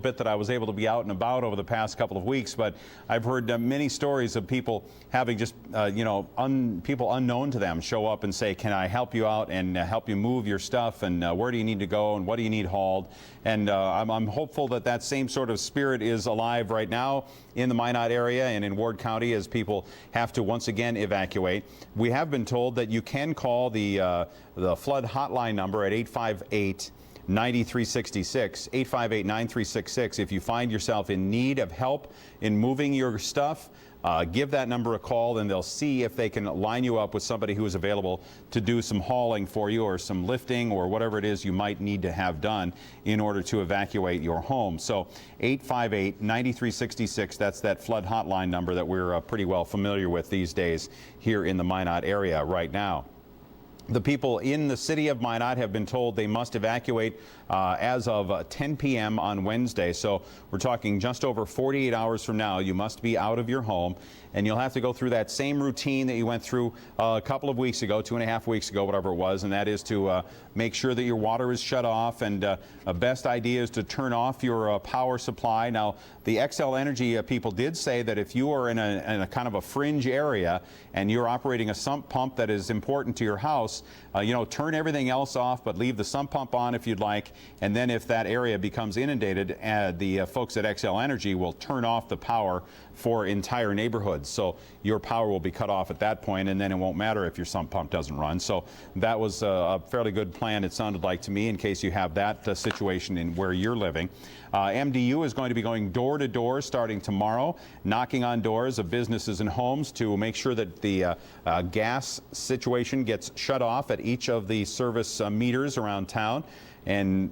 bit that I was able to be out and about over the past couple of weeks, but I've heard many stories of people having just, people unknown to them show up and say, can I help you out and help you move your stuff, and where do you need to go and what do you need hauled? And I'm hopeful that that same sort of spirit is alive right now in the Minot area and in Ward County as people have to once again evacuate. We have been told that you can call the flood hotline number at 858 9366, 858-9366. If you find yourself in need of help in moving your stuff, give that number a call, and they'll see if they can line you up with somebody who is available to do some hauling for you or some lifting or whatever it is you might need to have done in order to evacuate your home. So 858-9366, that's that flood hotline number that we're pretty well familiar with these days here in the Minot area right now. The people in the city of Minot have been told they must evacuate as of 10 p.m. on Wednesday. So we're talking just over 48 hours from now. You must be out of your home, and you'll have to go through that same routine that you went through a couple of weeks ago, 2.5 weeks ago, whatever it was, and that is to make sure that your water is shut off, and a best idea is to turn off your power supply. Now, the XL Energy people did say that if you are in a kind of a fringe area and you're operating a sump pump that is important to your house, turn everything else off, but leave the sump pump on if you'd like. And then if that area becomes inundated, the folks at XL Energy will turn off the power for entire neighborhoods. So your power will be cut off at that point, and then it won't matter if your sump pump doesn't run. So that was a fairly good plan, it sounded like to me, in case you have that situation in where you're living. MDU is going to be going door to door starting tomorrow, knocking on doors of businesses and homes to make sure that the gas situation gets shut off at each of the service meters around town. And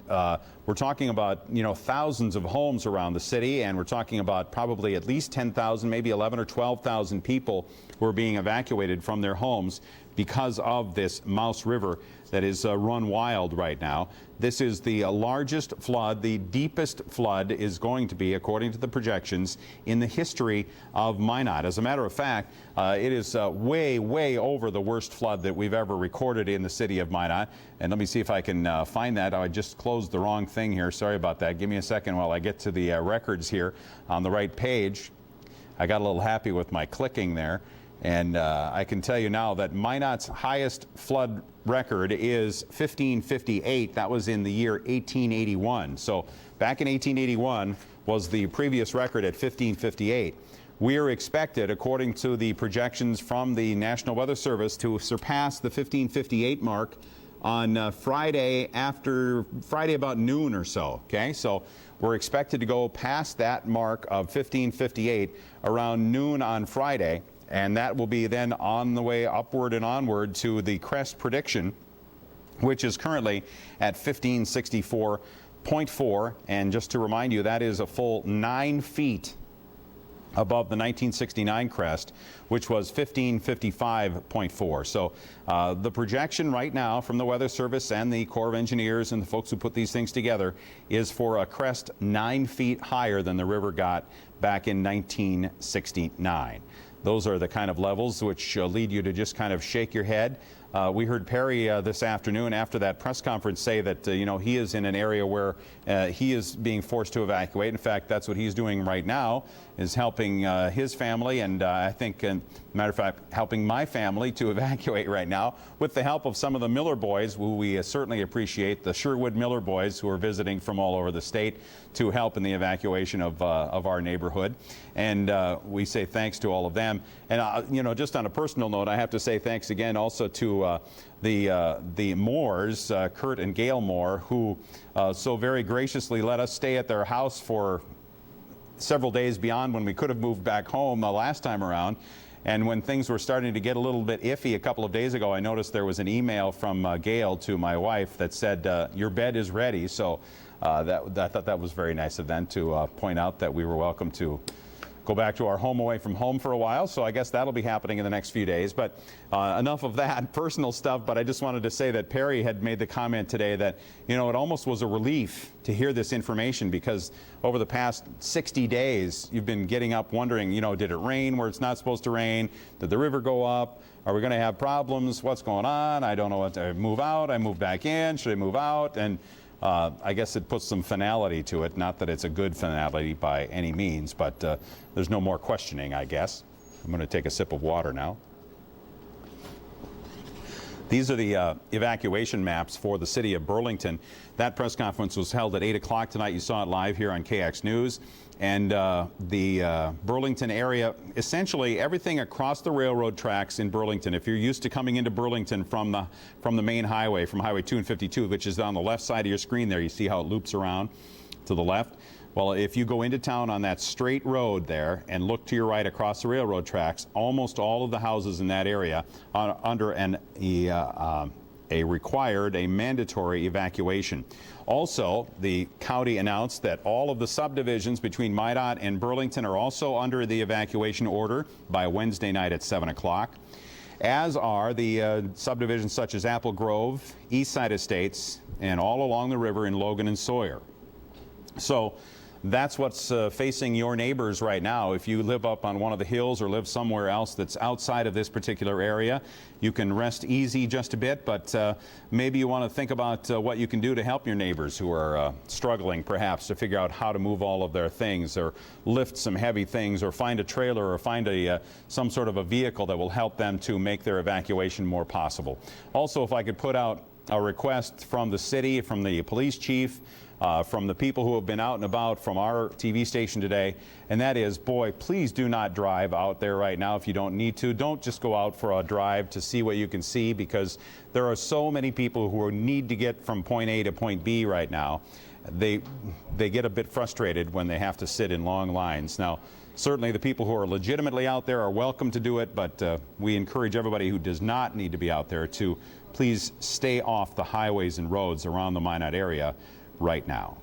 we're talking about, thousands of homes around the city, and we're talking about probably at least 10,000, maybe 11 or 12,000 people who are being evacuated from their homes because of this Mouse River that is run wild right now. This is the largest flood, the deepest flood is going to be, according to the projections, in the history of Minot. As a matter of fact, it is way, way over the worst flood that we've ever recorded in the city of Minot. And let me see if I can find that. I just closed the wrong thing here. Sorry about that. Give me a second while I get to the records here on the right page. I got a little happy with my clicking there. And I can tell you now that Minot's highest flood record is 1558. That was in the year 1881. So back in 1881 was the previous record at 1558. We are expected, according to the projections from the National Weather Service, to surpass the 1558 mark on Friday about noon or so. Okay, so we're expected to go past that mark of 1558 around noon on Friday. And that will be then on the way upward and onward to the crest prediction, which is currently at 1564.4. And just to remind you, that is a full 9 feet above the 1969 crest, which was 1555.4. So the projection right now from the Weather Service and the Corps of Engineers and the folks who put these things together is for a crest 9 feet higher than the river got back in 1969. Those are the kind of levels which lead you to just kind of shake your head. We heard Perry this afternoon after that press conference say that, he is in an area where he is being forced to evacuate. In fact, that's what he's doing right now, is helping his family, and I think, matter of fact, helping my family to evacuate right now with the help of some of the Miller boys, who we certainly appreciate, the Sherwood Miller boys who are visiting from all over the state to help in the evacuation of our neighborhood. And we say thanks to all of them. And, just on a personal note, I have to say thanks again also to the Moores, Kurt and Gail Moore, who so very graciously let us stay at their house for several days beyond when we could have moved back home the last time around. And when things were starting to get a little bit iffy a couple of days ago, I noticed there was an email from Gail to my wife that said, your bed is ready. So I thought that was very nice of them to point out that we were welcome to go back to our home away from home for a while. So I guess that'll be happening in the next few days. But enough of that personal stuff. But I just wanted to say that Perry had made the comment today that, it almost was a relief to hear this information, because over the past 60 days, you've been getting up wondering, did it rain where it's not supposed to rain? Did the river go up? Are we going to have problems? What's going on? I don't know what to move out. I move back in. Should I move out? And I guess it puts some finality to it. Not that it's a good finality by any means, but there's no more questioning, I guess. I'm going to take a sip of water now. These are the evacuation maps for the city of Burlington. That press conference was held at 8 o'clock tonight. You saw it live here on KX News. And the Burlington area, essentially everything across the railroad tracks in Burlington. If you're used to coming into Burlington from the main highway, from Highway 2 and 52, which is on the left side of your screen there, you see how it loops around to the left. Well, if you go into town on that straight road there and look to your right across the railroad tracks, almost all of the houses in that area are under a mandatory evacuation. Also, the county announced that all of the subdivisions between Minot and Burlington are also under the evacuation order by Wednesday night at 7 o'clock, as are the subdivisions such as Apple Grove, East Side Estates, and all along the river in Logan and Sawyer. So that's what's facing your neighbors right now. If you live up on one of the hills or live somewhere else that's outside of this particular area, you can rest easy just a bit, but maybe you want to think about what you can do to help your neighbors who are struggling perhaps to figure out how to move all of their things or lift some heavy things or find a trailer or find some sort of a vehicle that will help them to make their evacuation more possible. Also, if I could put out a request from the city, from the police chief, from the people who have been out and about from our TV station today, and that is, boy, please do not drive out there right now if you don't need to. Don't just go out for a drive to see what you can see, because there are so many people who need to get from point A to point B right now. They get a bit frustrated when they have to sit in long lines. Now, certainly the people who are legitimately out there are welcome to do it, but we encourage everybody who does not need to be out there to please stay off the highways and roads around the Minot area right now.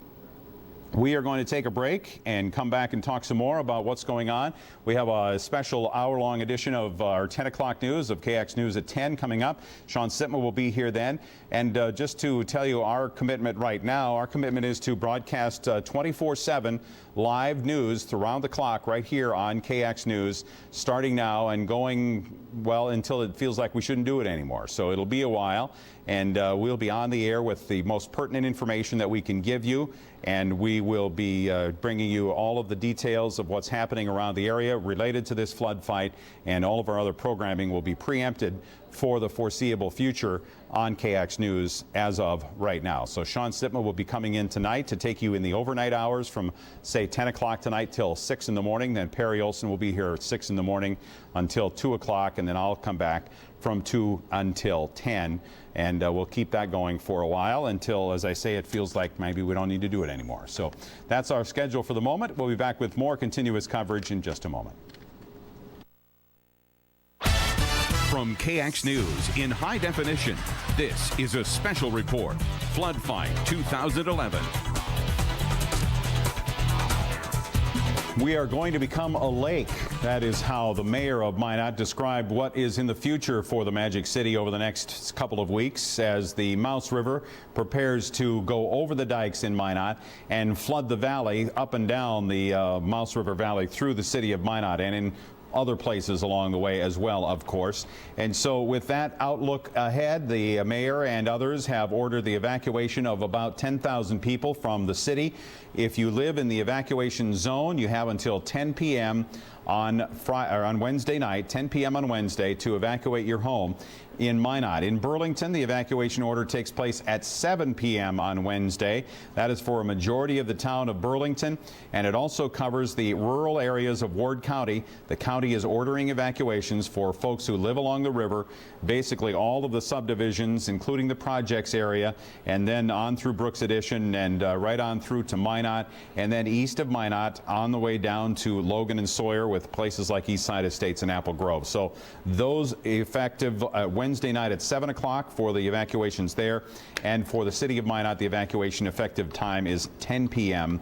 We are going to take a break and come back and talk some more about what's going on. We have a special hour-long edition of our 10 o'clock news of KX News at 10 coming up. Sean Sitma will be here then. And just to tell you our commitment right now, our commitment is to broadcast 24/7 live news throughout the clock right here on KX News, starting now and going, well, until it feels like we shouldn't do it anymore. So it'll be a while, and we'll be on the air with the most pertinent information that we can give you, and we will be bringing you all of the details of what's happening around the area related to this flood fight, and all of our other programming will be preempted for the foreseeable future on KX News as of right now. So Sean Sitma will be coming in tonight to take you in the overnight hours from, say, 10 o'clock tonight till 6 in the morning. Then Perry Olson will be here at 6 in the morning until 2 o'clock, and then I'll come back from 2 until 10. And we'll keep that going for a while until, as I say, it feels like maybe we don't need to do it anymore. So that's our schedule for the moment. We'll be back with more continuous coverage in just a moment. From KX News in high definition, this is a special report. Flood Fight 2011. We are going to become a lake. That is how the mayor of Minot described what is in the future for the Magic City over the next couple of weeks, as the Mouse River prepares to go over the dikes in Minot and flood the valley up and down the Mouse River Valley through the city of Minot and in other places along the way as well, of course. And so with that outlook ahead, the mayor and others have ordered the evacuation of about 10,000 people from the city. If you live in the evacuation zone, you have until 10 p.m. on Wednesday night, 10 p.m. on Wednesday, to evacuate your home in Minot. In Burlington, the evacuation order takes place at 7 p.m. on Wednesday. That is for a majority of the town of Burlington, and it also covers the rural areas of Ward County. The county is ordering evacuations for folks who live along the river, basically all of the subdivisions, including the projects area, and then on through Brooks Addition and right on through to Minot, and then east of Minot on the way down to Logan and Sawyer, with places like East Side Estates and Apple Grove. So those effective Wednesday night at 7 o'clock for the evacuations there. And for the city of Minot, the evacuation effective time is 10 p.m.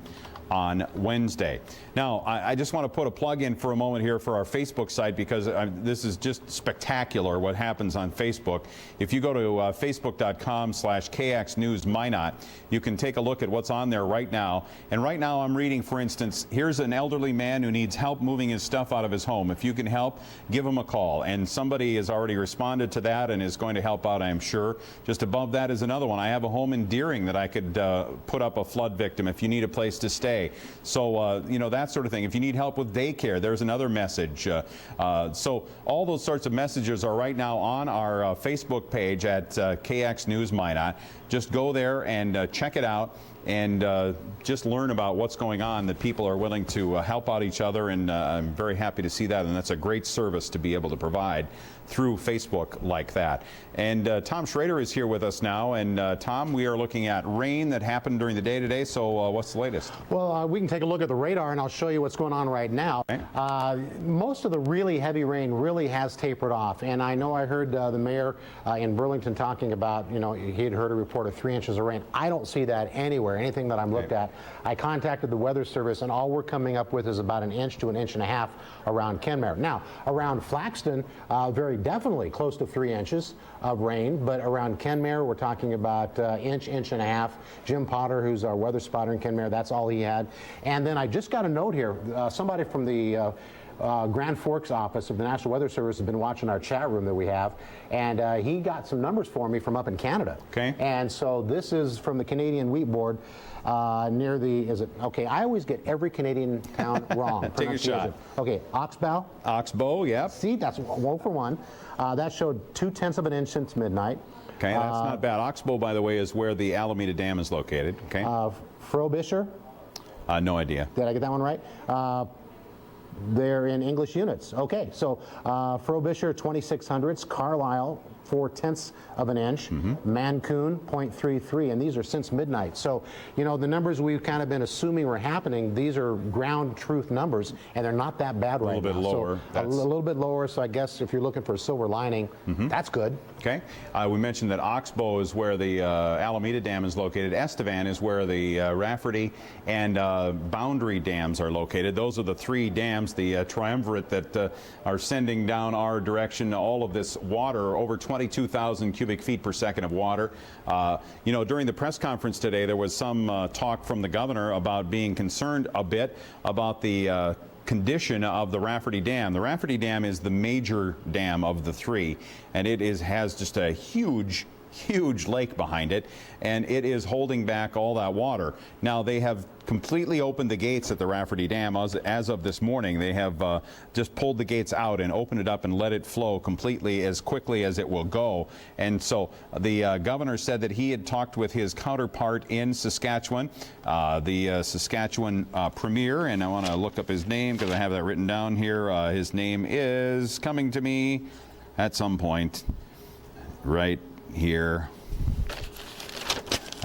on Wednesday. Now, I just want to put a plug in for a moment here for our Facebook site, because this is just spectacular what happens on Facebook. If you go to facebook.com/KXNews Minot, you can take a look at what's on there right now. And right now I'm reading, for instance, here's an elderly man who needs help moving his stuff out of his home. If you can help, give him a call. And somebody has already responded to that and is going to help out, I'm sure. Just above that is another one. I have a home in Deering that I could put up a flood victim if you need a place to stay. So, you know, that sort of thing. If you need help with daycare, there's another message. So all those sorts of messages are right now on our Facebook page at KX News Minot. Just go there and check it out, and just learn about what's going on, that people are willing to help out each other, and I'm very happy to see that, and that's a great service to be able to provide through Facebook like that. And Tom Schrader is here with us now, and Tom, we are looking at rain that happened during the day today, so what's the latest? Well, we can take a look at the radar, and I'll show you what's going on right now. Okay. Most of the really heavy rain really has tapered off, and I know I heard the mayor in Burlington talking about, you know, he had heard a report of 3 inches of rain. I don't see that anywhere, anything that I'm looked at. I contacted the Weather Service, and all we're coming up with is about 1 inch to 1.5 inches around Kenmare. Now, around Flaxton, very definitely close to 3 inches of rain, but around Kenmare, we're talking about inch and a half. Jim Potter, who's our weather spotter in Kenmare, that's all he had. And then I just got a note here. Somebody from the Grand Forks office of the National Weather Service has been watching our chat room that we have, and he got some numbers for me from up in Canada. Okay. And so this is from the Canadian Wheat Board near the, okay, I always get every Canadian town wrong. Take your shot. Okay, Oxbow. Oxbow, yep. See, that's 1 for 1. That showed 0.2 of an inch since midnight. Okay, that's not bad. Oxbow, by the way, is where the Alameda Dam is located. Okay. Frobisher. No idea. Did I get that one right? They're in English units. Okay, so Frobisher 2600ths, Carlisle 0.4 of an inch, Mancoon 0.33, and these are since midnight. So, you know, the numbers we've kind of been assuming were happening, these are ground truth numbers, and they're not that bad right now. A little bit lower. So a little bit lower, so I guess if you're looking for a silver lining, that's good. Okay. We mentioned that Oxbow is where the Alameda Dam is located. Estevan is where the Rafferty and Boundary dams are located. Those are the 3 dams, the triumvirate that are sending down our direction all of this water, over 22,000 cubic feet per second of water. You know, during the press conference today, there was some talk from the governor about being concerned a bit about the condition of the Rafferty Dam. The Rafferty Dam is the major dam of the 3, and it has just a huge lake behind it, and it is holding back all that water. Now, they have completely opened the gates at the Rafferty Dam as of this morning. They have just pulled the gates out and opened it up and let it flow completely as quickly as it will go. And so the governor said that he had talked with his counterpart in Saskatchewan, the Saskatchewan premier, and I want to look up his name because I have that written down here. His name is coming to me at some point right here.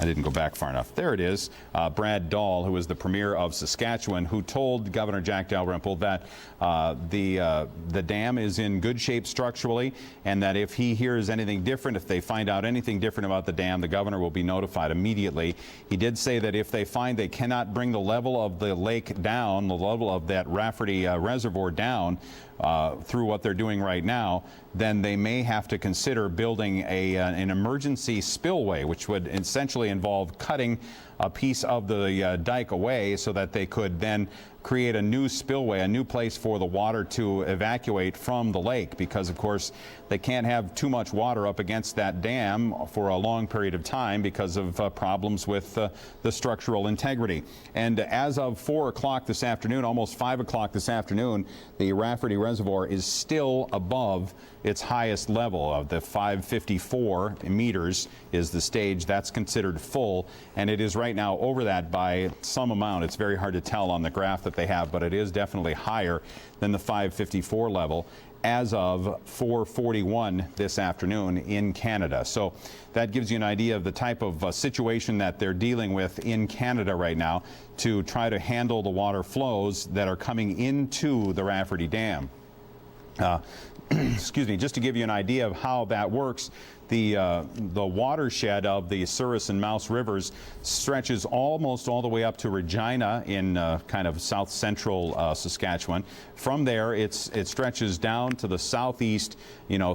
I didn't go back far enough. There it is. Brad Dahl, who is the premier of Saskatchewan, who told Governor Jack Dalrymple that the dam is in good shape structurally, and that if he hears anything different, if they find out anything different about the dam, the governor will be notified immediately. He did say that if they find they cannot bring the level of the lake down, the level of that Rafferty reservoir down, through what they're doing right now, then they may have to consider building an emergency spillway, which would essentially involve cutting a piece of the dike away so that they could then create a new spillway, a new place for the water to evacuate from the lake, because of course they can't have too much water up against that dam for a long period of time because of problems with the structural integrity. And as of 4 o'clock this afternoon, almost 5 o'clock this afternoon, the Rafferty Reservoir is still above its highest level of the 554 meters is the stage. That's considered full, and it is right now over that by some amount. It's very hard to tell on the graph that they have, but it is definitely higher than the 554 level as of 4:41 this afternoon in Canada. So that gives you an idea of the type of situation that they're dealing with in Canada right now to try to handle the water flows that are coming into the Rafferty Dam. Excuse me, just to give you an idea of how that works, the watershed of the Souris and Mouse Rivers stretches almost all the way up to Regina in kind of south central Saskatchewan. From there, it stretches down to the southeast,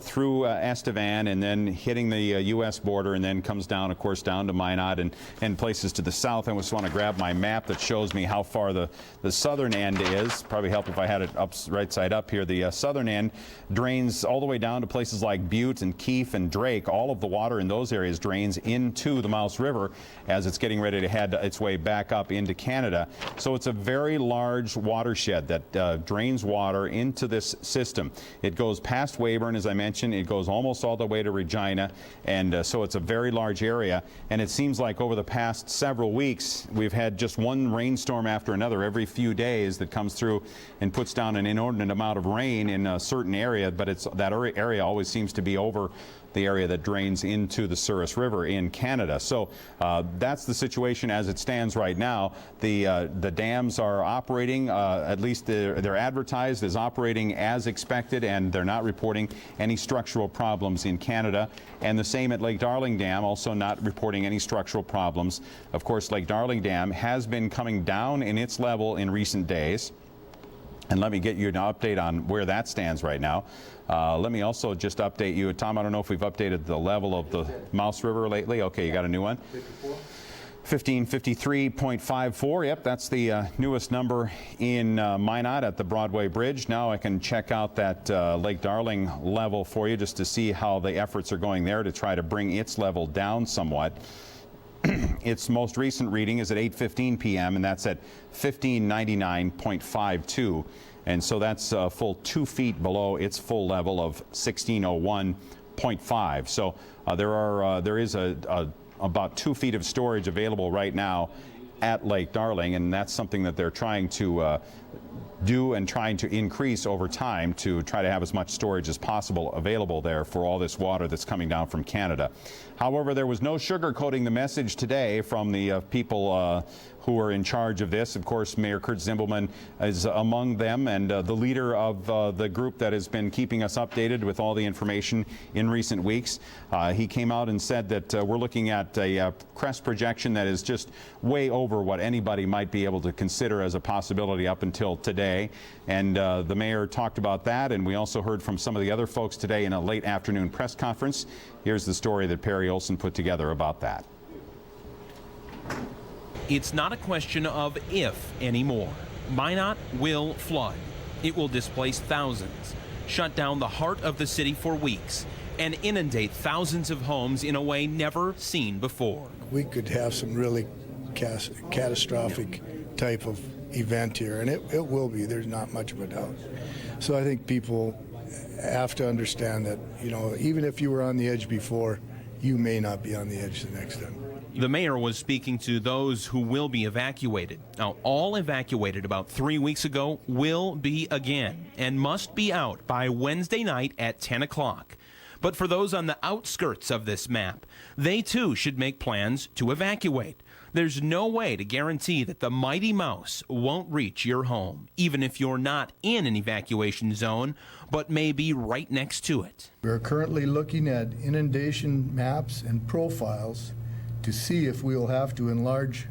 through Estevan, and then hitting the U.S. border, and then comes down, of course, down to Minot and places to the south. I just want to grab my map that shows me how far the southern end is. Probably help if I had it up right side up here. The southern end drains all the way down to places like Butte and Keefe and Drake. All of the water in those areas drains into the Mouse River as it's getting ready to head its way back up into Canada. So it's a very large watershed that drains water into this system. It goes past Weyburn, as I mentioned. It goes almost all the way to Regina, and so it's a very large area. And it seems like over the past several weeks, we've had just one rainstorm after another every few days that comes through and puts down an inordinate amount of rain in a certain area, but that area always seems to be over the area that drains into the Souris River in Canada. So that's the situation as it stands right now. The dams are operating, at least they're advertised as operating as expected, and they're not reporting any structural problems in Canada. And the same at Lake Darling Dam, also not reporting any structural problems. Of course, Lake Darling Dam has been coming down in its level in recent days. And let me get you an update on where that stands right now. Let me also just update you. Tom, I don't know if we've updated the level of the Mouse River lately. Okay, you got a new one? 1553.54. Yep, that's the newest number in Minot at the Broadway Bridge. Now I can check out that Lake Darling level for you just to see how the efforts are going there to try to bring its level down somewhat. Its most recent reading is at 8:15 p.m. and that's at 1599.52, and so that's a full 2 feet below its full level of 1601.5. So there is about 2 feet of storage available right now at Lake Darling, and that's something that they're trying to do and trying to increase over time to try to have as much storage as possible available there for all this water that's coming down from Canada. However, there was no sugarcoating the message today from the people who are in charge of this. Of course, Mayor Kurt Zimbelman is among them, and the leader of the group that has been keeping us updated with all the information in recent weeks. He came out and said that we're looking at a crest projection that is just way over what anybody might be able to consider as a possibility up until today. And the mayor talked about that, and we also heard from some of the other folks today in a late afternoon press conference. Here's the story that Perry Olson put together about that. It's not a question of if anymore. Minot will flood. It will displace thousands, shut down the heart of the city for weeks, and inundate thousands of homes in a way never seen before. We could have some really catastrophic type of event here, and it will be. There's not much of a doubt. So I think people have to understand that, even if you were on the edge before, you may not be on the edge the next time. The mayor was speaking to those who will be evacuated. Now, all evacuated about 3 weeks ago will be again and must be out by Wednesday night at 10 o'clock. But for those on the outskirts of this map, they too should make plans to evacuate. There's no way to guarantee that the mighty mouse won't reach your home, even if you're not in an evacuation zone, but may be right next to it. We're currently looking at inundation maps and profiles to see if we'll have to enlarge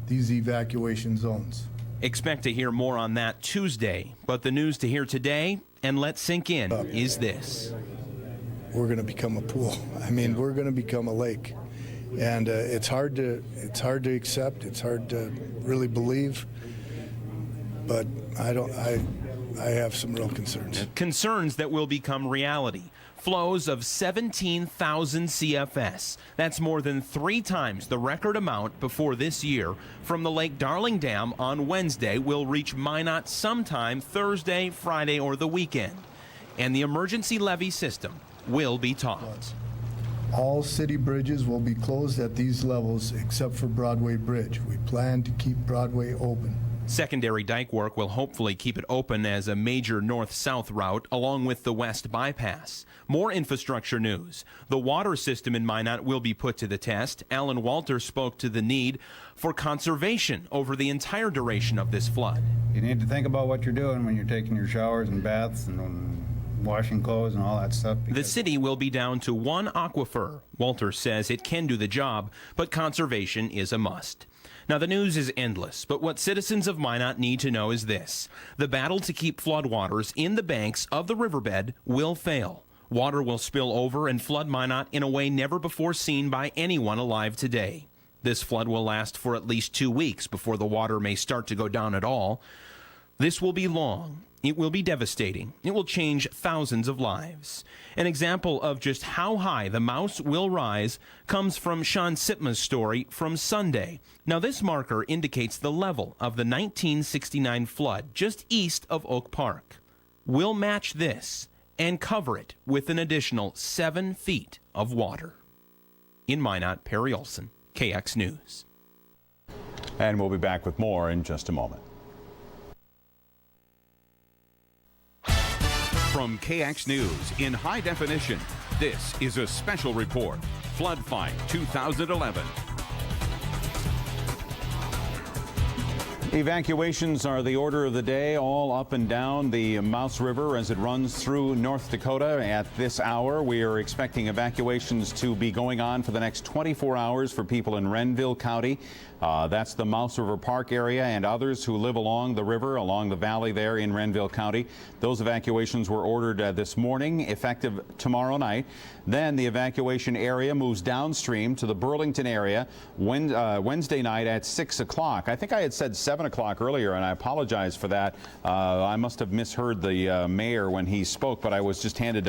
these evacuation zones. Expect to hear more on that Tuesday, but the news to hear today and let sink in is this. We're going to become a pool. We're going to become a lake. And it's hard to accept. It's hard to really believe. But I have some real concerns. Concerns that will become reality. Flows of 17,000 CFS. That's more than 3 times the record amount before this year from the Lake Darling Dam on Wednesday will reach Minot sometime Thursday, Friday, or the weekend. And the emergency levee system will be topped. All city bridges will be closed at these levels except for Broadway Bridge. We plan to keep Broadway open. Secondary dike work will hopefully keep it open as a major north-south route along with the west bypass. More infrastructure news. The water system in Minot will be put to the test. Alan Walter spoke to the need for conservation over the entire duration of this flood. You need to think about what you're doing when you're taking your showers and baths and washing clothes and all that stuff. The city will be down to one aquifer. Walter says it can do the job, but conservation is a must. Now, the news is endless, but what citizens of Minot need to know is this. The battle to keep floodwaters in the banks of the riverbed will fail. Water will spill over and flood Minot in a way never before seen by anyone alive today. This flood will last for at least 2 weeks before the water may start to go down at all. This will be long. It will be devastating. It will change thousands of lives. An example of just how high the mouse will rise comes from Sean Sitma's story from Sunday. Now, this marker indicates the level of the 1969 flood just east of Oak Park. We'll match this and cover it with an additional 7 feet of water. In Minot, Perry Olson, KX News. And we'll be back with more in just a moment. From KX News in high definition, this is a special report. Flood Fight 2011. Evacuations are the order of the day, all up and down the Mouse River as it runs through North Dakota. At this hour, we are expecting evacuations to be going on for the next 24 hours for people in Renville County. That's the Mouse River Park area and others who live along the river, along the valley there in Renville County. Those evacuations were ordered this morning, effective tomorrow night. Then the evacuation area moves downstream to the Burlington area Wednesday night at 6 o'clock. I think I had said 7 o'clock earlier, and I apologize for that. I must have misheard the mayor when he spoke, but I was just handed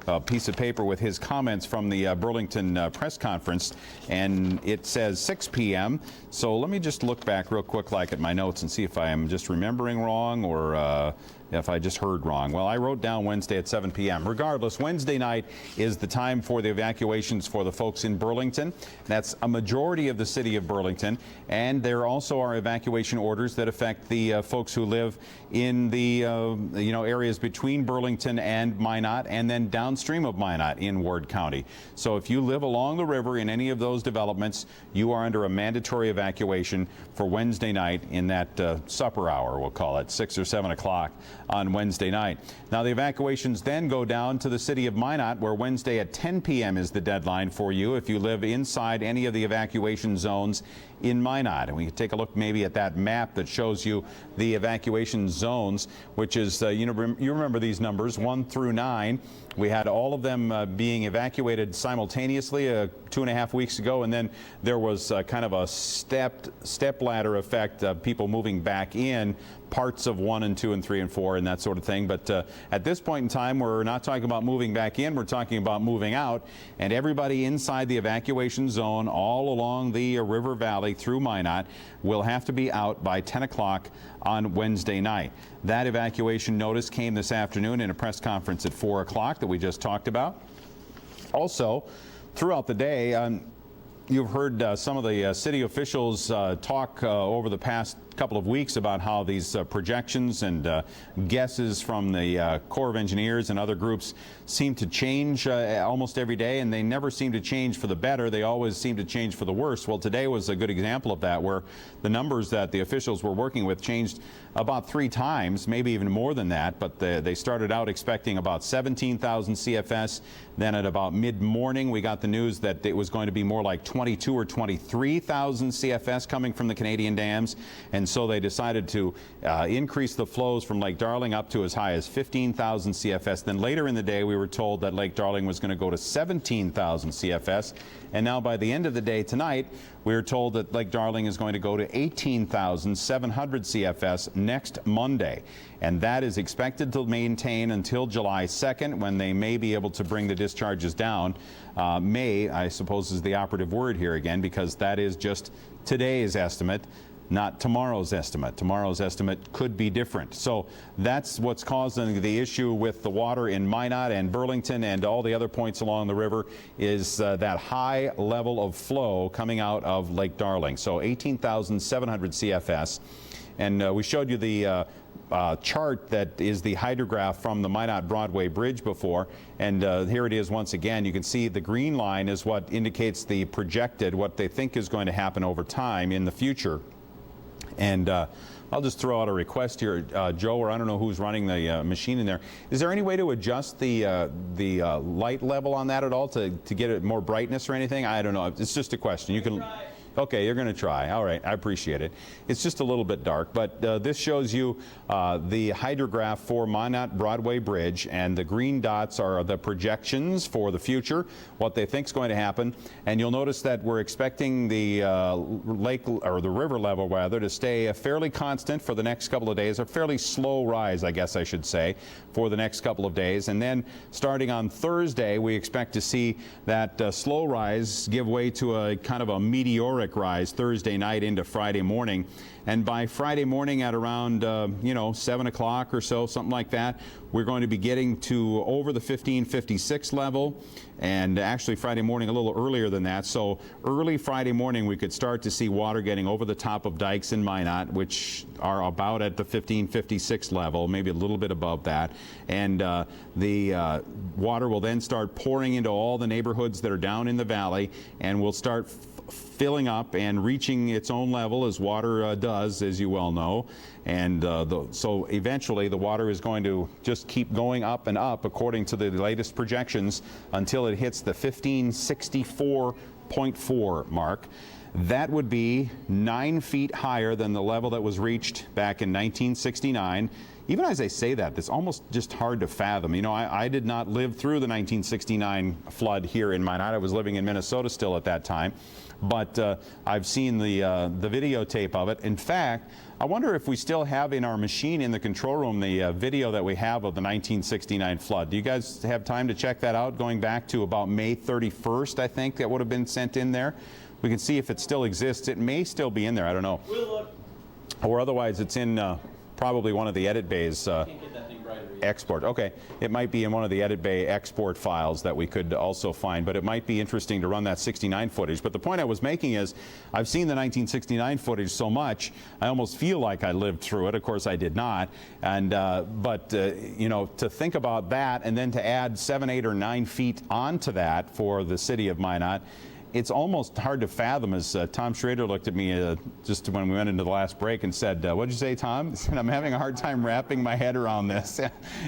a piece of paper with his comments from the Burlington press conference, and it says 6 p.m. So let me just look back real quick at my notes and see if I am just remembering wrong or if I just heard wrong. Well, I wrote down Wednesday at 7 p.m. Regardless, Wednesday night is the time for the evacuations for the folks in Burlington. That's a majority of the city of Burlington, and there also are evacuation orders that affect the folks who live in the areas between Burlington and Minot, and then downstream of Minot in Ward County. So if you live along the river in any of those developments, you are under a mandatory evacuation for Wednesday night in that supper hour, we'll call it, 6 or 7 o'clock on Wednesday night. Now, the evacuations then go down to the city of Minot, where Wednesday at 10 p.m. is the deadline for you if you live inside any of the evacuation zones in Minot. And we can take a look maybe at that map that shows you the evacuation zones, which is, you remember these numbers, 1 through 9. We had all of them being evacuated simultaneously 2.5 weeks ago, and then there was kind of a step ladder effect of people moving back in parts of 1 and 2 and 3 and 4 and that sort of thing. But at this point in time, we're not talking about moving back in, we're talking about moving out, and everybody inside the evacuation zone all along the river valley through Minot will have to be out by 10 o'clock on Wednesday night. That evacuation notice came this afternoon in a press conference at 4 o'clock that we just talked about. Also, throughout the day, you've heard some of the city officials talk over the past couple of weeks about how these projections and guesses from the Corps of Engineers and other groups seem to change almost every day, and they never seem to change for the better. They always seem to change for the worse. Well, today was a good example of that, where the numbers that the officials were working with changed about 3 times, maybe even more than that, but they started out expecting about 17,000 CFS. Then at about mid-morning, we got the news that it was going to be more like 22 or 23,000 CFS coming from the Canadian dams. And so they decided to increase the flows from Lake Darling up to as high as 15,000 CFS. Then later in the day, we were told that Lake Darling was going to go to 17,000 CFS. And now by the end of the day tonight, we were told that Lake Darling is going to go to 18,700 CFS next Monday. And that is expected to maintain until July 2nd, when they may be able to bring the discharges down. May, I suppose, is the operative word here again, because that is just today's estimate, not tomorrow's estimate. Tomorrow's estimate could be different. So that's what's causing the issue with the water in Minot and Burlington and all the other points along the river, is that high level of flow coming out of Lake Darling. So 18,700 CFS. And we showed you the chart that is the hydrograph from the Minot Broadway Bridge before, and here it is once again. You can see the green line is what indicates the projected, what they think is going to happen over time in the future. And I'll just throw out a request here, Joe, or I don't know who's running the machine in there. Is there any way to adjust the light level on that at all to get it more brightness or anything? I don't know. It's just a question. You can. Okay, you're going to try. All right, I appreciate it. It's just a little bit dark, but this shows you the hydrograph for Minot Broadway Bridge, and the green dots are the projections for the future, what they think is going to happen. And you'll notice that we're expecting the lake, or the river level rather, to stay fairly constant for the next couple of days, a fairly slow rise, I guess I should say, for the next couple of days. And then starting on Thursday, we expect to see that slow rise give way to a kind of a meteoric rise Thursday night into Friday morning. And by Friday morning at around 7 o'clock or so, something like that, we're going to be getting to over the 1556 level, and actually Friday morning a little earlier than that. So early Friday morning we could start to see water getting over the top of dikes in Minot, which are about at the 1556 level, maybe a little bit above that. And the water will then start pouring into all the neighborhoods that are down in the valley, and will start filling up and reaching its own level, as water does, as you well know. And so eventually the water is going to just keep going up and up according to the latest projections until it hits the 1564.4 mark. That would be 9 feet higher than the level that was reached back in 1969. Even as I say that, it's almost just hard to fathom. You know, I did not live through the 1969 flood here in Minot. I was living in Minnesota still at that time. But I've seen the videotape of it. In fact, I wonder if we still have in our machine in the control room the video that we have of the 1969 flood. Do you guys have time to check that out, going back to about May 31st, I think, that would have been sent in there? We can see if it still exists. It may still be in there. I don't know. We'll look. Or otherwise, it's in probably one of the edit bays. Export. Okay, it might be in one of the edit bay export files that we could also find, but it might be interesting to run that 69 footage. But the point I was making is, I've seen the 1969 footage so much, I almost feel like I lived through it. Of course, I did not. And but you know, to think about that and then to add 7, 8, or 9 feet onto that for the city of Minot, it's almost hard to fathom. As Tom Schrader looked at me just when we went into the last break and said, what did you say, Tom? He said, I'm having a hard time wrapping my head around this.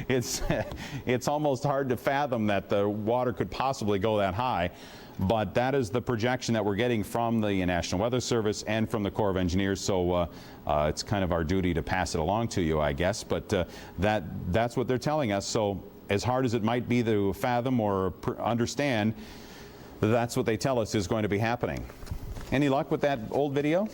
It's almost hard to fathom that the water could possibly go that high. But that is the projection that we're getting from the National Weather Service and from the Corps of Engineers. So it's kind of our duty to pass it along to you, I guess. But that's what they're telling us. So as hard as it might be to fathom or understand, that's what they tell us is going to be happening. Any luck with that old video?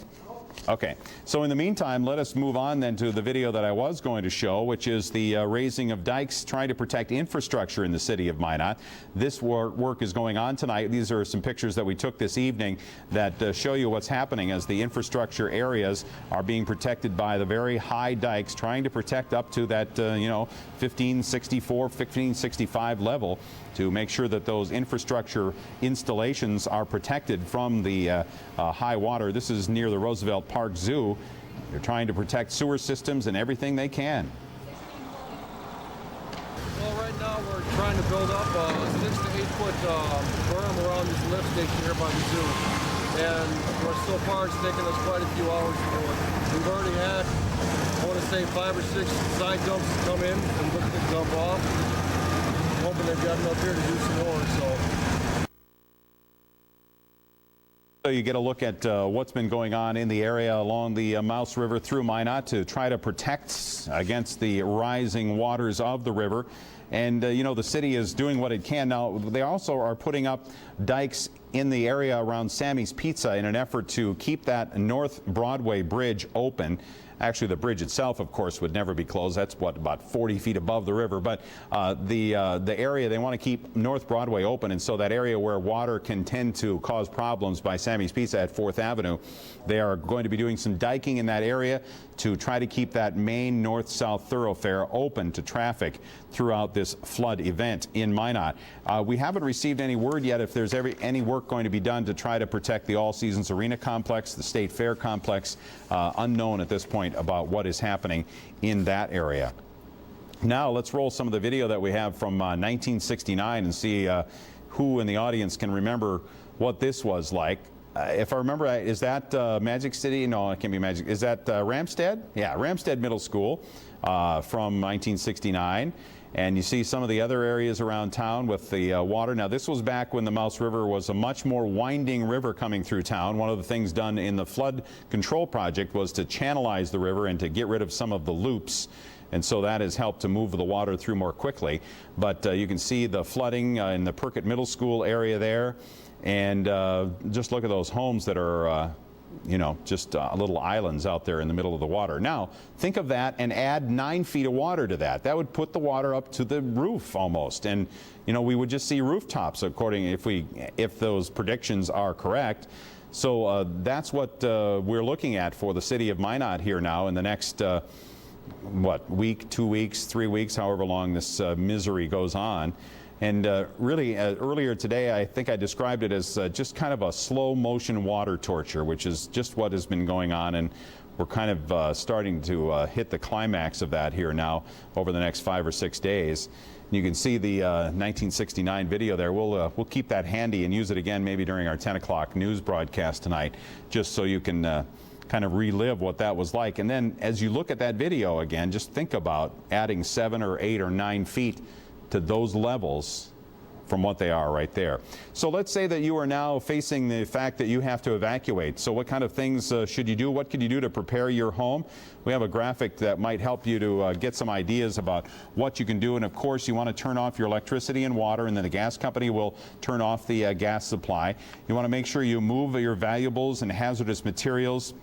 Okay, so in the meantime, let us move on then to the video that I was going to show, which is the raising of dikes, trying to protect infrastructure in the city of Minot. This work is going on tonight. These are some pictures that we took this evening that show you what's happening as the infrastructure areas are being protected by the very high dikes, trying to protect up to that 1564, 1565 level, to make sure that those infrastructure installations are protected from the high water. This is near the Roosevelt Park Zoo. They're trying to protect sewer systems and everything they can. Well, right now we're trying to build up a 6 to 8 foot berm around this lift station here by the zoo. And so far it's taken us quite a few hours to do it. We've already had, I want to say, 5 or 6 side dumps come in and look at the dump off. Hoping they've got enough here to do some more. So you get a look at what's been going on in the area along the Mouse River through Minot to try to protect against the rising waters of the river. And the city is doing what it can. Now, they also are putting up dikes in the area around Sammy's Pizza in an effort to keep that North Broadway Bridge open. Actually, the bridge itself, of course, would never be closed. That's what, about 40 feet above the river. But the area, they want to keep North Broadway open, and so that area where water can tend to cause problems by Sammy's Pizza at 4th Avenue, they are going to be doing some diking in that area to try to keep that main north-south thoroughfare open to traffic throughout this flood event in Minot. We haven't received any word yet if there's any work going to be done to try to protect the All Seasons Arena complex, the State Fair complex. Unknown at this point about what is happening in that area. Now let's roll some of the video that we have from 1969 and see who in the audience can remember what this was like. if I remember right, is that Magic City? No, it can't be Magic. Is that Ramstead? Yeah, Ramstead Middle School from 1969. And you see some of the other areas around town with the water. Now, this was back when the Mouse River was a much more winding river coming through town. One of the things done in the flood control project was to channelize the river and to get rid of some of the loops. And so that has helped to move the water through more quickly. But you can see the flooding in the Perkett Middle School area there. And just look at those homes that are you know, just little islands out there in the middle of the water. Now, think of that and add 9 feet of water to that. That would put the water up to the roof almost. And, you know, we would just see rooftops according, if those predictions are correct. So that's what we're looking at for the city of Minot here now in the next, week, 2 weeks, 3 weeks, however long this misery goes on. And really, earlier today, I think I described it as just kind of a slow motion water torture, which is just what has been going on. And we're kind of starting to hit the climax of that here now over the next 5 or 6 days. You can see the 1969 video there. We'll keep that handy and use it again maybe during our 10 o'clock news broadcast tonight, just so you can kind of relive what that was like. And then as you look at that video again, just think about adding 7 or 8 or 9 feet to those levels from what they are right there. So let's say that you are now facing the fact that you have to evacuate. So what kind of things should you do? What could you do to prepare your home? We have a graphic that might help you to get some ideas about what you can do. And of course, you want to turn off your electricity and water, and then the gas company will turn off the gas supply. You want to make sure you move your valuables and hazardous materials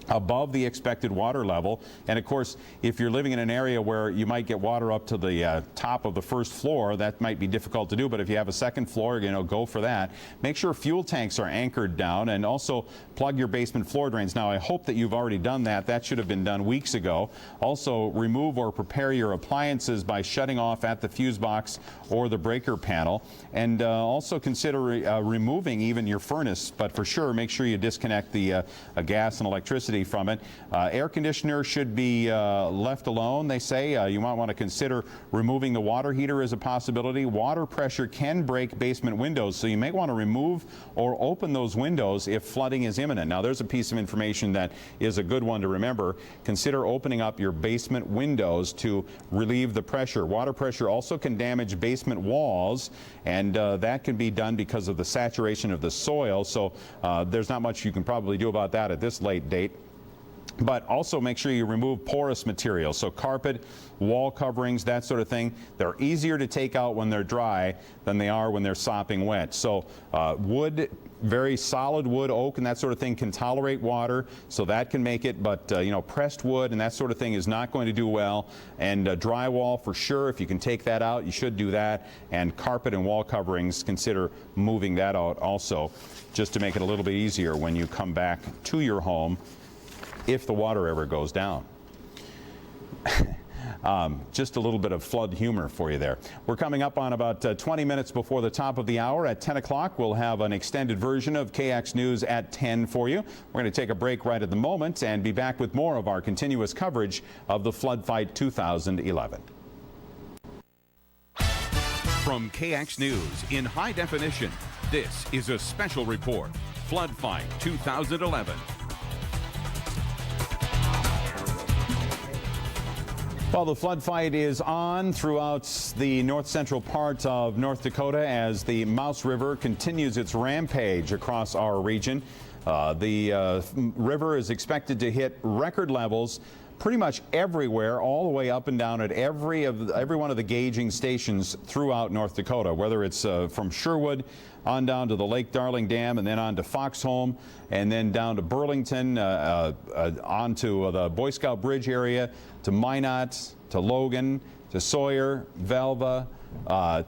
above the expected water level. And of course, if you're living in an area where you might get water up to the top of the first floor, that might be difficult to do. But if you have a second floor, you know, go for that. Make sure fuel tanks are anchored down, and also plug your basement floor drains. Now, I hope that you've already done that. That should have been done weeks ago. Also, remove or prepare your appliances by shutting off at the fuse box or the breaker panel. And also consider removing even your furnace, but for sure, make sure you disconnect the gas and electricity from it. Air conditioner should be left alone, they say. You might want to consider removing the water heater as a possibility. Water pressure can break basement windows, so you may want to remove or open those windows if flooding is imminent. Now, there's a piece of information that is a good one to remember. Consider opening up your basement windows to relieve the pressure. Water pressure also can damage basement walls, and that can be done because of the saturation of the soil. So there's not much you can probably do about that at this late date. But also make sure you remove porous material, so carpet, wall coverings, that sort of thing. They're easier to take out when they're dry than they are when they're sopping wet. So wood, very solid wood, oak, and that sort of thing can tolerate water, so that can make it. But you know, pressed wood and that sort of thing is not going to do well. And drywall, for sure, if you can take that out, you should do that. And carpet and wall coverings, consider moving that out also, just to make it a little bit easier when you come back to your home, if the water ever goes down. Just a little bit of flood humor for you there. We're coming up on about 20 minutes before the top of the hour. At 10 o'clock, we'll have an extended version of KX News at 10 for you. We're going to take a break right at the moment and be back with more of our continuous coverage of the Flood Fight 2011. From KX News in high definition, this is a special report, Flood Fight 2011. Well, the flood fight is on throughout the north central part of North Dakota as the Mouse River continues its rampage across our region. The river is expected to hit record levels pretty much everywhere, all the way up and down at every one of the gauging stations throughout North Dakota, whether it's from Sherwood on down to the Lake Darling Dam, and then on to Foxholm, and then down to Burlington, onto the Boy Scout Bridge area, to Minot, to Logan, to Sawyer, Velva,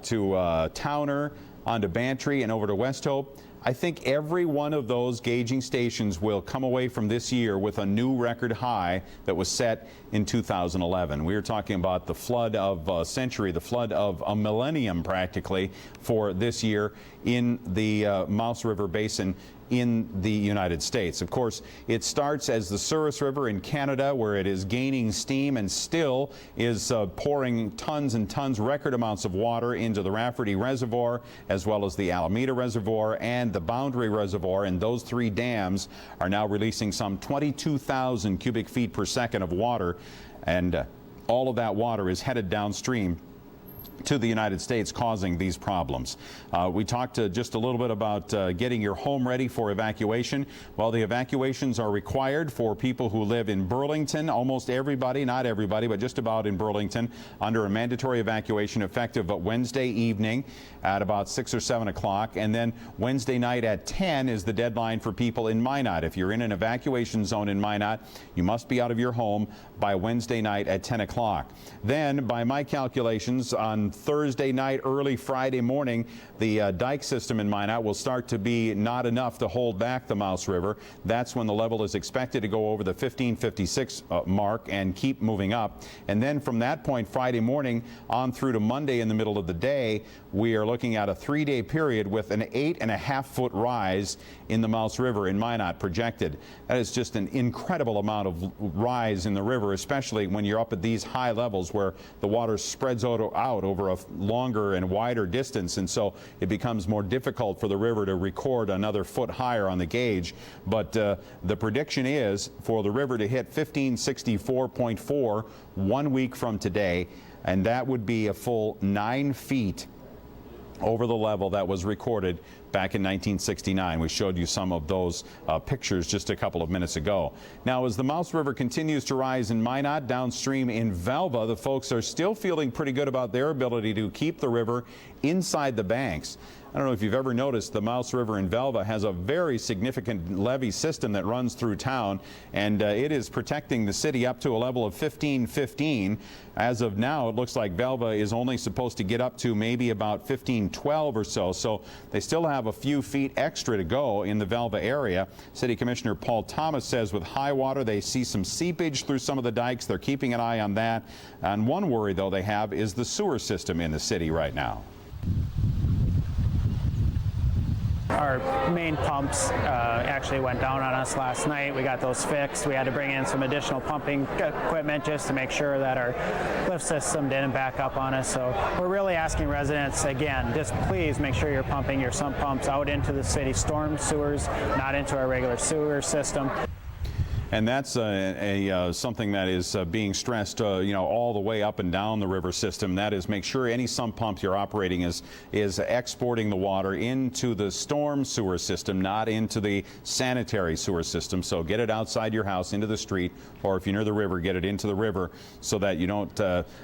to Towner, onto Bantry, and over to West Hope. I think every one of those gauging stations will come away from this year with a new record high that was set in 2011. We are talking about the flood of a century, the flood of a millennium practically for this year in the Mouse River Basin. in the United States. Of course, it starts as the Souris River in Canada, where it is gaining steam and still is pouring tons and tons, record amounts of water into the Rafferty Reservoir, as well as the Alameda Reservoir and the Boundary Reservoir. And those three dams are now releasing some 22,000 cubic feet per second of water. And all of that water is headed downstream to the United States, causing these problems. We talked just a little bit about getting your home ready for evacuation. Well, the evacuations are required for people who live in Burlington. Almost everybody, not everybody, but just about in Burlington, under a mandatory evacuation effective Wednesday evening at about 6 or 7 o'clock. And then Wednesday night at 10 is the deadline for people in Minot. If you're in an evacuation zone in Minot, you must be out of your home by Wednesday night at 10 o'clock. Then, by my calculations, on Thursday night, early Friday morning, the dike system in Minot will start to be not enough to hold back the Mouse River. That's when the level is expected to go over the 1556 mark and keep moving up. And then from that point, Friday morning on through to Monday in the middle of the day, we are looking at a 3-day period with an 8.5-foot rise in the Mouse River in Minot projected. That is just an incredible amount of rise in the river, especially when you're up at these high levels where the water spreads out over a longer and wider distance, and so it becomes more difficult for the river to record another foot higher on the gauge. But the prediction is for the river to hit 1564.4 1 week from today, and that would be a full 9 feet over the level that was recorded back in 1969. We showed you some of those pictures just a couple of minutes ago. Now, as the Mouse River continues to rise in Minot, downstream in Velva, the folks are still feeling pretty good about their ability to keep the river inside the banks. I don't know if you've ever noticed, the Mouse River in Velva has a very significant levee system that runs through town, and it is protecting the city up to a level of 1515. As of now, it looks like Velva is only supposed to get up to maybe about 1512 or so, so they still have a few feet extra to go in the Velva area. City Commissioner Paul Thomas says with high water, they see some seepage through some of the dikes. They're keeping an eye on that. And one worry, though, they have is the sewer system in the city right now. Our main pumps actually went down on us last night. We got those fixed. We had to bring in some additional pumping equipment just to make sure that our lift system didn't back up on us. So we're really asking residents, again, just please make sure you're pumping your sump pumps out into the city storm sewers, not into our regular sewer system. And that's something that is being stressed, all the way up and down the river system. That is, make sure any sump pump you're operating is exporting the water into the storm sewer system, not into the sanitary sewer system. So get it outside your house into the street, or if you're near the river, get it into the river so that you don't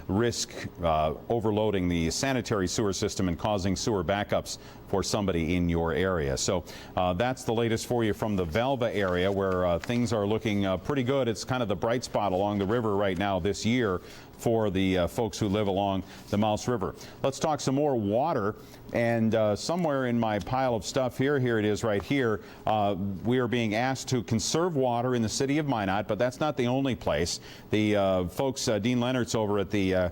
risk overloading the sanitary sewer system and causing sewer backups for somebody in your area. So that's the latest for you from the Velva area, where things are looking pretty good. It's kind of the bright spot along the river right now this year for the folks who live along the Mouse River. Let's talk some more water. And somewhere in my pile of stuff here it is right here, we are being asked to conserve water in the city of Minot, but that's not the only place. The folks, Dean Leonard's over at the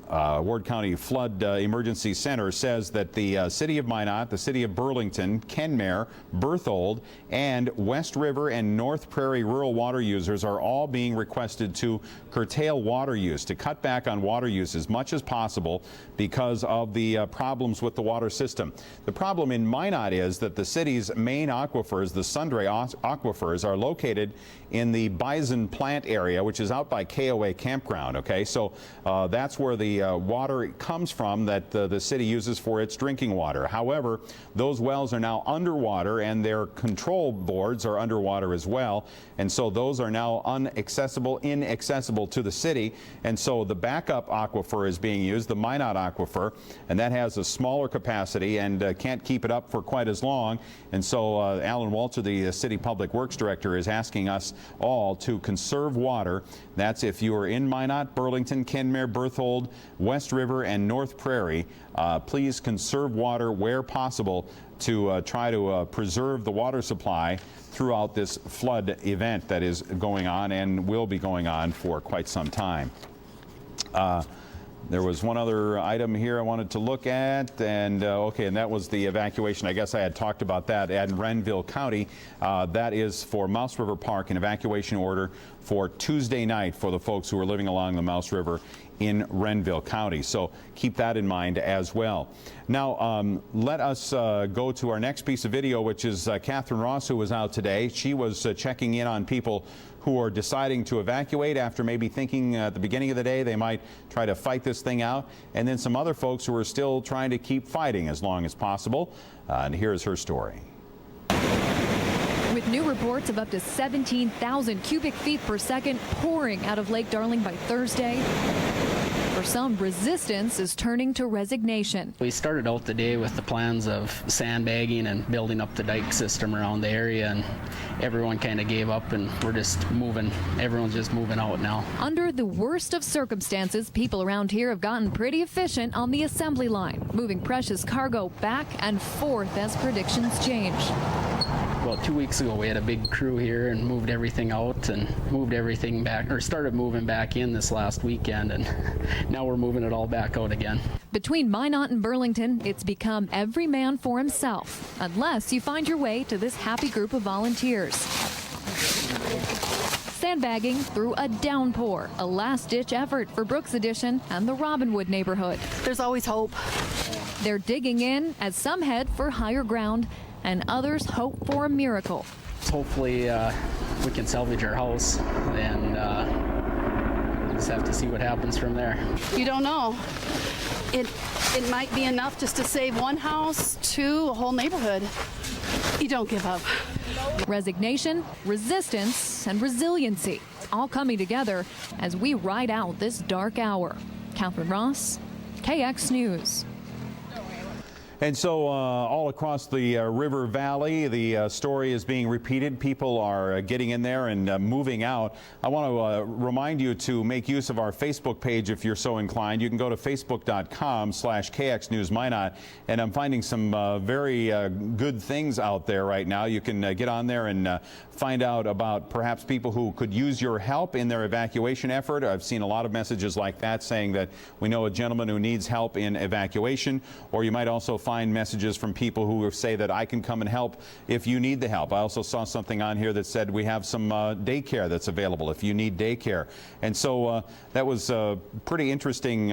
Ward County Flood Emergency Center, says that the city of Minot, the city of Burlington, Kenmare, Berthold, and West River and North Prairie rural water users are all being requested to curtail water use, to cut back on water use as much as possible because of the problems with the water system. The problem in Minot is that the city's main aquifers, the Sundre aquifers, are located in the Bison Plant area, which is out by KOA Campground. Okay, so that's where the water comes from that the city uses for its drinking water. However, those wells are now underwater and their control boards are underwater as well, and so those are now inaccessible to the city. And so the backup aquifer is being used, the Minot aquifer, and that has a smaller capacity and can't keep it up for quite as long. And so Alan Walter, the city public works director, is asking us all to conserve water. That's if you are in Minot, Burlington, Kenmare, Berthold, West River, and North Prairie. Please conserve water where possible to try to preserve the water supply throughout this flood event that is going on and will be going on for quite some time. There was one other item here I wanted to look at, and okay, and that was the evacuation. I guess I had talked about that at Renville County. That is for Mouse River Park, an evacuation order for Tuesday night for the folks who are living along the Mouse River in Renville County. So keep that in mind as well. Now, let us go to our next piece of video, which is Catherine Ross, who was out today. She was checking in on people who are deciding to evacuate after maybe thinking at the beginning of the day they might try to fight this thing out, and then some other folks who are still trying to keep fighting as long as possible. And here's her story. With new reports of up to 17,000 cubic feet per second pouring out of Lake Darling by Thursday, for some, resistance is turning to resignation. We started out the day with the plans of sandbagging and building up the dike system around the area, and everyone kind of gave up, and we're just moving. Everyone's just moving out now. Under the worst of circumstances, people around here have gotten pretty efficient on the assembly line, moving precious cargo back and forth as predictions change. About 2 weeks ago, we had a big crew here and moved everything out and moved everything back, or started moving back in this last weekend, and now we're moving it all back out again. Between Minot and Burlington, it's become every man for himself, unless you find your way to this happy group of volunteers. Sandbagging through a downpour, a last-ditch effort for Brooks Addition and the Robinwood neighborhood. There's always hope. They're digging in as some head for higher ground and others hope for a miracle. Hopefully we can salvage our house, and just have to see what happens from there. You don't know. It might be enough just to save one house to a whole neighborhood. You don't give up. Resignation, resistance, and resiliency, all coming together as we ride out this dark hour. Catherine Ross, KX News. And so all across the river valley, the story is being repeated. People are getting in there and moving out. I want to remind you to make use of our Facebook page if you're so inclined. You can go to facebook.com/KXNewsMinot, and I'm finding some very good things out there right now. You can get on there and find out about perhaps people who could use your help in their evacuation effort. I've seen a lot of messages like that saying that we know a gentleman who needs help in evacuation, or you might also find messages from people who say that I can come and help if you need the help. I also saw something on here that said we have some daycare that's available if you need daycare. And so that was pretty interesting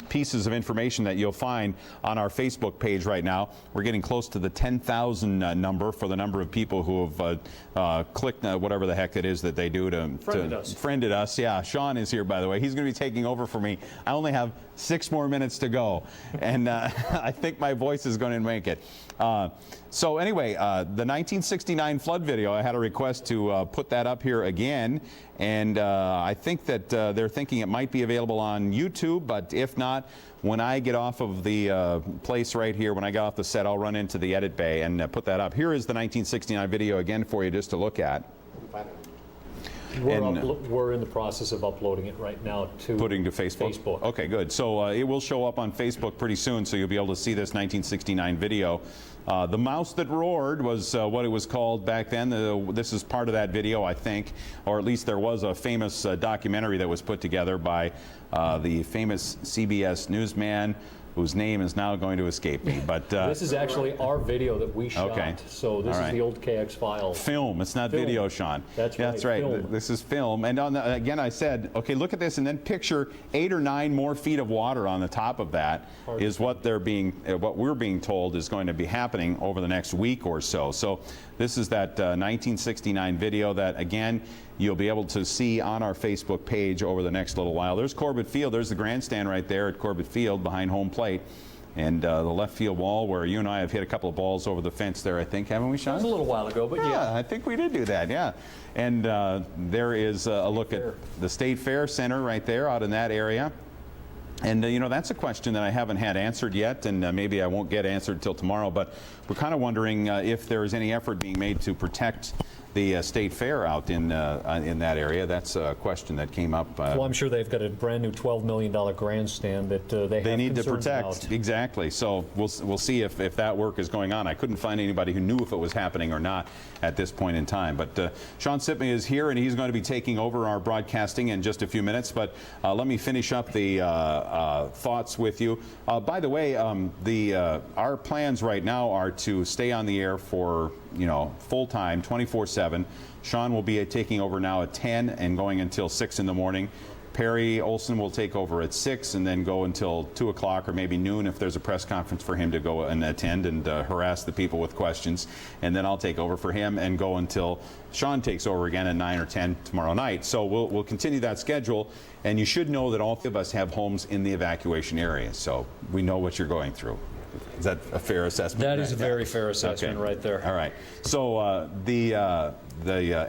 pieces of information that you'll find on our Facebook page right now. We're getting close to the 10,000 number for the number of people who have clicked whatever the heck it is that they do to friended us. Yeah, Sean is here, by the way. He's going to be taking over for me. I only have 6 more minutes to go, and I think my voice is going to make it. So anyway, the 1969 flood video, I had a request to put that up here again, and I think that they're thinking it might be available on YouTube, but if not, when I get off of the place right here, when I get off the set, I'll run into the edit bay and put that up. Here is the 1969 video again for you just to look at. We're in the process of uploading it right now to Facebook. Okay, good. So it will show up on Facebook pretty soon, so you'll be able to see this 1969 video. The Mouse That Roared was what it was called back then. This is part of that video, I think, or at least there was a famous documentary that was put together by the famous CBS newsman, whose name is now going to escape me. But this is actually our video that we shot. Okay. So this is the old KX file. Film. It's not video, Sean. That's right. That's right. Film. This is film. And on the, again, I said, okay, look at this, and then picture 8 or 9 more feet of water on the top of that is what they're being, what we're being told is going to be happening over the next week or so. So this is that 1969 video that, again, you'll be able to see on our Facebook page over the next little while. There's Corbett Field. There's the grandstand right there at Corbett Field behind home plate. And the left field wall where you and I have hit a couple of balls over the fence there, I think, haven't we, Sean? It was a little while ago, but yeah. I think we did do that, yeah. And there is a look at the State Fair Center right there out in that area. And, you know, that's a question that I haven't had answered yet, and maybe I won't get answered till tomorrow, but we're kind of wondering if there is any effort being made to protect the State Fair out in that area. That's a question that came up. Well, I'm sure they've got a brand new $12 million grandstand that they need to concerns protect. about. Exactly. So we'll see if that work is going on. I couldn't find anybody who knew if it was happening or not at this point in time. But Sean Sipma is here, and he's going to be taking over our broadcasting in just a few minutes. But let me finish up the thoughts with you. By the way, our plans right now are to stay on the air for full time, 24/7. Sean will be taking over now at 10 and going until 6 in the morning. Perry Olson will take over at 6 and then go until 2 o'clock or maybe noon if there's a press conference for him to go and attend and harass the people with questions. And then I'll take over for him and go until Sean takes over again at 9 or 10 tomorrow night. So we'll continue that schedule. And you should know that all three of us have homes in the evacuation area. So we know what you're going through. Is that a fair assessment? That is a very fair assessment right there. All right. So the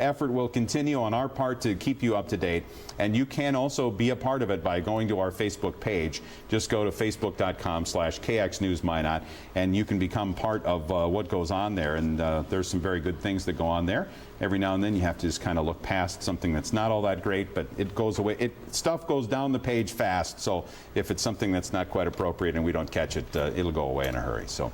effort will continue on our part to keep you up to date, and you can also be a part of it by going to our Facebook page. Just go to facebook.com/KXNews Minot, and you can become part of what goes on there. And there's some very good things that go on there. Every now and then you have to just kind of look past something that's not all that great, but it goes away. Stuff goes down the page fast, so if it's something that's not quite appropriate and we don't catch it, it'll go away in a hurry. So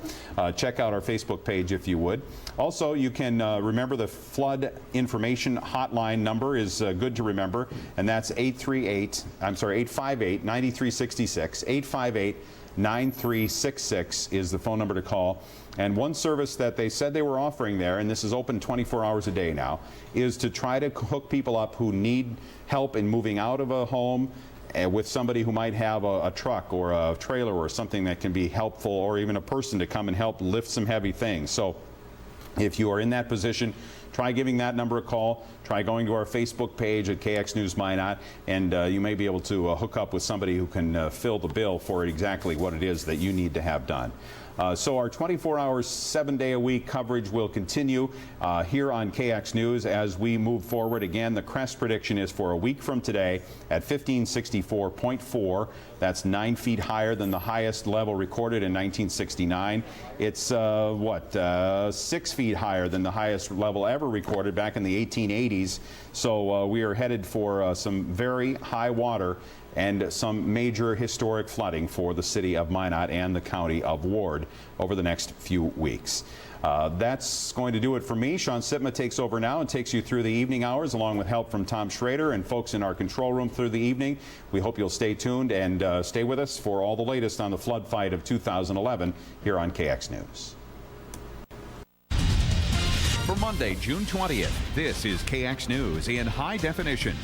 check out our Facebook page if you would. Also, you can remember the flood information hotline number is good to remember, and that's 858-9366. 858-9366 is the phone number to call. And one service that they said they were offering there, and this is open 24 hours a day now, is to try to hook people up who need help in moving out of a home with somebody who might have a truck or a trailer or something that can be helpful, or even a person to come and help lift some heavy things. So if you are in that position, try giving that number a call. Try going to our Facebook page at KX News Minot, and you may be able to hook up with somebody who can fill the bill for exactly what it is that you need to have done. So our 24-hour, 7-day-a-week coverage will continue here on KX News as we move forward. Again, the crest prediction is for a week from today at 1564.4. That's 9 feet higher than the highest level recorded in 1969. It's 6 feet higher than the highest level ever recorded back in the 1880s. So we are headed for some very high water and some major historic flooding for the city of Minot and the county of Ward over the next few weeks. That's going to do it for me. Sean Sipma takes over now and takes you through the evening hours along with help from Tom Schrader and folks in our control room through the evening. We hope you'll stay tuned and stay with us for all the latest on the flood fight of 2011 here on KX News. For Monday, June 20th, this is KX News in high definition.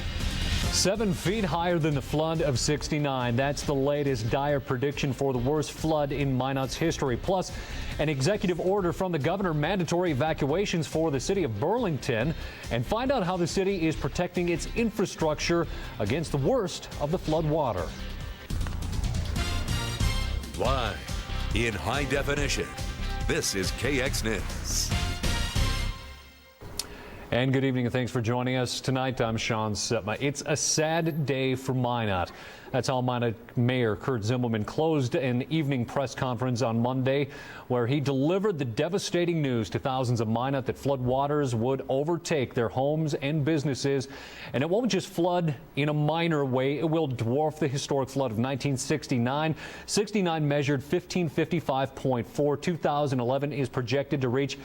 7 feet higher than the flood of '69. That's the latest dire prediction for the worst flood in Minot's history. Plus, an executive order from the governor, mandatory evacuations for the city of Burlington, and find out how the city is protecting its infrastructure against the worst of the flood water. Live in high definition, this is KX News. And good evening and thanks for joining us tonight. I'm Sean Sipma. It's a sad day for Minot. That's how Minot Mayor Kurt Zimmelman closed an evening press conference on Monday where he delivered the devastating news to thousands of Minot that floodwaters would overtake their homes and businesses. And it won't just flood in a minor way. It will dwarf the historic flood of 1969. 69 measured 1555.4. 2011 is projected to reach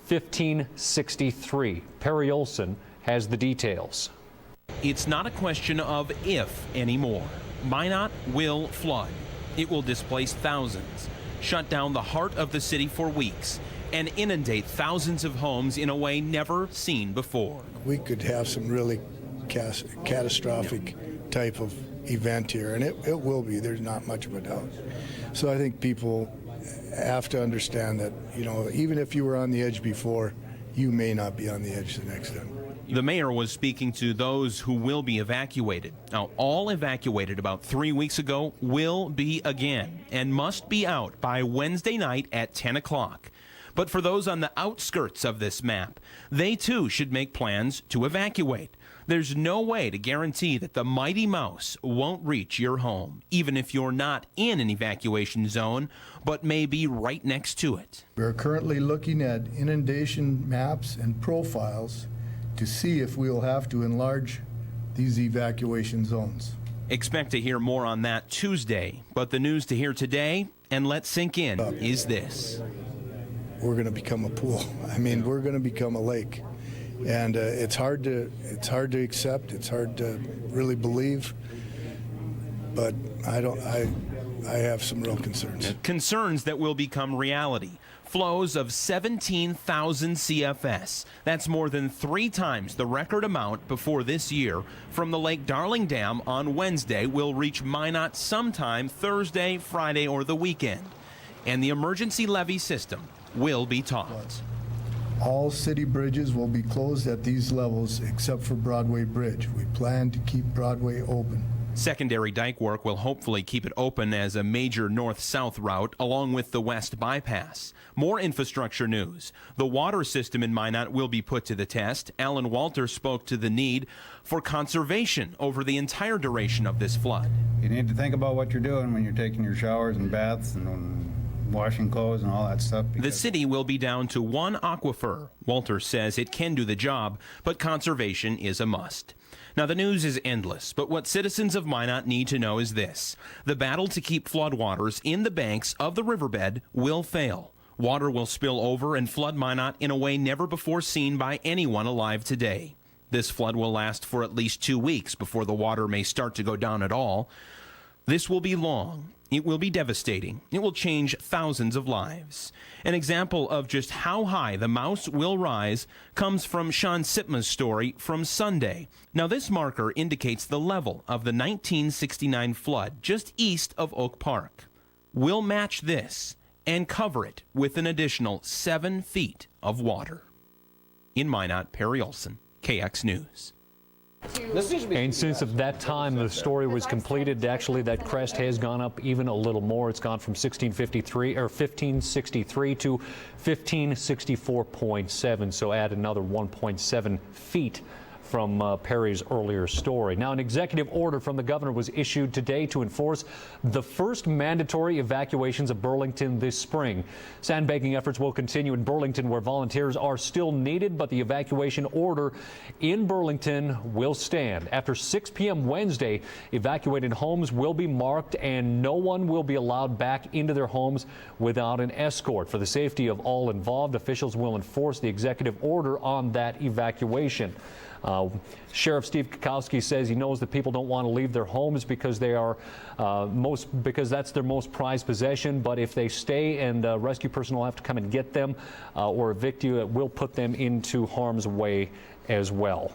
1563. Perry Olson has the details. It's not a question of if anymore. Minot will flood. It will displace thousands, shut down the heart of the city for weeks, and inundate thousands of homes in a way never seen before. We could have some really catastrophic type of event here, and it will be. There's not much of a doubt. So I think people have to understand that, even if you were on the edge before, you may not be on the edge the next time. The mayor was speaking to those who will be evacuated. Now, all evacuated about 3 weeks ago will be again and must be out by Wednesday night at 10 o'clock. But for those on the outskirts of this map, they too should make plans to evacuate. There's no way to guarantee that the mighty mouse won't reach your home, even if you're not in an evacuation zone, but may be right next to it. We're currently looking at inundation maps and profiles to see if we'll have to enlarge these evacuation zones. Expect to hear more on that Tuesday, but the news to hear today and let sink in is this. We're going to become a pool. I mean, we're going to become a lake. And it's hard to accept, it's hard to really believe, but I have some real concerns. Concerns that will become reality. Flows of 17,000 CFS. That's more than 3 times the record amount before this year from the Lake Darling Dam on Wednesday will reach Minot sometime Thursday, Friday, or the weekend. And the emergency levee system will be topped. All city bridges will be closed at these levels except for Broadway Bridge. We plan to keep Broadway open. Secondary dike work will hopefully keep it open as a major north-south route along with the west bypass. More infrastructure news. The water system in Minot will be put to the test. Alan Walter spoke to the need for conservation over the entire duration of this flood. You need to think about what you're doing when you're taking your showers and baths and washing clothes and all that stuff. The city will be down to 1 aquifer. Walter says it can do the job, but conservation is a must. Now, the news is endless, but what citizens of Minot need to know is this. The battle to keep floodwaters in the banks of the riverbed will fail. Water will spill over and flood Minot in a way never before seen by anyone alive today. This flood will last for at least 2 weeks before the water may start to go down at all. This will be long. It will be devastating. It will change thousands of lives. An example of just how high the Mouse will rise comes from Sean Sitma's story from Sunday. Now, this marker indicates the level of the 1969 flood just east of Oak Park. We'll match this and cover it with an additional 7 feet of water. In Minot, Perry Olson, KX News. And since at that time the story was completed, actually that crest has gone up even a little more. It's gone from 1563 to 1564.7, so add another 1.7 feet from Perry's earlier story. Now, an executive order from the governor was issued today to enforce the first mandatory evacuations of Burlington this spring. Sandbagging efforts will continue in Burlington, where volunteers are still needed, but the evacuation order in Burlington will stand. After 6 p.m. Wednesday, evacuated homes will be marked, and no one will be allowed back into their homes without an escort. For the safety of all involved, officials will enforce the executive order on that evacuation. Sheriff Steve Kukowski says he knows that people don't want to leave their homes because they are because that's their most prized possession. But if they stay and rescue personnel have to come and get them or evict you, it will put them into harm's way as well.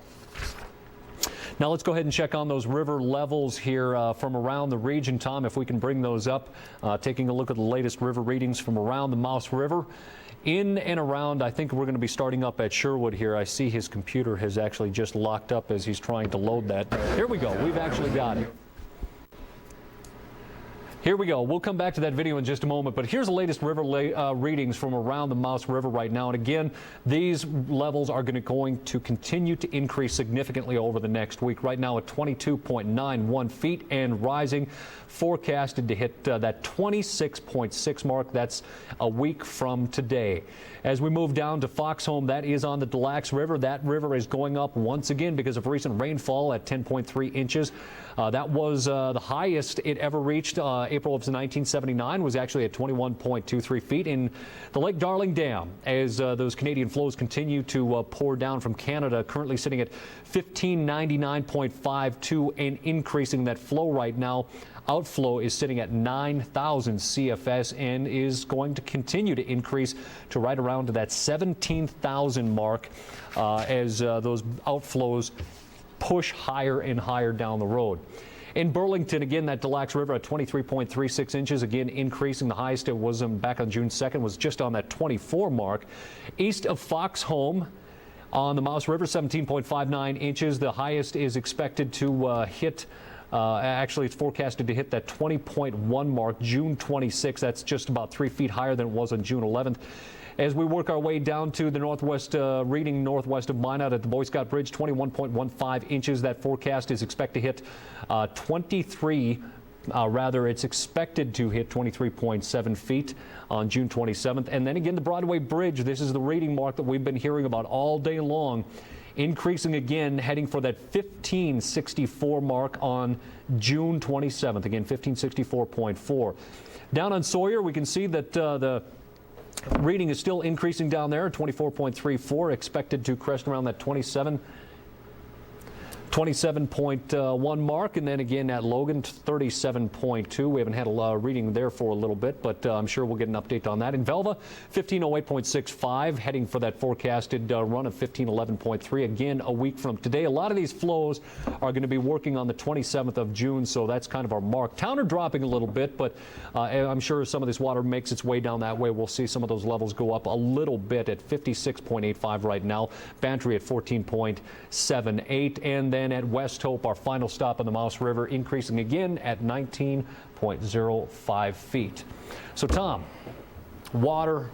Now let's go ahead and check on those river levels here from around the region. Tom, if we can bring those up, taking a look at the latest river readings from around the Mouse River. In and around, I think we're going to be starting up at Sherwood here. I see his computer has actually just locked up as he's trying to load that. Here we go. We've actually got it. Here we go. We'll come back to that video in just a moment, but here's the latest river readings from around the Mouse River right now. And again, these levels are going to continue to increase significantly over the next week. Right now at 22.91 feet and rising, forecasted to hit that 26.6 mark. That's a week from today. As we move down to Foxholm, that is on the Des Lacs River. That river is going up once again because of recent rainfall at 10.3 inches. That was the highest it ever reached. April of 1979 was actually at 21.23 feet in the Lake Darling Dam as those Canadian flows continue to pour down from Canada, currently sitting at 1599.52 and increasing that flow right now. Outflow is sitting at 9,000 CFS and is going to continue to increase to right around to that 17,000 mark as those outflows push higher and higher down the road. In Burlington, again, that Des Lacs River at 23.36 inches, again increasing. The highest it was back on June 2nd was just on that 24 mark. East of Foxholm on the Mouse River, 17.59 inches. The highest is expected to hit actually, it's forecasted to hit that 20.1 mark June 26th. That's just about 3 feet higher than it was on June 11th. As we work our way down to the northwest, reading northwest of Minot at the Boy Scout Bridge, 21.15 inches. That forecast is expected to hit it's expected to hit 23.7 feet on June 27th. And then again, the Broadway Bridge, this is the reading mark that we've been hearing about all day long. increasing again, heading for that 1564 mark on June 27th. Again, 1564.4. Down on Sawyer, we can see that the reading is still increasing down there, 24.34, expected to crest around that 27.1 mark, and then again at Logan, 37.2. We haven't had a reading there for a little bit, but I'm sure we'll get an update on that. In Velva, 1508.65, heading for that forecasted run of 1511.3. Again, a week from today. A lot of these flows are going to be working on the 27th of June, so that's kind of our mark. Towner dropping a little bit, but I'm sure some of this water makes its way down that way. We'll see some of those levels go up a little bit at 56.85 right now. Bantry at 14.78, and then at West Hope, our final stop on the Mouse River, increasing again at 19.05 feet. So, Tom, water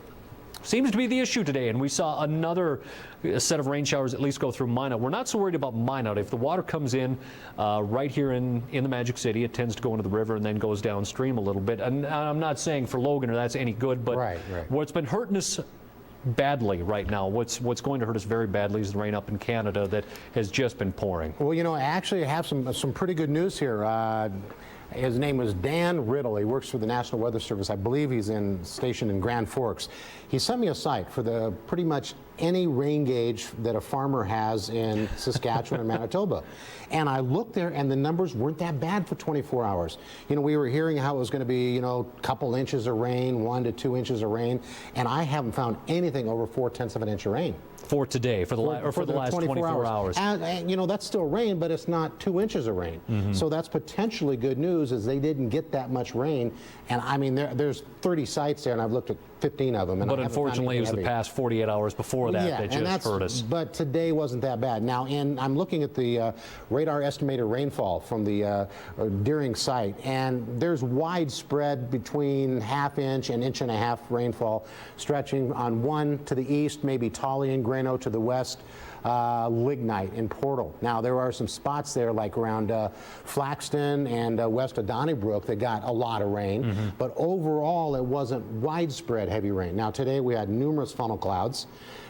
seems to be the issue today, and we saw another set of rain showers at least go through Minot. We're not so worried about Minot. If the water comes in right here in the Magic City, it tends to go into the river and then goes downstream a little bit. And I'm not saying for Logan or that's any good, but what's been hurting us badly right now, what's going to hurt us very badly is the rain up in Canada that has just been pouring. Well, you know, I actually have some pretty good news here. His name was Dan Riddle. He works for the National Weather Service. I believe he's stationed in Grand Forks. He sent me a site for the pretty much any rain gauge that a farmer has in Saskatchewan and Manitoba. And I looked there, and the numbers weren't that bad for 24 hours. You know, we were hearing how it was going to be, you know, a couple inches of rain, 1 to 2 inches of rain, and I haven't found anything over 4/10 of an inch of rain. For today, for the last 24 hours. And, you know, that's still rain, but it's not 2 inches of rain. So that's potentially good news, is they didn't get that much rain. And I mean, there's 30 sites there, and I've looked at 15 of them. And but unfortunately, it was the past 48 hours before that just hurt us. But today wasn't that bad. Now, I'm looking at the radar estimated rainfall from the Deering site, and there's widespread between ½ and 1.5 inch rainfall, stretching on one to the east, maybe Tolly and Grano to the west, Lignite in Portal. Now, there are some spots there like around Flaxton and west of Donnybrook that got a lot of rain, but overall it wasn't widespread heavy rain. Now, today we had numerous funnel clouds.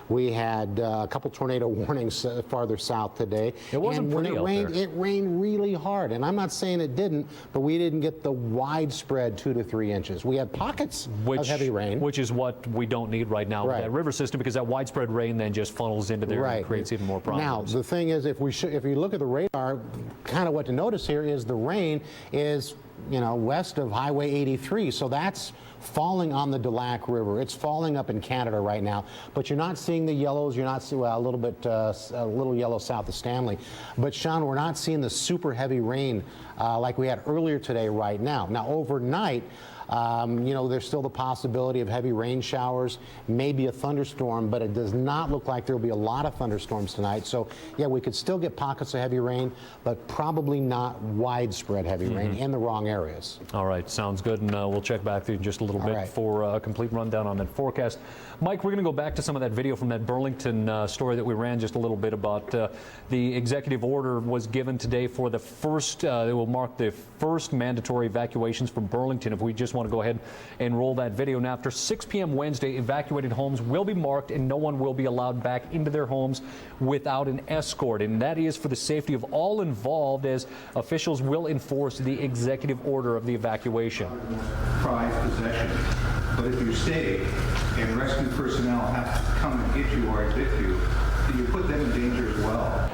We had a couple tornado warnings farther south today. It wasn't and when pretty it rained, out there. it rained really hard. And I'm not saying it didn't, but we didn't get the widespread 2 to 3 inches. We had pockets of heavy rain. Which is what we don't need right now with that river system, because that widespread rain then just funnels into there and creates even more problems. Now, the thing is, if you look at the radar, kind of what to notice here is the rain is, you know, west of Highway 83. So that's falling on the Dulac River. It's falling up in Canada right now, but you're not seeing the yellows. You're not seeing, well, a little yellow south of Stanley. But Sean, we're not seeing the super heavy rain like we had earlier today right now. Now, overnight, you know, there's still the possibility of heavy rain showers, maybe a thunderstorm, but it does not look like there will be a lot of thunderstorms tonight. So, yeah, we could still get pockets of heavy rain, but probably not widespread heavy rain in the wrong areas. All right, sounds good, and we'll check back through in just a little bit for a complete rundown on that forecast. Mike, we're going to go back to some of that video from that Burlington story that we ran just a little bit about. The executive order was given today for the first, it will mark the first mandatory evacuations from Burlington. If we just want to go ahead and roll that video. Now, after 6 p.m. Wednesday, evacuated homes will be marked and no one will be allowed back into their homes without an escort. And that is for the safety of all involved, as officials will enforce the executive order of the evacuation. Prized possession. But if you stay and rescue personnel have to come and get you or evict you, you put them in danger as well.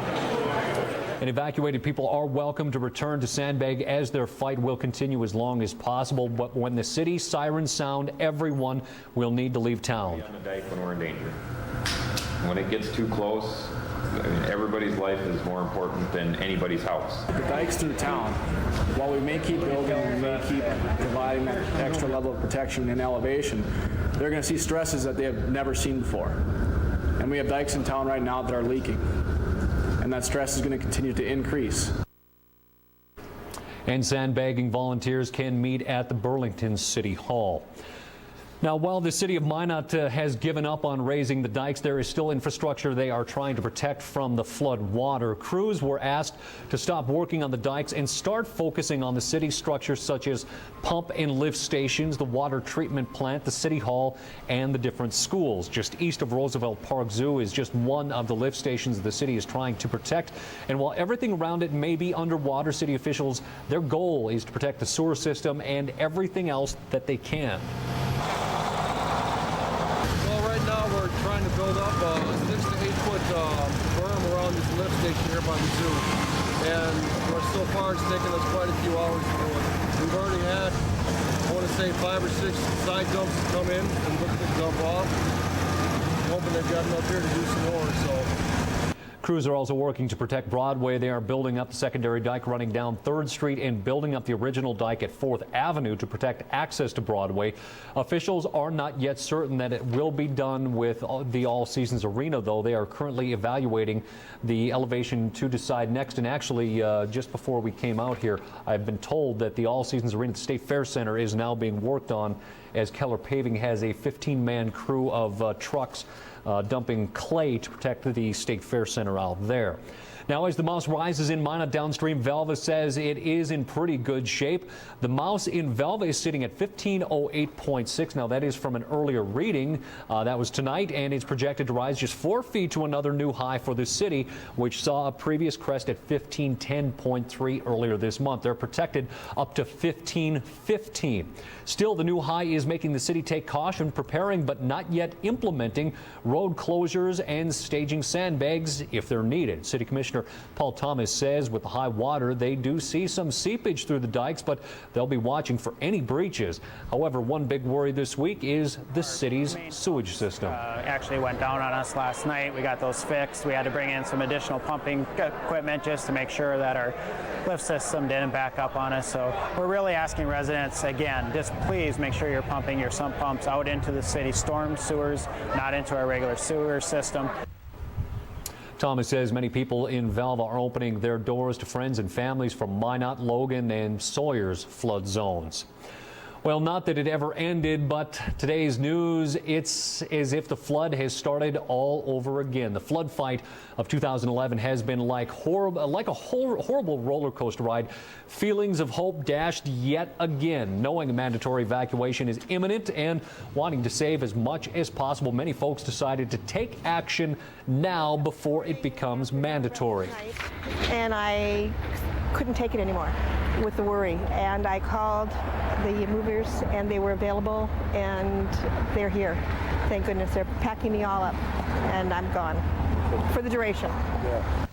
And evacuated people are welcome to return to Sandbag, as their fight will continue as long as possible. But when the city sirens sound, everyone will need to leave town. On the dike when we're in danger. When it gets too close, I mean, everybody's life is more important than anybody's house. The dikes through town, while we may keep building, we may keep providing that extra level of protection and elevation, they're going to see stresses that they have never seen before. And we have dikes in town right now that are leaking. And that stress is going to continue to increase. And sandbagging volunteers can meet at the Burlington City Hall. Now, while the city of Minot has given up on raising the dikes, there is still infrastructure they are trying to protect from the flood water. Crews were asked to stop working on the dikes and start focusing on the city structures such as pump and lift stations, the water treatment plant, the city hall, and the different schools. Just east of Roosevelt Park Zoo is just one of the lift stations the city is trying to protect. And while everything around it may be underwater, city officials, their goal is to protect the sewer system and everything else that they can. We're trying to build up a 6 to 8 foot berm around this lift station here by the zoo. And so far it's taken us quite a few hours to do it. We've already had, I want to say, 5 or 6 side dumps come in and look to dump off. I'm hoping they've got enough here to do some more. So. Crews are also working to protect Broadway. They are building up the secondary dike running down 3rd Street and building up the original dike at 4th Avenue to protect access to Broadway. Officials are not yet certain that it will be done with the All Seasons Arena, though. They are currently evaluating the elevation to decide next. And actually, just before we came out here, I've been told that the All Seasons Arena, the State Fair Center, is now being worked on as Keller Paving has a 15-man crew of trucks dumping clay to protect the State Fair Center out there. Now, as the Mouse rises in Minot downstream, Velva says it is in pretty good shape. The Mouse in Velva is sitting at 1508.6. Now, that is from an earlier reading. That was tonight, and it's projected to rise just 4 feet to another new high for the city, which saw a previous crest at 1510.3 earlier this month. They're protected up to 1515. Still, the new high is making the city take caution, preparing but not yet implementing road closures and staging sandbags if they're needed. City Commissioner Paul Thomas says with the high water, they do see some seepage through the dikes, but they'll be watching for any breaches. However, one big worry this week is the city's sewage system. Actually went down on us last night. We got those fixed. We had to bring in some additional pumping equipment just to make sure that our lift system didn't back up on us. So we're really asking residents, again, just please make sure you're pumping your sump pumps out into the city storm sewers, not into our regular sewer system. Thomas says many people in Velva are opening their doors to friends and families from Minot, Logan, and Sawyer's flood zones. Well, not that it ever ended, but today's news, it's as if the flood has started all over again. The flood fight of 2011 has been like a horrible roller coaster ride. Feelings of hope dashed yet again. Knowing a mandatory evacuation is imminent and wanting to save as much as possible, many folks decided to take action now before it becomes mandatory. And I couldn't take it anymore with the worry, and I called the movers and they were available and they're here. Thank goodness. They're packing me all up and I'm gone for the duration. Yeah.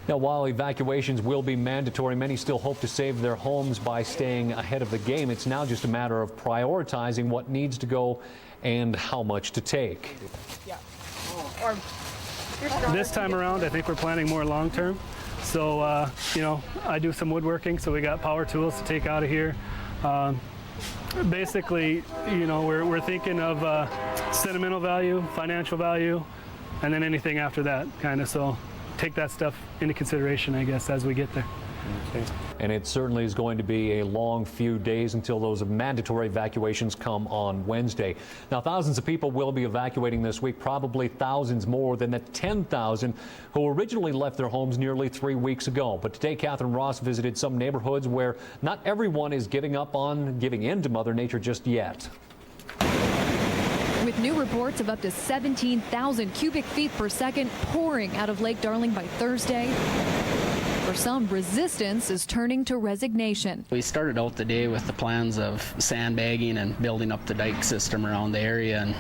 Now, while evacuations will be mandatory, many still hope to save their homes by staying ahead of the game. It's now just a matter of prioritizing what needs to go and how much to take. This time around, I think we're planning more long term. So, you know, I do some woodworking, so we got power tools to take out of here. Basically, you know, we're thinking of sentimental value, financial value, and then anything after that, kind of. So take that stuff into consideration, I guess, as we get there. Okay. And it certainly is going to be a long few days until those mandatory evacuations come on Wednesday. Now, thousands of people will be evacuating this week, probably thousands more than the 10,000 who originally left their homes nearly 3 weeks ago. But today, Catherine Ross visited some neighborhoods where not everyone is giving in to Mother Nature just yet. With new reports of up to 17,000 cubic feet per second pouring out of Lake Darling by Thursday, for some, resistance is turning to resignation. We started out the day with the plans of sandbagging and building up the dike system around the area, and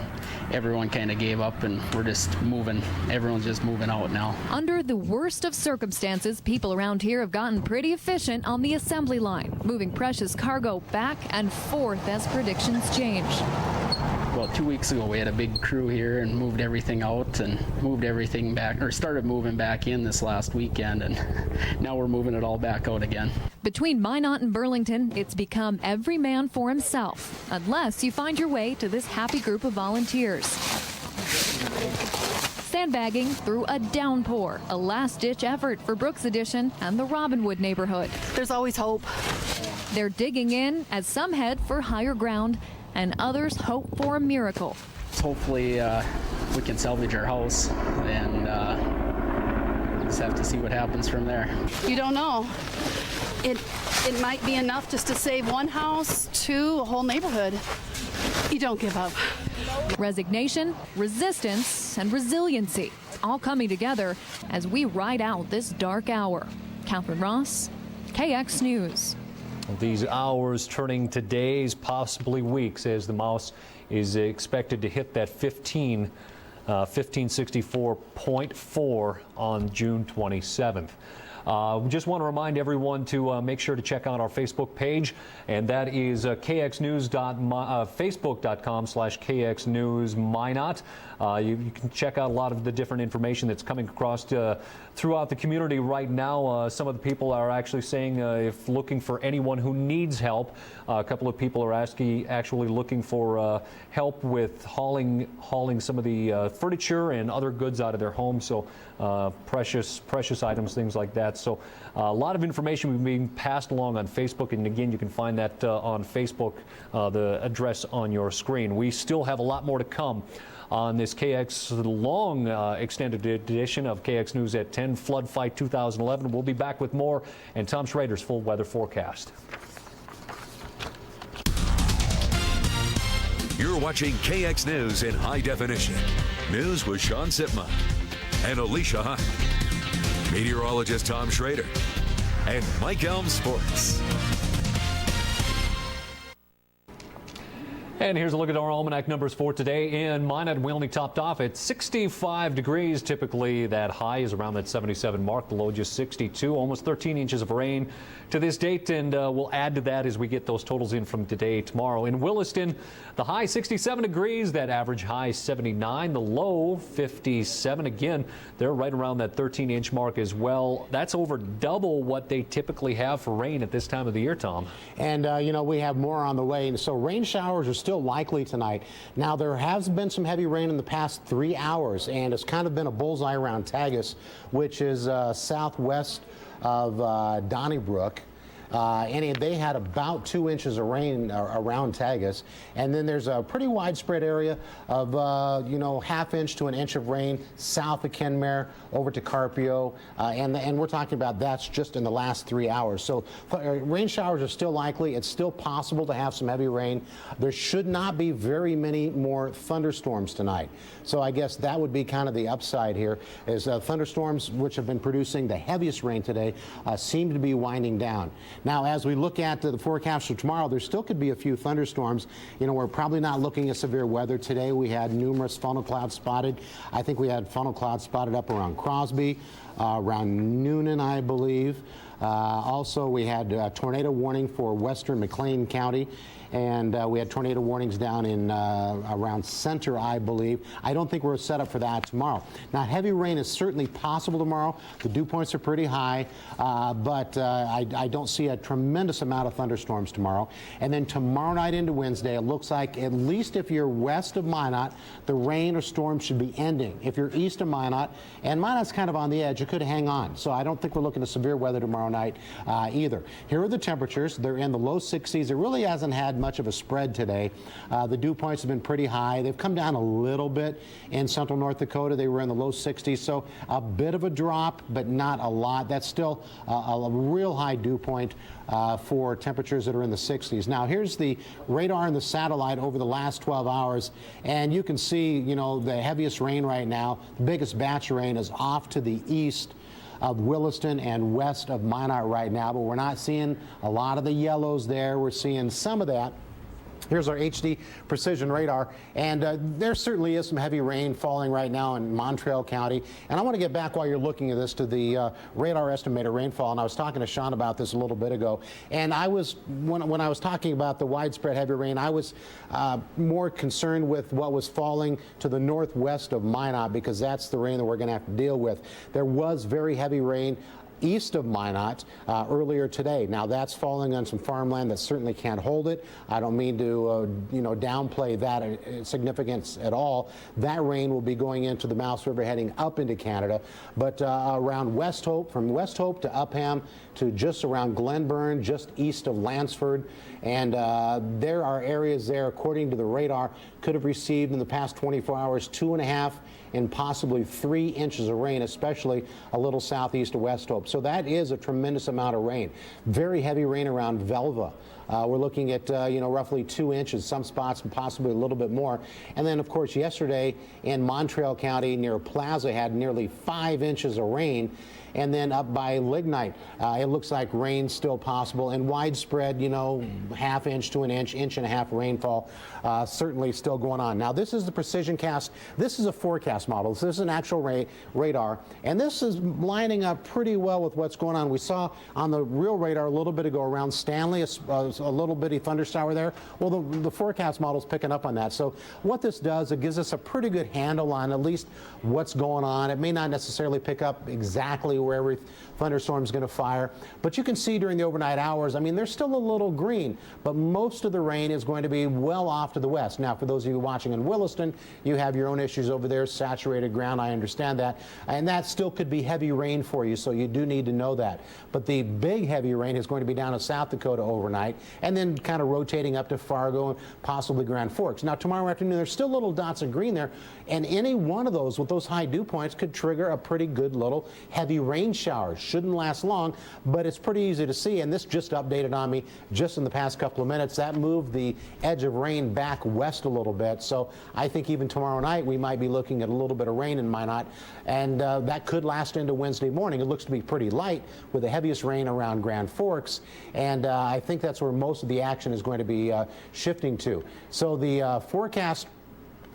everyone kind of gave up and we're just moving. Everyone's just moving out now. Under the worst of circumstances, people around here have gotten pretty efficient on the assembly line, moving precious cargo back and forth as predictions change. Well, 2 weeks ago, we had a big crew here and moved everything out and moved everything back, or started moving back in this last weekend, and now we're moving it all back out again. Between Minot and Burlington, it's become every man for himself, unless you find your way to this happy group of volunteers. Sandbagging through a downpour, a last-ditch effort for Brooks Addition and the Robinwood neighborhood. There's always hope. They're digging in as some head for higher ground and others hope for a miracle. Hopefully we can salvage our house, and just have to see what happens from there. You don't know. It might be enough just to save one house, two, a whole neighborhood. You don't give up. Resignation, resistance, and resiliency all coming together as we ride out this dark hour. Catherine Ross, KX News. These hours turning to days, possibly weeks, as the mouse is expected to hit that 1564.4 on June 27th. We just want to remind everyone to make sure to check out our Facebook page, and that is facebook.com/KXNewsMinot. You can check out a lot of the different information that's coming across throughout the community right now. Some of the people are actually saying if looking for anyone who needs help. A couple of people are actually looking for help with hauling some of the furniture and other goods out of their home. So precious items, things like that. So a lot of information being passed along on Facebook, and again, you can find that on Facebook, the address on your screen. We still have a lot more to come on this KX long extended edition of KX News at 10 Flood Fight 2011. We'll be back with more and Tom Schrader's full weather forecast. You're watching KX News in high definition. News with Sean Sipma and Alicia Hunt. Meteorologist Tom Schrader and Mike Elm Sports. And here's a look at our almanac numbers for today. In Minot, we only topped off at 65 degrees. Typically, that high is around that 77 mark. The low just 62, almost 13 inches of rain to this date, and we'll add to that as we get those totals in from today, tomorrow. In Williston, the high 67 degrees, that average high 79, the low 57. Again, they're right around that 13-inch mark as well. That's over double what they typically have for rain at this time of the year, Tom. And, you know, we have more on the way. So rain showers are still likely tonight. Now, there has been some heavy rain in the past 3 hours, and it's kind of been a bullseye around Tagus, which is southwest of Donnybrook. And they had about 2 inches of rain around Tagus, and then there's a pretty widespread area of ½ inch to an inch of rain south of Kenmare over to Carpio, and we're talking about that's just in the last 3 hours. So rain showers are still likely. It's still possible to have some heavy rain. There should not be very many more thunderstorms tonight. So I guess that would be kind of the upside here, is thunderstorms, which have been producing the heaviest rain today, seem to be winding down. Now, as we look at the forecast for tomorrow, there still could be a few thunderstorms. You know, we're probably not looking at severe weather today. We had numerous funnel clouds spotted. I think we had funnel clouds spotted up around Crosby, around Noonan, I believe. Also, we had a tornado warning for western McLean County, and we had tornado warnings down in around Center, I believe. I don't think we're set up for that tomorrow. Now, heavy rain is certainly possible tomorrow. The dew points are pretty high, but I don't see a tremendous amount of thunderstorms tomorrow. And then tomorrow night into Wednesday, it looks like, at least if you're west of Minot, the rain or storm should be ending. If you're east of Minot, and Minot's kind of on the edge, you could hang on. So I don't think we're looking at severe weather tomorrow night either. Here are the temperatures. They're in the low 60s. It really hasn't had much of a spread today. The dew points have been pretty high. They've come down a little bit in central North Dakota. They were in the low 60s, so a bit of a drop, but not a lot. That's still a real high dew point for temperatures that are in the 60s. Now, here's the radar and the satellite over the last 12 hours, and you can see, you know, the heaviest rain right now, the biggest batch of rain is off to the east of Williston and west of Minot right now, but we're not seeing a lot of the yellows there. We're seeing some of that. Here's our HD precision radar, and there certainly is some heavy rain falling right now in Montreal County. And I want to get back while you're looking at this to the radar estimated rainfall. And I was talking to Sean about this a little bit ago. And I was, when I was talking about the widespread heavy rain, I was more concerned with what was falling to the northwest of Minot, because that's the rain that we're going to have to deal with. There was very heavy rain east of Minot earlier today. Now that's falling on some farmland that certainly can't hold it. I don't mean to downplay that significance at all. That rain will be going into the Mouse River heading up into Canada, but around West Hope, from West Hope to Upham to just around Glenburn, just east of Lansford, and there are areas there, according to the radar, could have received in the past 24 hours 2.5 and possibly 3 inches of rain, especially a little southeast of West Hope. So that is a tremendous amount of rain. Very heavy rain around Velva. We're looking at roughly 2 inches, some spots possibly a little bit more. And then, of course, yesterday in Montreal County near Plaza had nearly 5 inches of rain. And then up by Lignite, it looks like rain still possible, and widespread, ½ inch to an inch, 1.5 inch rainfall, certainly still going on. Now, this is the precision cast. This is a forecast model. This is an actual radar, and this is lining up pretty well with what's going on. We saw on the real radar a little bit ago around Stanley, a little bitty thunder shower there. Well, the forecast model is picking up on that. So what this does, it gives us a pretty good handle on at least what's going on. It may not necessarily pick up exactly where every thunderstorm is going to fire, but you can see during the overnight hours, I mean, there's still a little green, but most of the rain is going to be well off to the west. Now, for those of you watching in Williston, you have your own issues over there, saturated ground, I understand that, and that still could be heavy rain for you, so you do need to know that. But the big heavy rain is going to be down in South Dakota overnight, and then kind of rotating up to Fargo and possibly Grand Forks. Now, tomorrow afternoon, there's still little dots of green there, and any one of those with those high dew points could trigger a pretty good little heavy rain showers. Shouldn't last long, but it's pretty easy to see, and this just updated on me just in the past couple of minutes. That moved the edge of rain back west a little bit, so I think even tomorrow night we might be looking at a little bit of rain in Minot, and that could last into Wednesday morning. It looks to be pretty light with the heaviest rain around Grand Forks, and I think that's where most of the action is going to be shifting to. So the forecast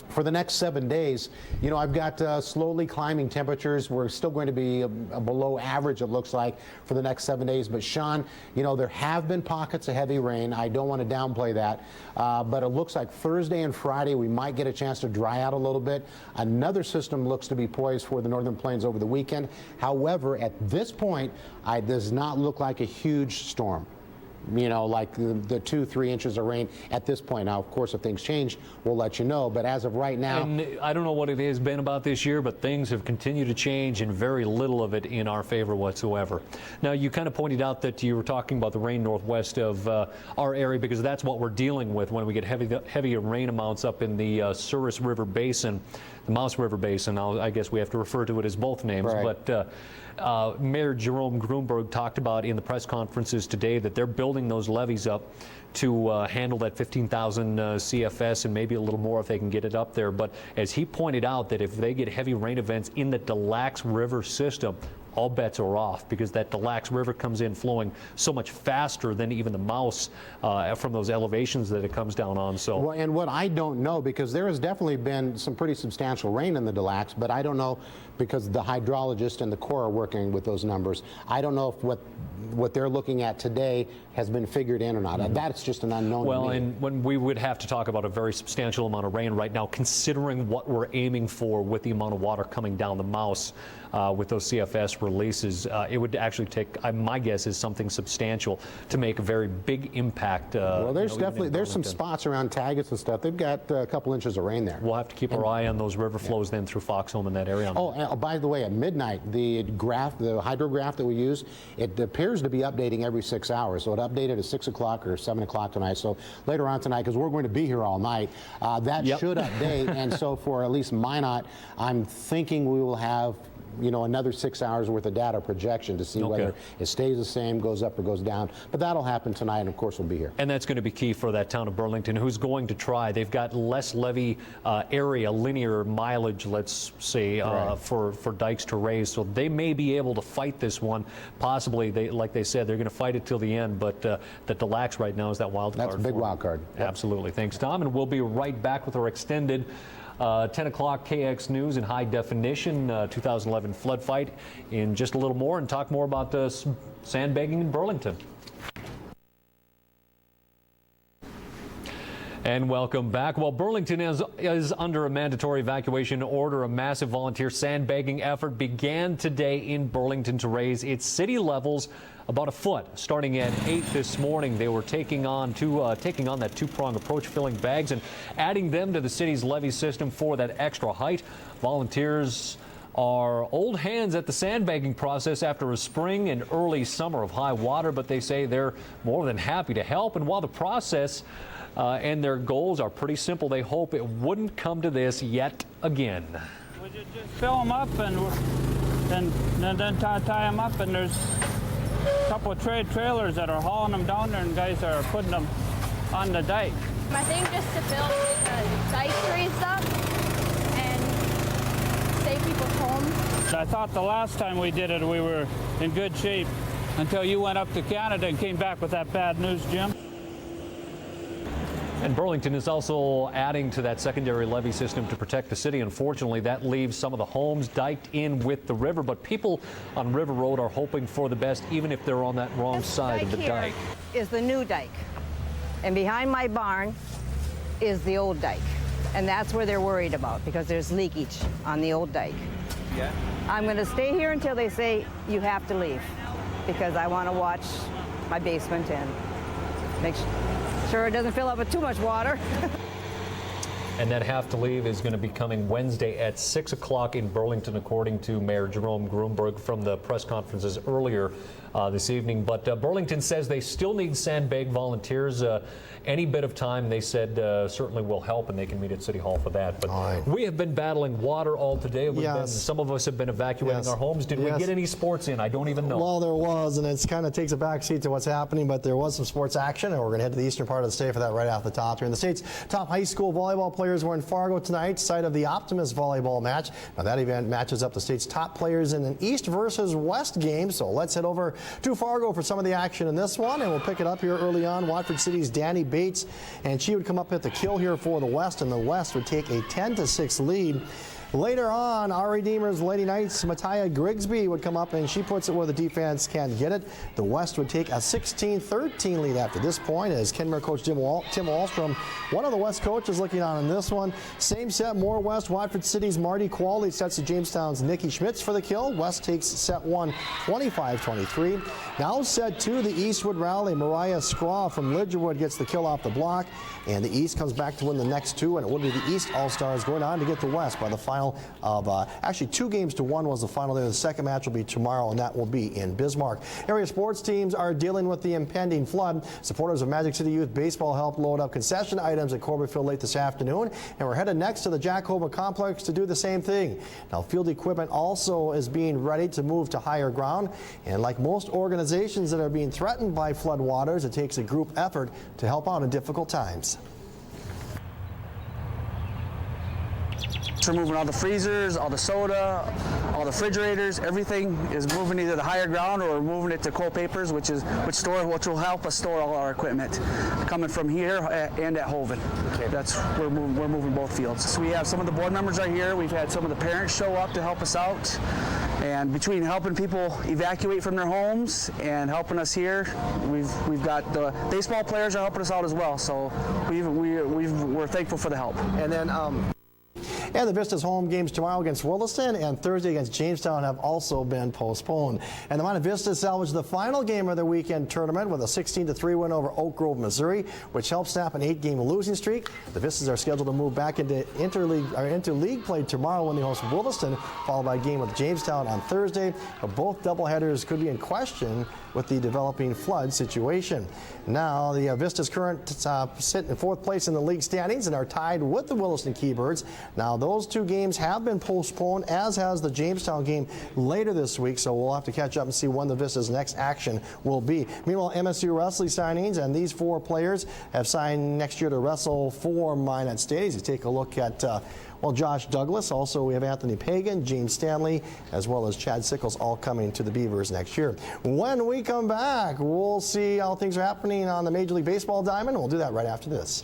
for the next 7 days, I've got slowly climbing temperatures. We're still going to be below average, it looks like, for the next 7 days. But Sean, there have been pockets of heavy rain. I don't want to downplay that. But it looks like Thursday and Friday we might get a chance to dry out a little bit. Another system looks to be poised for the northern plains over the weekend. However, at this point, it does not look like a huge storm. Like the 2-3 inches of rain at this point. Now, of course, if things change, we'll let you know. But as of right now, and I don't know what it has been about this year, but things have continued to change, and very little of it in our favor whatsoever. Now, you kind of pointed out that you were talking about the rain northwest of our area, because that's what we're dealing with when we get heavy rain amounts up in the Souris River Basin, the Mouse River Basin. I guess we have to refer to it as both names, right. But Mayor Jerome Grunberg talked about in the press conferences today that they're building those levees up to handle that 15,000 CFS and maybe a little more if they can get it up there. But as he pointed out, that if they get heavy rain events in the Des Lacs River system, all bets are off, because that Des Lacs River comes in flowing so much faster than even the Mouse from those elevations that it comes down on. So, well, and what I don't know, because there has definitely been some pretty substantial rain in the Des Lacs, but I don't know, because the hydrologist and the Corps are working with those numbers. I don't know if what they're looking at today has been figured in or not. Mm-hmm. That's just an unknown. Well, and when we would have to talk about a very substantial amount of rain right now, considering what we're aiming for with the amount of water coming down the Mouse with those CFS releases, it would actually take, my guess is, something substantial to make a very big impact. Well, there's some spots around Tagus and stuff. They've got a couple inches of rain there. We'll have to keep our eye on those river flows then through Foxhome and that area. Oh, by the way, at midnight, the hydrograph that we use, it appears to be updating every 6 hours. So it updated at 6 o'clock or 7 o'clock tonight. So later on tonight, because we're going to be here all night, that should update. And so for at least Minot, I'm thinking we will have another 6 hours worth of data projection to see whether it stays the same, goes up or goes down. But that'll happen tonight, and of course we'll be here. And that's going to be key for that town of Burlington, who's going to try. They've got less levee area, linear mileage, let's say, for dikes to raise. So they may be able to fight this one. Possibly, like they said, they're going to fight it till the end. But the Des Lacs right now is that wild card. That's a big wild card. Absolutely. Thanks, Tom. And we'll be right back with our extended 10 o'clock KX News in high definition 2011 flood fight in just a little more, and talk more about sandbagging in Burlington. And welcome back. Well, Burlington is under a mandatory evacuation order. A massive volunteer sandbagging effort began today in Burlington to raise its city levels about a foot. Starting at 8 this morning, they were taking on that two-prong approach, filling bags and adding them to the city's levee system for that extra height. Volunteers are old hands at the sandbagging process after a spring and early summer of high water, but they say they're more than happy to help. And while the process and their goals are pretty simple, they hope it wouldn't come to this yet again. We just fill them up and then tie them up, and there's a couple of trailers that are hauling them down there, and guys are putting them on the dike. I think just to fill the dike trees up and save people's homes. I thought the last time we did it, we were in good shape until you went up to Canada and came back with that bad news, Jim. And Burlington is also adding to that secondary levee system to protect the city. Unfortunately, that leaves some of the homes diked in with the river, but people on River Road are hoping for the best, even if they're on that wrong side of the dike. Is the new dike, and behind my barn is the old dike, and that's where they're worried about because there's leakage on the old dike. Yeah. I'm going to stay here until they say you have to leave because I want to watch my basement and make sure it doesn't fill up with too much water. And that have to leave is going to be coming Wednesday at 6 o'clock in Burlington, according to Mayor Jerome Grunberg from the press conferences earlier this evening. But Burlington says they still need sandbag volunteers. Any bit of time, they said, certainly will help, and they can meet at City Hall for that. But we have been battling water all today. Some of us have been evacuating our homes. Did we get any sports in? I don't even know. Well, there was, and it kind of takes a backseat to what's happening, but there was some sports action, and we're going to head to the eastern part of the state for that right off the top here. In the state's top high school volleyball players were in Fargo tonight, site of the Optimist volleyball match. Now, that event matches up the state's top players in an East versus West game, so let's head over to Fargo for some of the action in this one, and we'll pick it up here early on. Watford City's Danny Bates, and she would come up at the kill here for the West, and the West would take a 10-6 lead. Later on, our Redeemers Lady Knights, Mattia Grigsby would come up, and she puts it where the defense can't get it. The West would take a 16-13 lead after this point as Kenmare coach Tim Wallstrom, one of the West coaches, looking on in this one. Same set, more West. Watford City's Marty Qualley sets to Jamestown's Nikki Schmitz for the kill. West takes set 1, 25-23. Now set 2, the East would rally. Mariah Scraw from Lidgerwood gets the kill off the block, and the East comes back to win the next two, and it would be the East All-Stars going on to get the West by the final of actually 2-1 was the final there. The second match will be tomorrow, and that will be in Bismarck. Area sports teams are dealing with the impending flood. Supporters of Magic City Youth Baseball helped load up concession items at Corbett Field late this afternoon, and we're headed next to the Jack Hova Complex to do the same thing. Now, field equipment also is being ready to move to higher ground, and like most organizations that are being threatened by flood waters, it takes a group effort to help out in difficult times. We're moving all the freezers, all the soda, all the refrigerators, everything is moving either to higher ground or we're moving it to Coal Papers, which will help us store all our equipment coming from here and at Hoven. Okay. We're moving both fields. So we have some of the board members are here. We've had some of the parents show up to help us out. And between helping people evacuate from their homes and helping us here, we've got the baseball players are helping us out as well. So we're thankful for the help. And then and the Vista's home games tomorrow against Williston and Thursday against Jamestown have also been postponed. And the Monte Vista salvaged the final game of their weekend tournament with a 16-3 win over Oak Grove, Missouri, which helped snap an 8-game losing streak. The Vistas are scheduled to move back into league play tomorrow when they host Williston, followed by a game with Jamestown on Thursday. But both doubleheaders could be in question with the developing flood situation. Now, the Vistas current sit in 4th place in the league standings and are tied with the Williston Keybirds. Now, those two games have been postponed, as has the Jamestown game later this week, so we'll have to catch up and see when the Vistas' next action will be. Meanwhile, MSU wrestling signings, and these 4 players have signed next year to wrestle for Minot State. As you take a look at Josh Douglas, also we have Anthony Pagan, James Stanley, as well as Chad Sickles, all coming to the Beavers next year. When we come back, we'll see how things are happening on the Major League Baseball diamond. We'll do that right after this.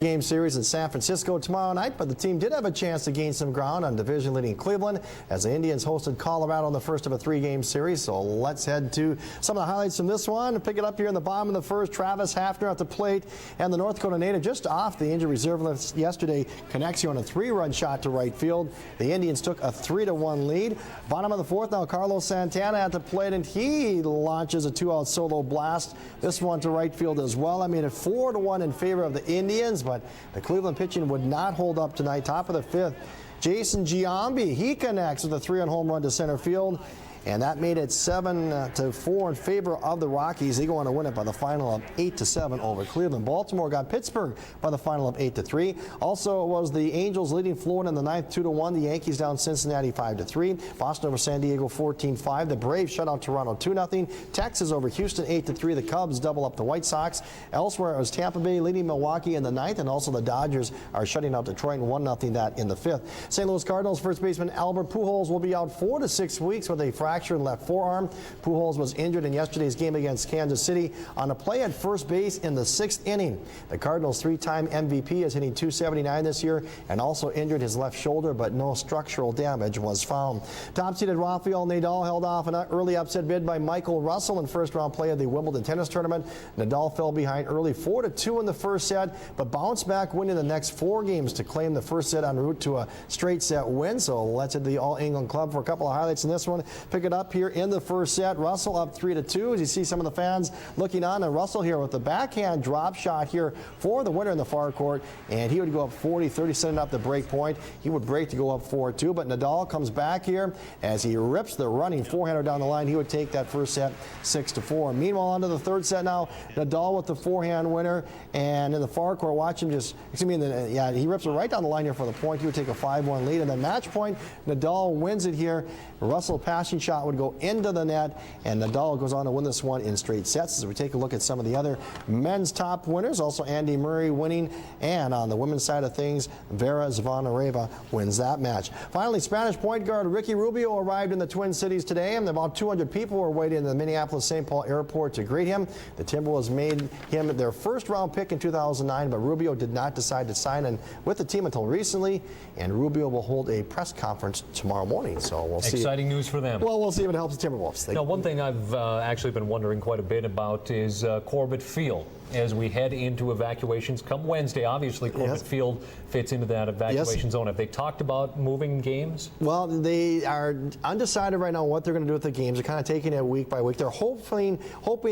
Game series in San Francisco tomorrow night, but the team did have a chance to gain some ground on division-leading Cleveland as the Indians hosted Colorado in the first of a 3-game series. So let's head to some of the highlights from this one. Pick it up here in the bottom of the first. Travis Hafner at the plate, and the North Dakota native just off the injured reserve list yesterday connects you on a 3-run shot to right field. The Indians took a 3-1 lead. Bottom of the fourth now, Carlos Santana at the plate, and he launches a 2-out solo blast. This one to right field as well. I made it 4-1 in favor of the Indians, but the Cleveland pitching would not hold up tonight. Top of the fifth, Jason Giambi, he connects with a 3-run home run to center field. And that made it 7-4 in favor of the Rockies. They go on to win it by the final of 8-7 over Cleveland. Baltimore got Pittsburgh by the final of 8-3. Also, it was the Angels leading Florida in the ninth 2-1. The Yankees down Cincinnati 5-3. Boston over San Diego 14-5. The Braves shut out Toronto 2-0. Texas over Houston 8-3. The Cubs double up the White Sox. Elsewhere, it was Tampa Bay leading Milwaukee in the ninth, and also the Dodgers are shutting out Detroit 1-0 that in the fifth. St. Louis Cardinals first baseman Albert Pujols will be out 4 to 6 weeks with a fractured left forearm. Pujols was injured in yesterday's game against Kansas City on a play at first base in the 6th inning. The Cardinals' 3-time MVP is hitting .279 this year and also injured his left shoulder, but no structural damage was found. Top-seeded Rafael Nadal held off an early upset bid by Michael Russell in first-round play of the Wimbledon tennis tournament. Nadal fell behind early 4-2 in the first set, but bounced back, winning the next 4 games to claim the first set en route to a straight set win. So let's head to the All England Club for a couple of highlights in this one. Pick it up here in the first set. Russell up 3-2 as you see some of the fans looking on, and Russell here with the backhand drop shot here for the winner in the far court, and he would go up 40-30, setting up the break point. He would break to go up 4-2, but Nadal comes back here as he rips the running forehander down the line. He would take that first set 6-4. Meanwhile, on to the third set now. Nadal with the forehand winner, and in the far court, watch him just, he rips it right down the line here for the point. He would take a 5-1 lead, and then match point, Nadal wins it here. Russell passing shot would go into the net, and Nadal goes on to win this one in straight sets. As we take a look at some of the other men's top winners, also Andy Murray winning, and on the women's side of things, Vera Zvonareva wins that match. Finally, Spanish point guard Ricky Rubio arrived in the Twin Cities today, and about 200 people were waiting in the Minneapolis-St. Paul airport to greet him. The Timberwolves made him their first-round pick in 2009, but Rubio did not decide to sign in with the team until recently, and Rubio will hold a press conference tomorrow morning, so we'll see. Exciting news for them. Well, we'll see if it helps the Timberwolves. Now, one thing I've actually been wondering quite a bit about is Corbett Field. As we head into evacuations come Wednesday, obviously Corbett Field fits into that evacuation zone. Have they talked about moving games? Well, they are undecided right now what they're going to do with the games. They're kind of taking it week by week. They're hoping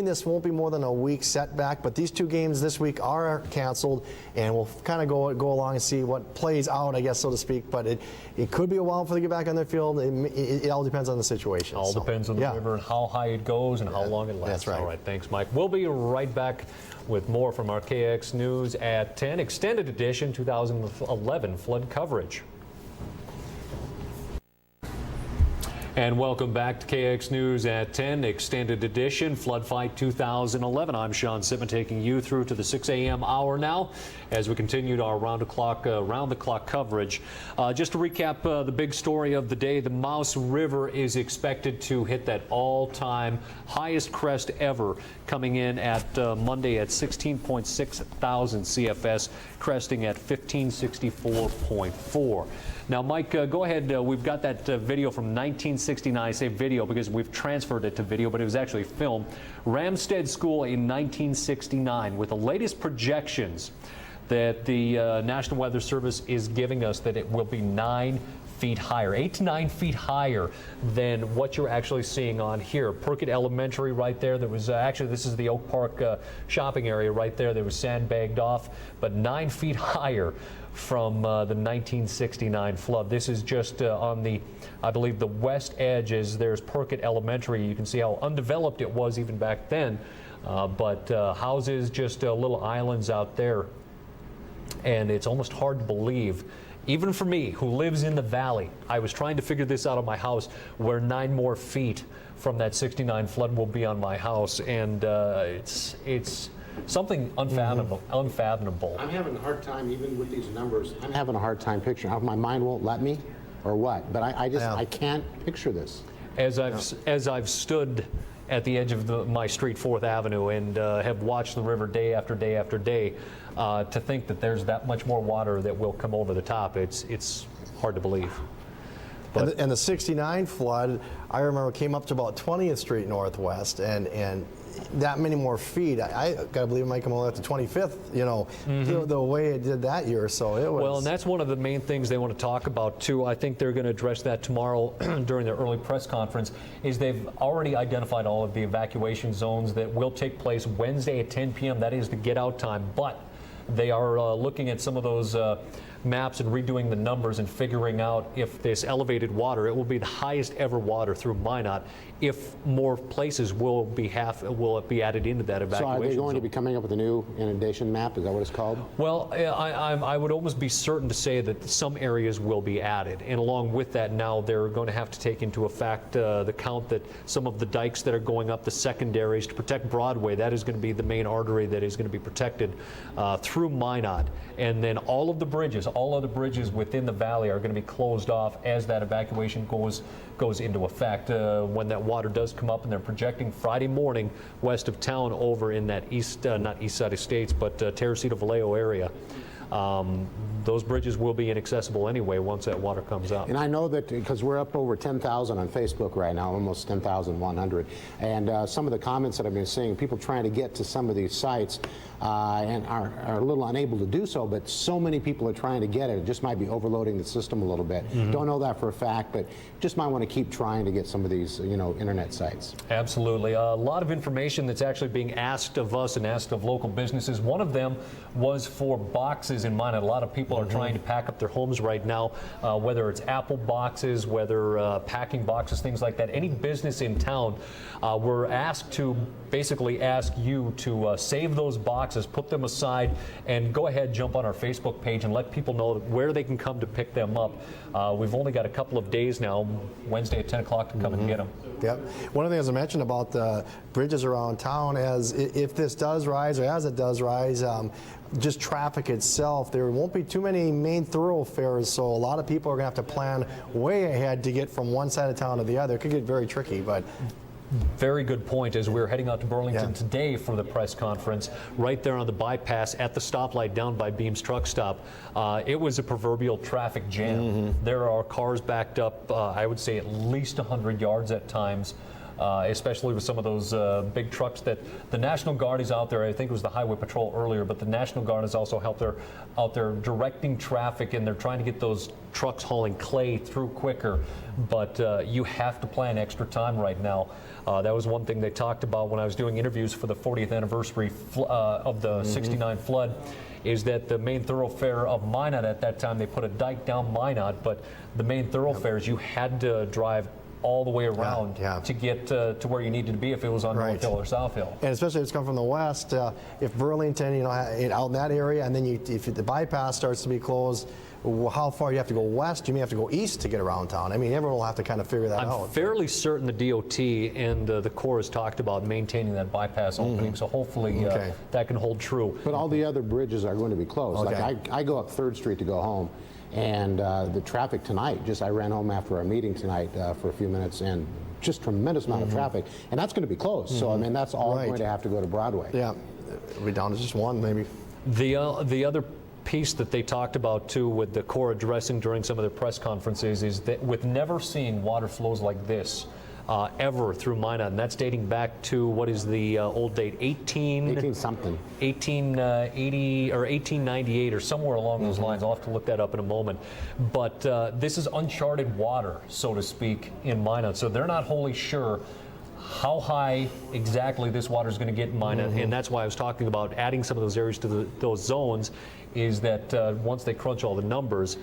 this won't be more than a week setback, but these 2 games this week are canceled, and we'll kind of go along and see what plays out, I guess, so to speak. But it could be a while before they get back on their field. It all depends on the situation. All depends on the river and how high it goes and how long it lasts. That's right. All right, thanks, Mike. We'll be right back with more from our KX News at 10, Extended Edition 2011 flood coverage. And welcome back to KX News at 10, Extended Edition, Flood Fight 2011. I'm Sean Sitman, taking you through to the 6 a.m. hour now as we continued our round-the-clock coverage. Just to recap the big story of the day, the Mouse River is expected to hit that all-time highest crest ever, coming in at Monday at 16.6 thousand CFS, cresting at 1564.4. Now, Mike, go ahead. We've got that video from 1969. I say video because we've transferred it to video, but it was actually film. Ramstead School in 1969, with the latest projections that the National Weather Service is giving us, that it will be 9 feet higher, 8 to 9 feet higher than what you're actually seeing on here. Perkett Elementary right there. There was actually, this is the Oak Park shopping area right there. There was sandbagged off, but 9 feet higher from the 1969 flood. This is just on the, I believe, the west edge. As there's Perkett Elementary. You can see how undeveloped it was even back then, but houses, just little islands out there, and it's almost hard to believe. Even for me, who lives in the valley, I was trying to figure this out on my house, where 9 more feet from that 69 flood will be on my house, and it's something unfathomable. I'm having a hard time, even with these numbers, I'm having a hard time picturing. My mind won't let me, or what? But I can't picture this. As I've stood at the edge of my street, 4th Avenue, and have watched the river day after day after day. To think that there's that much more water that will come over the top, it's hard to believe. And the 69 flood, I remember, came up to about 20th Street Northwest, and that many more feet. I gotta believe it might come all the way up to 25th, you know, the way it did that year. So it was. Well, and that's one of the main things they want to talk about too. I think they're going to address that tomorrow during their early press conference. Is they've already identified all of the evacuation zones that will take place Wednesday at 10 p.m. That is the get out time, but they are looking at some of those maps and redoing the numbers and figuring out if this elevated water, it will be the highest ever water through Minot, if more places will be added into that evacuation. So are they going zone. to be coming up with a new inundation map? Is that what it's called? Well, I would almost be certain to say that some areas will be added, and along with that now they're going to have to take into effect the count that some of the dikes that are going up the secondaries to protect Broadway, that is going to be the main artery that is going to be protected through Minot, and then all of the bridges, all other bridges within the valley are going to be closed off as that evacuation goes into effect. When that water does come up, and they're projecting Friday morning west of town over in that not east side of States, but Teresita Vallejo area. Those bridges will be inaccessible anyway once that water comes up. And I know that because we're up over 10,000 on Facebook right now, almost 10,100, and some of the comments that I've been seeing, people trying to get to some of these sites and are a little unable to do so, but so many people are trying to get it. It just might be overloading the system a little bit. Don't know that for a fact, but just might want to keep trying to get some of these, you know, internet sites. Absolutely. A lot of information that's actually being asked of us and asked of local businesses. One of them was for boxes in Minot. A lot of people are trying to pack up their homes right now, whether it's Apple boxes, whether packing boxes, things like that. Any business in town, we're asked to basically ask you to save those boxes, put them aside, and go ahead, jump on our Facebook page and let people know where they can come to pick them up. We've only got a couple of days now, Wednesday at 10 o'clock, to come and get them. Yep. One of the things I mentioned about the bridges around town is if this does rise, or as it does rise, just traffic itself, there won't be too many main thoroughfares, so a lot of people are going to have to plan way ahead to get from one side of town to the other. It could get very tricky, but... Very good point. As we're heading out to Burlington today for the press conference, right there on the bypass at the stoplight down by Beam's truck stop, it was a proverbial traffic jam. There are cars backed up, I would say at least 100 yards at times. Especially with some of those big trucks that the National Guard is out there. I think it was the Highway Patrol earlier, but the National Guard is also out there directing traffic, and they're trying to get those trucks hauling clay through quicker. But you have to plan extra time right now. That was one thing they talked about when I was doing interviews for the 40th anniversary of the 69 flood, is that the main thoroughfare of Minot at that time, they put a dike down Minot, but the main thoroughfares, you had to drive all the way around to get to where you needed to be if it was on North Hill or South Hill. And especially if it's come from the west, if Burlington, you know, out in that area, and then if the bypass starts to be closed, how far you have to go west, you may have to go east to get around town. I mean, everyone will have to kind of figure that out. I'm fairly certain the DOT and the Corps has talked about maintaining that bypass opening, so hopefully that can hold true. But all the other bridges are going to be closed. Like I go up 3rd Street to go home, and the traffic tonight, I ran home after our meeting tonight for a few minutes, and just tremendous amount of traffic, and that's going to be closed. So I mean, that's all going to have to go to Broadway. Yeah, it'll be down to just one maybe. The other piece that they talked about too, with the Corps addressing during some of their press conferences, is that with never seeing water flows like this ever through Minot, and that's dating back to, what is the old date, 1880 or 1898 or somewhere along those lines. I'll have to look that up in a moment. But this is uncharted water, so to speak, in Minot, so they're not wholly sure how high exactly this water is going to get in Minot, and that's why I was talking about adding some of those areas to those zones, is that once they crunch all the numbers,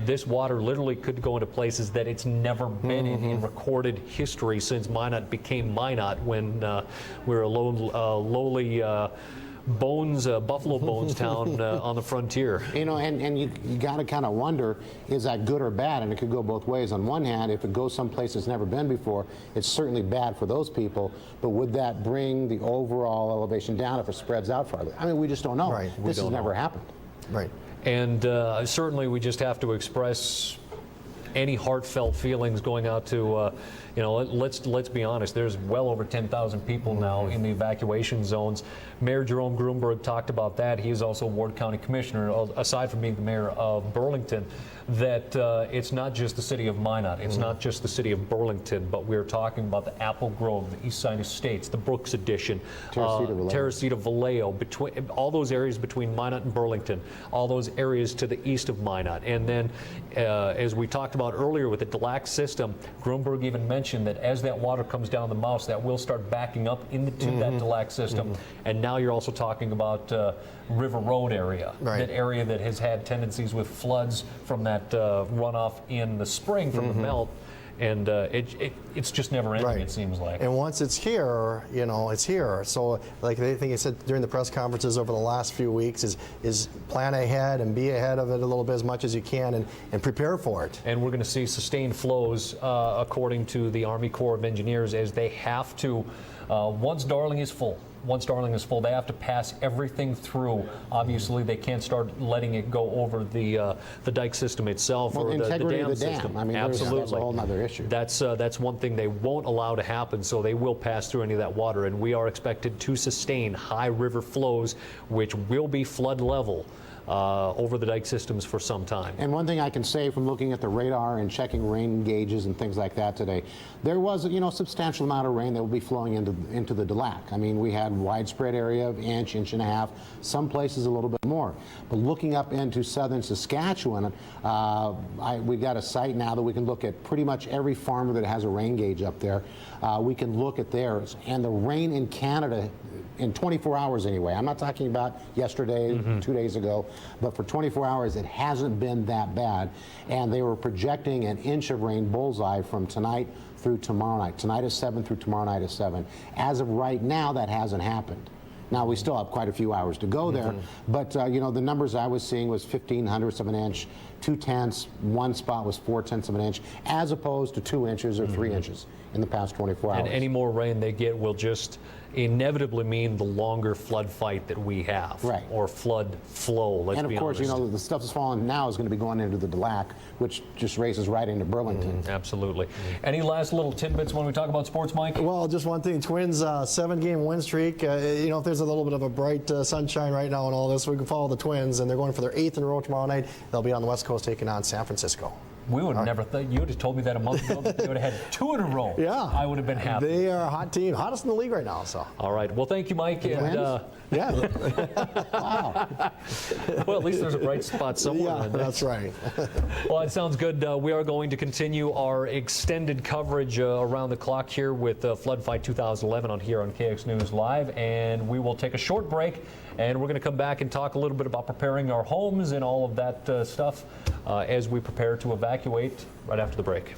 this water literally could go into places that it's never been in recorded history since Minot became Minot, when we were a lowly Buffalo Bones town on the frontier. You know, and you got to kind of wonder, is that good or bad? And it could go both ways. On one hand, if it goes someplace it's never been before, it's certainly bad for those people, but would that bring the overall elevation down if it spreads out farther? I mean, we just don't know. This has never happened. Right. And certainly we just have to express any heartfelt feelings going out to, let's be honest, there's well over 10,000 people now in the evacuation zones. Mayor Jerome Grunberg talked about that. He is also Ward County Commissioner, aside from being the mayor of Burlington, that it's not just the city of Minot, it's not just the city of Burlington, but we're talking about the Apple Grove, the East Side Estates, the Brooks Addition, Teresita Vallejo, between all those areas between Minot and Burlington, all those areas to the east of Minot. And then, as we talked about earlier with the DeLac system, Grunberg even mentioned that as that water comes down the Mouse, that will start backing up into that DeLac system. And now you're also talking about River Road area, that area that has had tendencies with floods from that runoff in the spring from the melt. And it's just never ending, it seems like. And once it's here, it's here. So, like I think you said during the press conferences over the last few weeks, is plan ahead and be ahead of it a little bit as much as you can and prepare for it. And we're going to see sustained flows, according to the Army Corps of Engineers, as they have to, once Darling is full, they have to pass everything through. Obviously, they can't start letting it go over the dike system itself or the dam system. I mean, absolutely, that's a whole other issue. That's one thing they won't allow to happen. So they will pass through any of that water, and we are expected to sustain high river flows, which will be flood level over the dike systems for some time. And one thing I can say from looking at the radar and checking rain gauges and things like that today, there was a substantial amount of rain that will be flowing into the DeLac. I mean, we had widespread area of inch and a half, some places a little bit more. But looking up into southern Saskatchewan, we got a site now that we can look at pretty much every farmer that has a rain gauge up there. We can look at theirs, and the rain in Canada in 24 hours anyway. I'm not talking about yesterday, 2 days ago, but for 24 hours it hasn't been that bad. And they were projecting an inch of rain bullseye from tonight through tomorrow night. Tonight is 7 through tomorrow night is 7. As of right now, that hasn't happened. Now, we still have quite a few hours to go there, but the numbers I was seeing was 0.15 of an inch, 0.2, one spot was 0.4 of an inch, as opposed to 2 inches or 3 inches in the past 24 hours. And any more rain they get will just inevitably mean the longer flood fight that we have, or flood flow, let's be honest. And of course, the stuff that's falling now is going to be going into the DeLac, which just races right into Burlington. Absolutely. Any last little tidbits when we talk about sports, Mike? Well, just one thing. Twins 7-game win streak. If there's a little bit of a bright sunshine right now and all this, we can follow the Twins, and they're going for their 8th in a row tomorrow night. They'll be on the West Coast taking on San Francisco. We would have never thought. You would have told me that a month ago. That they would have had 2 in a row. Yeah, I would have been happy. They are a hot team, hottest in the league right now. So. All right. Well, thank you, Mike. And, yeah. Wow. Well, at least there's a bright spot somewhere. Yeah, that's right. Well, it sounds good. We are going to continue our extended coverage around the clock here with Flood Fight 2011 on KX News Live, and we will take a short break, and we're going to come back and talk a little bit about preparing our homes and all of that stuff as we prepare to evacuate right after the break.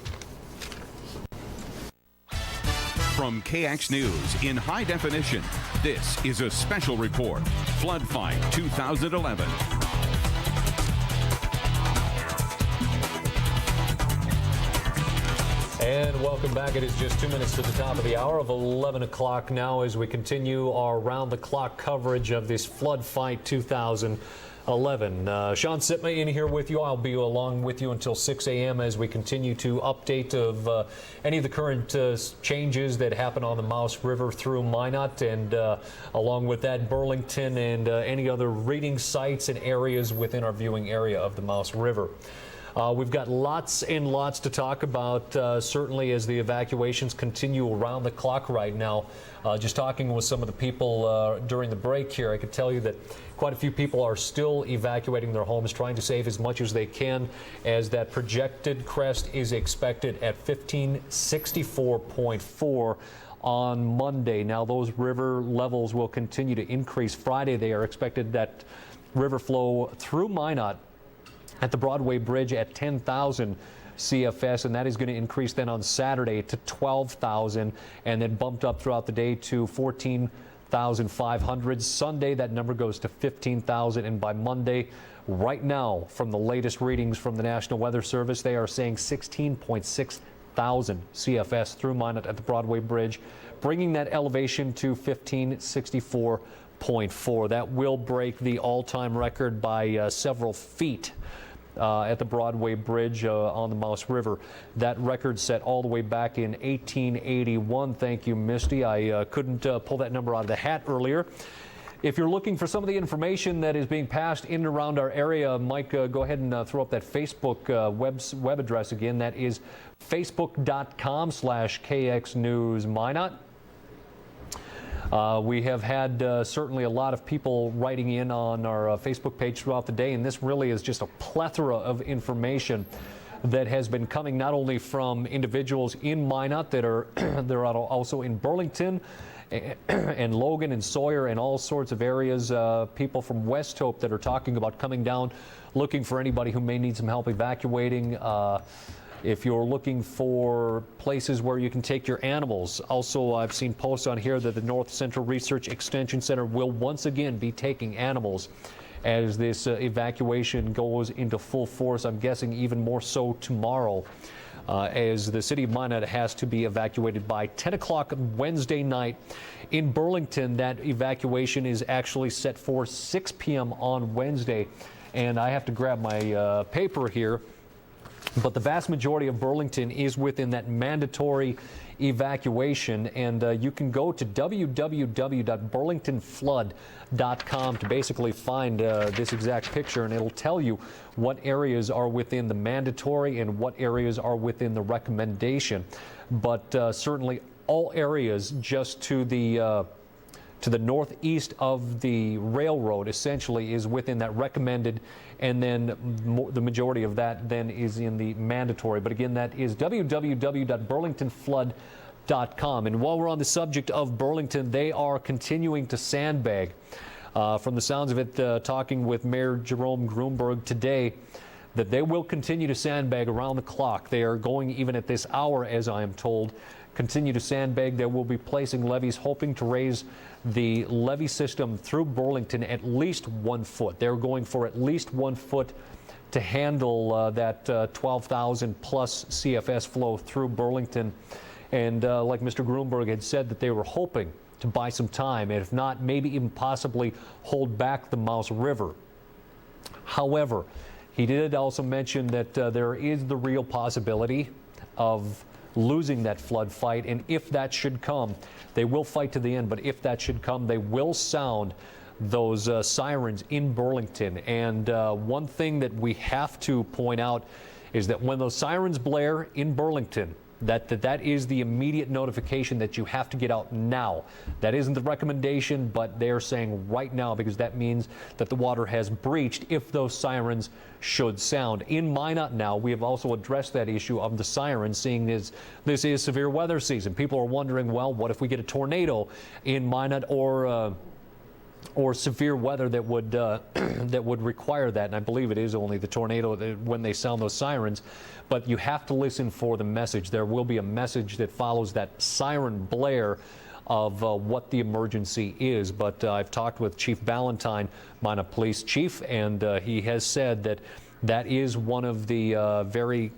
From KX News in high definition, this is a special report, Flood Fight 2011. And welcome back. It is just 2 minutes to the top of the hour of 11 o'clock now as we continue our round-the-clock coverage of this Flood Fight 2011. Sean Sitma in here with you. I'll be along with you until 6 a.m. as we continue to update of any of the current changes that happen on the Mouse River through Minot, and along with that, Burlington and any other reading sites and areas within our viewing area of the Mouse River. We've got lots and lots to talk about, certainly as the evacuations continue around the clock right now. Just talking with some of the people during the break here, I could tell you that quite a few people are still evacuating their homes, trying to save as much as they can, as that projected crest is expected at 1564.4 on Monday. Now, those river levels will continue to increase. Friday, they are expected that river flow through Minot at the Broadway Bridge at 10,000 CFS, and that is going to increase then on Saturday to 12,000, and then bumped up throughout the day to 14,500. Sunday, that number goes to 15,000, and by Monday, right now, from the latest readings from the National Weather Service, they are saying 16.6 thousand CFS through Minot at the Broadway Bridge, bringing that elevation to 1564.4. That will break the all-time record by several feet. at the Broadway Bridge on the Mouse River. That record set all the way back in 1881. Thank you, Misty. I couldn't pull that number out of the hat earlier. If you're looking for some of the information that is being passed in and around our area, Mike, go ahead and throw up that Facebook web address again. That is facebook.com/KXNewsMinot. We have had certainly a lot of people writing in on our Facebook page throughout the day, and this really is just a plethora of information that has been coming not only from individuals in Minot that are they're also in Burlington and Logan and Sawyer and all sorts of areas, people from West Hope that are talking about coming down, looking for anybody who may need some help evacuating. If you're looking for places where you can take your animals. Also, I've seen posts on here that the North Central Research Extension Center will once again be taking animals as this evacuation goes into full force. I'm guessing even more so tomorrow, as the city of Minot has to be evacuated by 10 o'clock Wednesday night. In Burlington, that evacuation is actually set for 6 p.m. on Wednesday. And I have to grab my paper here. But the vast majority of Burlington is within that mandatory evacuation, and you can go to www.burlingtonflood.com to basically find this exact picture, and it'll tell you what areas are within the mandatory and what areas are within the recommendation. But certainly all areas just to the northeast of the railroad essentially is within that recommended, and then the majority of that then is in the mandatory. But again, that is www.burlingtonflood.com. And while we're on the subject of Burlington, they are continuing to sandbag. From the sounds of it, talking with Mayor Jerome Grunberg today, that they will continue to sandbag around the clock. They are going even at this hour, as I am told, continue to sandbag. They will be placing levees, hoping to raise the levee system through Burlington at least 1 foot. They're going for at least 1 foot to handle that 12,000 plus CFS flow through Burlington. And like Mr. Grunberg had said, that they were hoping to buy some time, and if not, maybe even possibly hold back the Mouse River. However, he did also mention that there is the real possibility of losing that flood fight, and if that should come, they will fight to the end, but if that should come, they will sound those sirens in Burlington. And one thing that we have to point out is that when those sirens blare in Burlington, that is the immediate notification that you have to get out now. That isn't the recommendation, but they're saying right now, because that means that the water has breached if those sirens should sound. In Minot now, we have also addressed that issue of the sirens, seeing this is severe weather season. People are wondering, well, what if we get a tornado in Minot or severe weather that would that would require that? And I believe it is only the tornado when they sound those sirens. But you have to listen for the message. There will be a message that follows that siren blare of what the emergency is. But I've talked with Chief Ballantyne, Minot Police Chief, and he has said that that is one of the very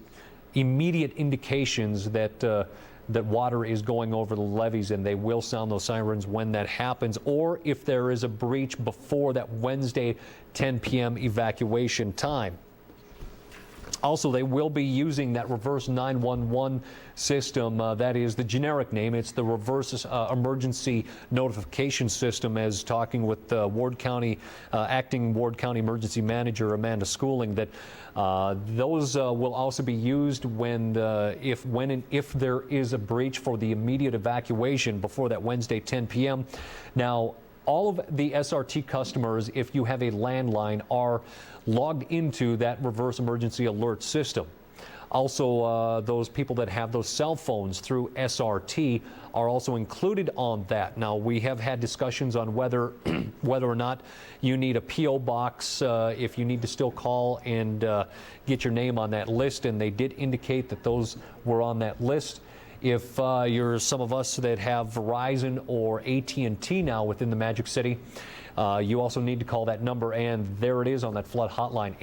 immediate indications that that water is going over the levees, and they will sound those sirens when that happens, or if there is a breach before that Wednesday 10 p.m. evacuation time. Also, they will be using that reverse 911 system. That is the generic name. It's the reverse emergency notification system, as talking with Ward County, acting Ward County Emergency Manager Amanda Schooling, that those will also be used when and if there is a breach for the immediate evacuation before that Wednesday 10 p.m. Now, all of the SRT customers, if you have a landline, are logged into that reverse emergency alert system. Also, those people that have those cell phones through SRT are also included on that. Now, we have had discussions on whether or not you need a P.O. box, if you need to still call and get your name on that list, and they did indicate that those were on that list. If you're some of us that have Verizon or AT&T now within the Magic City, you also need to call that number, and there it is on that flood hotline,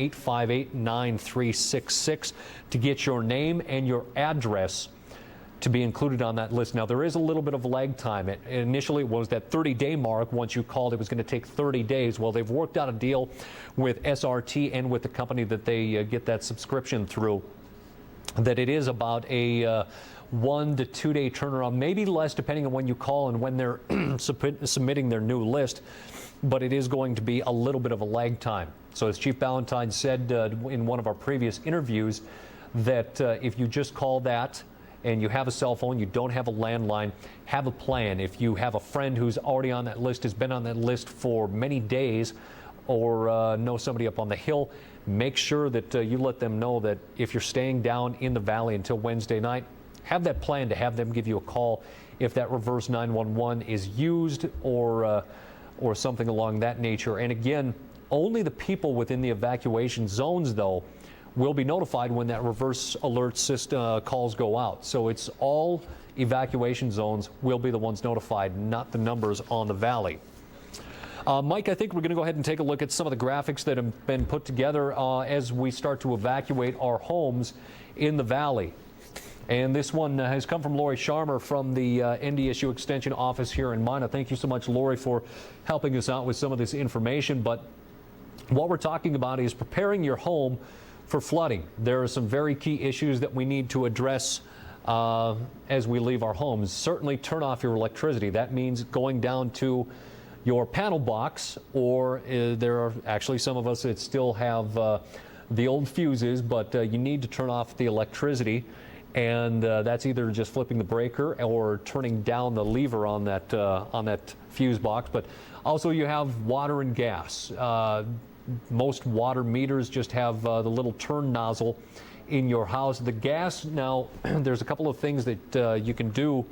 858-9366, to get your name and your address to be included on that list. Now, there is a little bit of lag time. Initially, it was that 30-day mark. Once you called, it was going to take 30 days. Well, they've worked out a deal with SRT and with the company that they get that subscription through, that it is about a 1 to 2 day turnaround, maybe less depending on when you call and when they're submitting their new list, but it is going to be a little bit of a lag time. So as Chief Ballantyne said in one of our previous interviews, that if you just call that and you have a cell phone, you don't have a landline, have a plan. If you have a friend who's already on that list, has been on that list for many days, or know somebody up on the hill, make sure that you let them know that if you're staying down in the valley until Wednesday night, have that plan to have them give you a call if that reverse 911 is used or something along that nature. And again, only the people within the evacuation zones, though, will be notified when that reverse alert system calls go out. So it's all evacuation zones will be the ones notified, not the numbers on the valley. Mike, I think we're going to go ahead and take a look at some of the graphics that have been put together as we start to evacuate our homes in the valley. And this one has come from Lori Sharmer from the NDSU Extension office here in Minot. Thank you so much, Lori, for helping us out with some of this information. But what we're talking about is preparing your home for flooding. There are some very key issues that we need to address as we leave our homes. Certainly turn off your electricity. That means going down to your panel box, or there are actually some of us that still have the old fuses, but you need to turn off the electricity. And that's either just flipping the breaker or turning down the lever on that fuse box. But also you have water and gas. Most water meters just have the little turn nozzle in your house. The gas, now, there's a couple of things that you can do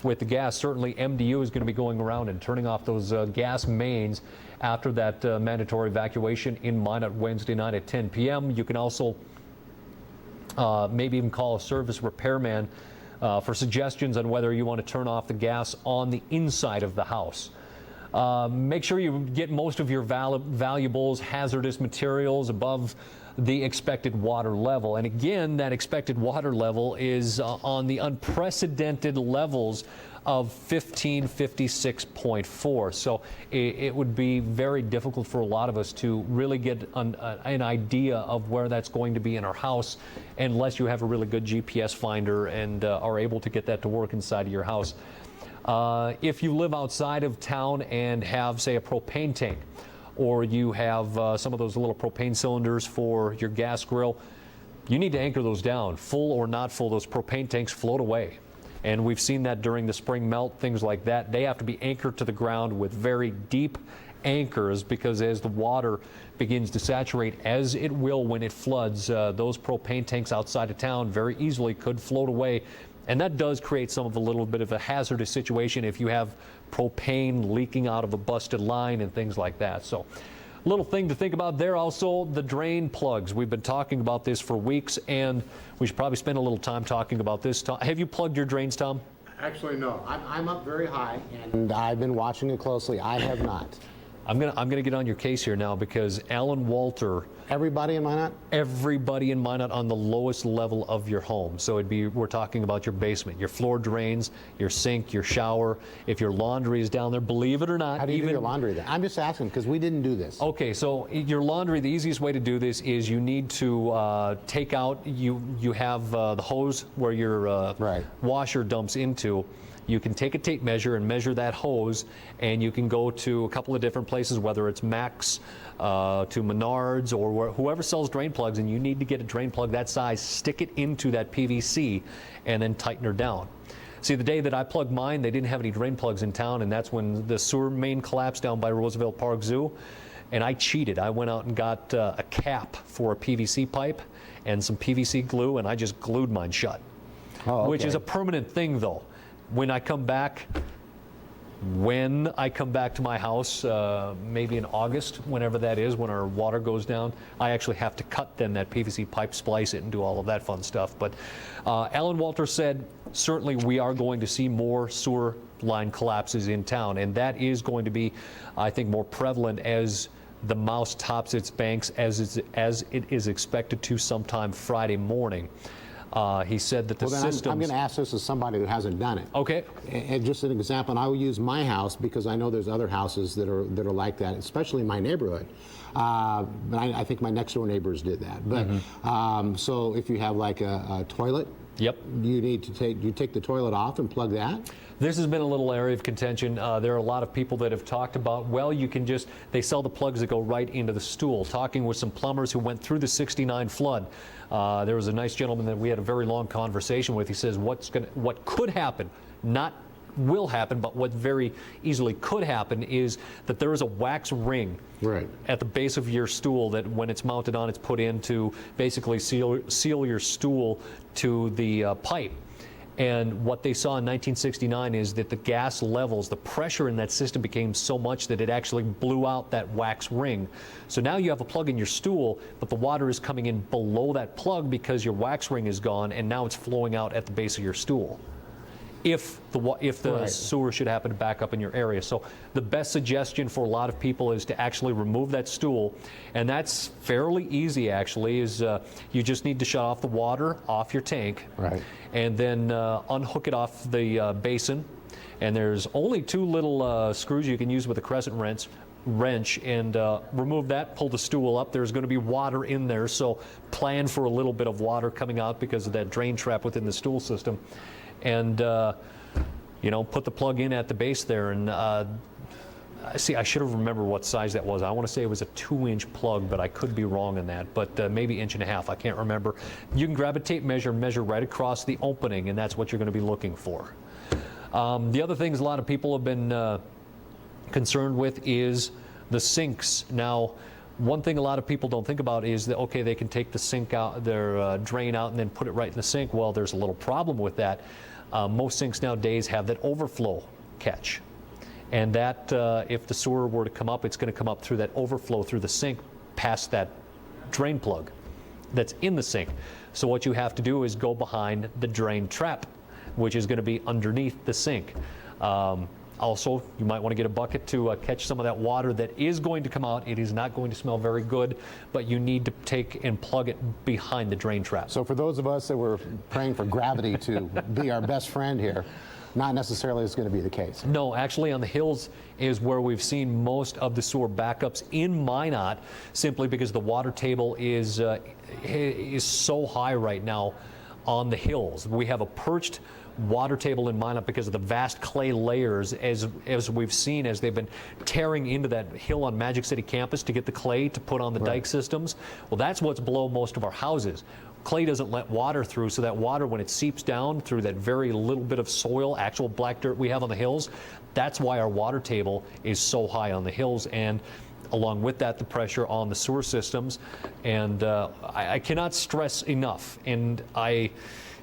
with the gas. Certainly MDU is going to be going around and turning off those gas mains after that mandatory evacuation in Minot Wednesday night at 10 p.m. You can also maybe even call a service repairman for suggestions on whether you want to turn off the gas on the inside of the house. Make sure you get most of your valuables, hazardous materials above the expected water level. And again, that expected water level is on the unprecedented levels of 1556.4. So it would be very difficult for a lot of us to really get an idea of where that's going to be in our house unless you have a really good GPS finder and are able to get that to work inside of your house. If you live outside of town and have, say, a propane tank, or you have some of those little propane cylinders for your gas grill, you need to anchor those down. Full or not full, those propane tanks float away. And we've seen that during the spring melt, things like that. They have to be anchored to the ground with very deep anchors, because as the water begins to saturate, as it will when it floods, those propane tanks outside of town very easily could float away. And that does create some of a little bit of a hazardous situation if you have propane leaking out of a busted line and things like that. So a little thing to think about there. Also, the drain plugs. We've been talking about this for weeks, and we should probably spend a little time talking about this. Have you plugged your drains, Tom? Actually, no. I'm up very high, and I've been watching it closely. I have not. I'm gonna get on your case here now, because Alan Walter. Everybody in Minot? Everybody in Minot on the lowest level of your home. So we're talking about your basement, your floor drains, your sink, your shower. If your laundry is down there, believe it or not. How do you do your laundry then? I'm just asking because we didn't do this. Okay, so your laundry, the easiest way to do this is you need to take out, you have the hose where your washer dumps into. You can take a tape measure and measure that hose, and you can go to a couple of different places, whether it's Max, to Menards, or whoever sells drain plugs, and you need to get a drain plug that size, stick it into that PVC, and then tighten her down. See, the day that I plugged mine, they didn't have any drain plugs in town, and that's when the sewer main collapsed down by Roosevelt Park Zoo, and I cheated. I went out and got a cap for a PVC pipe and some PVC glue, and I just glued mine shut, which is a permanent thing, though. When I come back to my house, maybe in August, whenever that is, when our water goes down, I actually have to cut then that PVC pipe, splice it, and do all of that fun stuff. But Alan Walter said, certainly we are going to see more sewer line collapses in town, and that is going to be, I think, more prevalent as the Mouse tops its banks, as it is expected to sometime Friday morning. He said that the systems... I'm going to ask this as somebody who hasn't done it. Okay. And just an example, and I will use my house because I know there's other houses that are like that, especially in my neighborhood. But I think my next door neighbors did that. But so if you have like a toilet, yep, you take the toilet off and plug that. This has been a little area of contention. There are a lot of people that have talked about, well, you can just, they sell the plugs that go right into the stool. Talking with some plumbers who went through the '69 flood. There was a nice gentleman that we had a very long conversation with. He says what could happen, not will happen, but what very easily could happen is that there is a wax ring at the base of your stool that when it's mounted on, it's put in to basically seal your stool to the pipe. And what they saw in 1969 is that the gas levels, the pressure in that system became so much that it actually blew out that wax ring. So now you have a plug in your stool, but the water is coming in below that plug because your wax ring is gone, and now it's flowing out at the base of your stool. If the sewer should happen to back up in your area. So the best suggestion for a lot of people is to actually remove that stool, and that's fairly easy actually, is you just need to shut off the water off your tank, and then unhook it off the basin, and there's only two little screws you can use with a crescent wrench, and remove that, pull the stool up. There's going to be water in there, so plan for a little bit of water coming out because of that drain trap within the stool system. And put the plug in at the base there, and see, I should have remembered what size that was. I want to say it was a 2-inch plug, but I could be wrong in that, but maybe 1.5 inches, I can't remember. You can grab a tape measure, measure right across the opening, and that's what you're going to be looking for. The other things a lot of people have been concerned with is the sinks. Now, one thing a lot of people don't think about is that, okay, they can take the sink out, their drain out, and then put it right in the sink. Well, there's a little problem with that. Most sinks nowadays have that overflow catch. And that, if the sewer were to come up, it's going to come up through that overflow through the sink past that drain plug that's in the sink. So what you have to do is go behind the drain trap, which is going to be underneath the sink. Also, you might want to get a bucket to catch some of that water that is going to come out. It is not going to smell very good, but you need to take and plug it behind the drain trap. So for those of us that were praying for gravity to be our best friend here, not necessarily is going to be the case. No, actually on the hills is where we've seen most of the sewer backups in Minot, simply because the water table is so high right now on the hills. We have a perched water table in Minot because of the vast clay layers, as we've seen as they've been tearing into that hill on Magic City campus to get the clay to put on the dike systems. Well, that's what's below most of our houses. Clay doesn't let water through, so that water, when it seeps down through that very little bit of soil, actual black dirt we have on the hills, that's why our water table is so high on the hills, and along with that, the pressure on the sewer systems. And I cannot stress enough, and I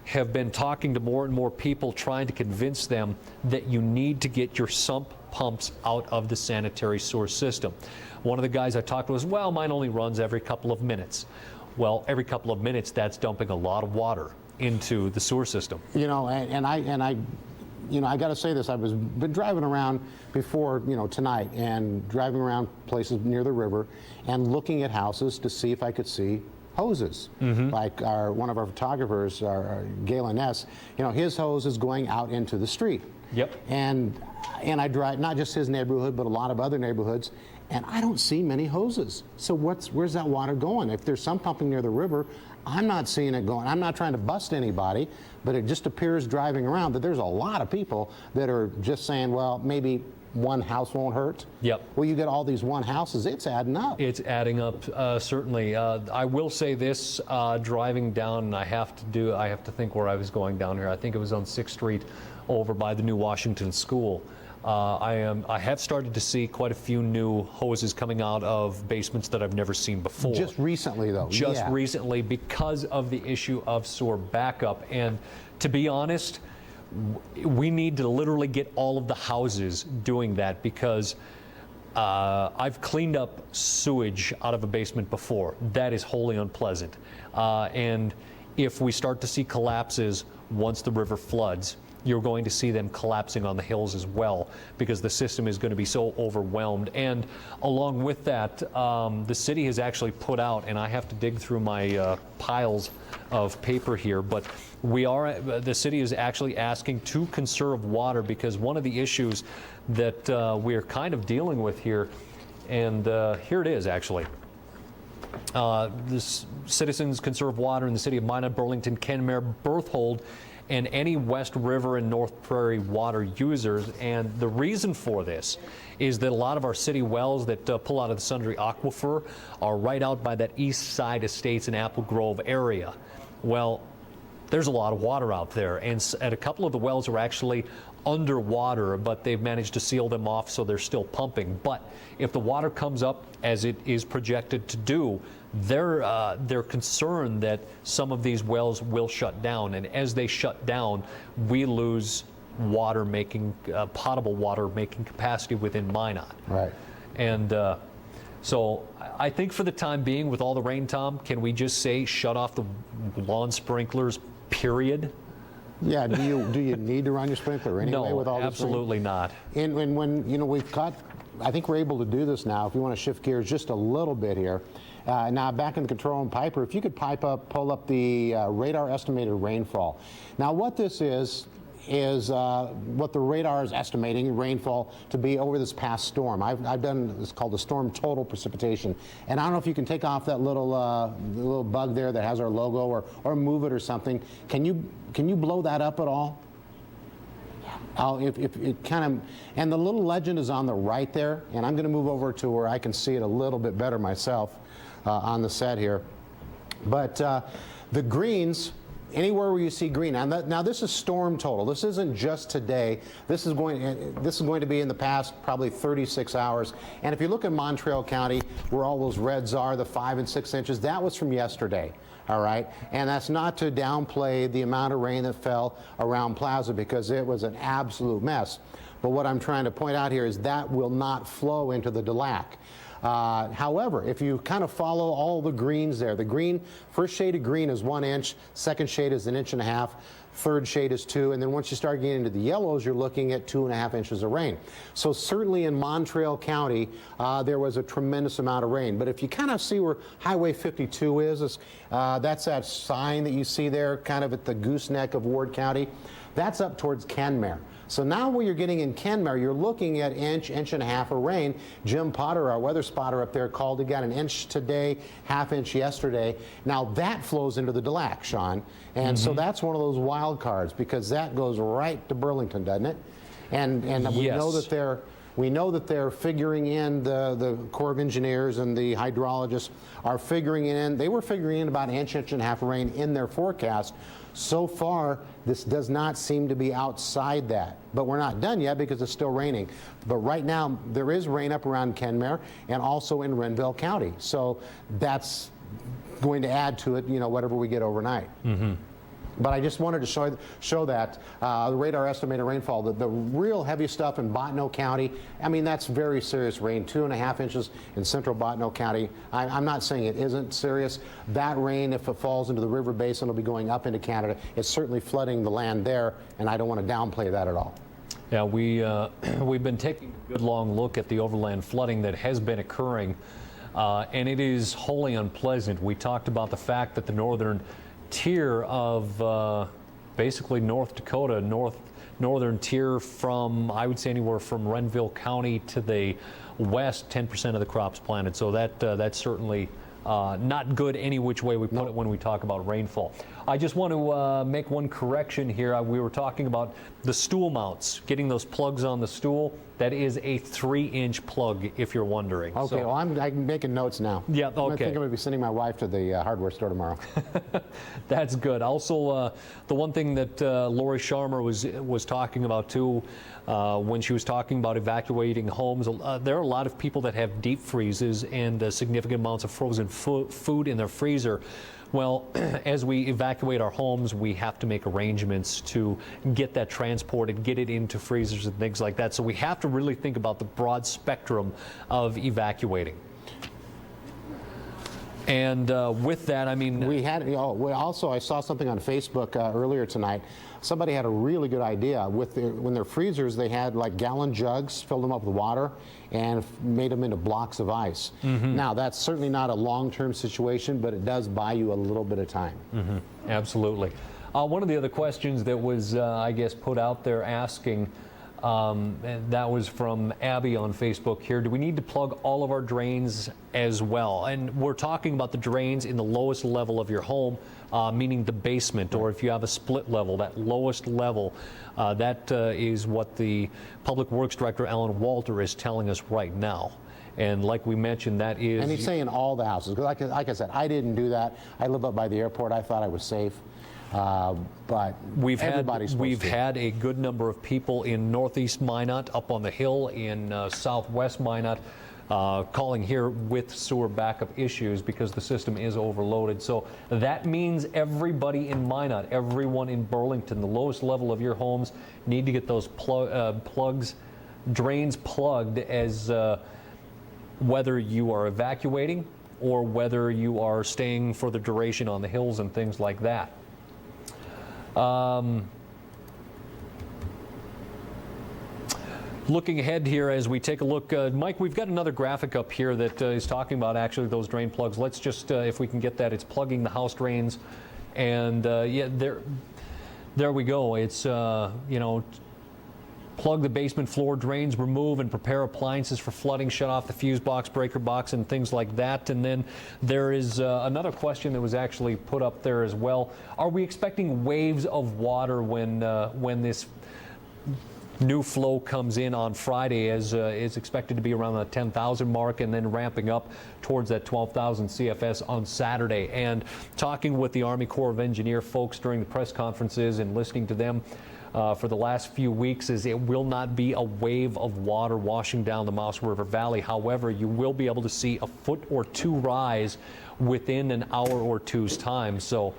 have been talking to more and more people trying to convince them that you need to get your sump pumps out of the sanitary sewer system. One of the guys I talked to was, well, mine only runs every couple of minutes. Well, every couple of minutes, that's dumping a lot of water into the sewer system. I got to say this. Been driving around before, tonight, and driving around places near the river and looking at houses to see if I could see hoses. Like one of our photographers, Galen S., his hose is going out into the street. Yep. And I drive not just his neighborhood, but a lot of other neighborhoods, and I don't see many hoses. So where's that water going? If there's some pumping near the river, I'm not seeing it going. I'm not trying to bust anybody, but it just appears driving around that there's a lot of people that are just saying, well, maybe one house won't hurt. Yep. Well, you get all these one houses, it's adding up. It's adding up, certainly. I will say this, driving down, I have to think where I was going down here. I think it was on 6th Street over by the new Washington School. I have started to see quite a few new hoses coming out of basements that I've never seen before. Just recently, though. Just recently, because of the issue of sewer backup. And to be honest, we need to literally get all of the houses doing that, because I've cleaned up sewage out of a basement before. That is wholly unpleasant. And if we start to see collapses once the river floods, you're going to see them collapsing on the hills as well, because the system is going to be so overwhelmed. And along with that, the city has actually put out, and I have to dig through my piles of paper here, but the city is actually asking to conserve water, because one of the issues that we're kind of dealing with here, and here it is actually. This citizens conserve water in the city of Minot, Burlington, Kenmare, Berthold, and any West River and North Prairie water users. And the reason for this is that a lot of our city wells that pull out of the Sundry Aquifer are right out by that East Side Estates and Apple Grove area. Well, there's a lot of water out there, and a couple of the wells are actually underwater, but they've managed to seal them off so they're still pumping. But if the water comes up as it is projected to do, they're concerned that some of these wells will shut down, and as they shut down, we lose water making, potable water making capacity within Minot. Right. And so I think for the time being, with all the rain, Tom, can we just say shut off the lawn sprinklers, period? Yeah, do you need to run your sprinkler anyway with all this rain? Absolutely not. And when, you know, we've got, I think we're able to do this now. If you want to shift gears just a little bit here. Now back in the control room, Piper, if you could pull up the radar estimated rainfall. Now what this is what the radar is estimating rainfall to be over this past storm. I've done, it's called the storm total precipitation. And I don't know if you can take off that little bug there that has our logo, or move it or something. Can you blow that up at all? If it kind of, and the little legend is on the right there, and I'm going to move over to where I can see it a little bit better myself on the set here. But the greens, anywhere where you see green, now this is storm total. This isn't just today. This is going to be in the past probably 36 hours. And if you look at Montreal County, where all those reds are, the 5 and 6 inches, that was from yesterday. All right, and that's not to downplay the amount of rain that fell around Plaza, because it was an absolute mess. But what I'm trying to point out here is that will not flow into the Delac. However, if you kind of follow all the greens there, the green, first shade of green is 1 inch, second shade is 1.5 inches, third shade is 2, and then once you start getting into the yellows, you're looking at 2.5 inches of rain. So certainly in Montreal County, there was a tremendous amount of rain. But if you kind of see where Highway 52 is, that's that sign that you see there, kind of at the gooseneck of Ward County. That's up towards Kenmare. So now where you're getting in Kenmare, you're looking at inch and a half of rain. Jim Potter, our weather spotter up there, called it got 1 inch today, 1/2 inch yesterday. Now that flows into the Delac, Sean. And so that's one of those wild cards, because that goes right to Burlington, doesn't it? And we know that they're figuring in, the Corps of Engineers and the hydrologists are figuring in, they were figuring in about 1 inch and a half of rain in their forecast. So far, this does not seem to be outside that. But we're not done yet because it's still raining. But right now, there is rain up around Kenmare and also in Renville County. So that's going to add to it, you know, whatever we get overnight. Mm-hmm. But I just wanted to show that the radar estimated rainfall, the real heavy stuff in Bottineau County. I mean, that's very serious rain, 2.5 inches in central Bottineau County. I'm not saying it isn't serious. That rain, if it falls into the river basin, will be going up into Canada. It's certainly flooding the land there, and I don't want to downplay that at all. Yeah, we've been taking a good long look at the overland flooding that has been occurring, and it is wholly unpleasant. We talked about the fact that the northern tier of basically North Dakota, northern tier from, I would say, anywhere from Renville County to the west, 10% of the crops planted. So that's certainly not good any which way we put it when we talk about rainfall. I just want to make one correction here. We were talking about the stool mounts, getting those plugs on the stool. That is a 3-inch plug, if you're wondering. Okay, so, well, I'm making notes now. Yeah, okay. I think I'm going to be sending my wife to the hardware store tomorrow. That's good. Also, the one thing that Lori Sharmer was talking about too, when she was talking about evacuating homes, there are a lot of people that have deep freezes and significant amounts of frozen food in their freezer. Well, as we evacuate our homes, we have to make arrangements to get that transported, get it into freezers and things like that. So we have to really think about the broad spectrum of evacuating. And with that, I mean, we had. Also, I saw something on Facebook earlier tonight. Somebody had a really good idea with when their freezers. They had like gallon jugs, filled them up with water, and made them into blocks of ice. Now, that's certainly not a long-term situation, but it does buy you a little bit of time. Absolutely. One of the other questions that was, I guess, put out there asking. And that was from Abby on Facebook here. Do we need to plug all of our drains as well? And we're talking about the drains in the lowest level of your home, meaning the basement, or if you have a split level, that lowest level. That is what the Public Works Director, Alan Walter, is telling us right now. And like we mentioned, that is... And he's saying all the houses. Like I said, I didn't do that. I live up by the airport. I thought I was safe. But we've had a good number of people in northeast Minot, up on the hill in southwest Minot, calling here with sewer backup issues because the system is overloaded. So that means everybody in Minot, everyone in Burlington, the lowest level of your homes, need to get those drains plugged, as whether you are evacuating or whether you are staying for the duration on the hills and things like that. Looking ahead here as we take a look, Mike, we've got another graphic up here that is talking about actually those drain plugs. Let's just, if we can get that, it's plugging the house drains, and yeah, there we go. It's you know, plug the basement floor drains, remove and prepare appliances for flooding, shut off the fuse box, breaker box, and things like that. And then there is another question that was actually put up there as well. Are we expecting waves of water when this new flow comes in on Friday, as is expected to be around the 10,000 mark, and then ramping up towards that 12,000 CFS on Saturday? And talking with the Army Corps of Engineer folks during the press conferences and listening to them for the last few weeks, is it will not be a wave of water washing down the Mouse River Valley. However, you will be able to see a foot or two rise within an hour or two's time. So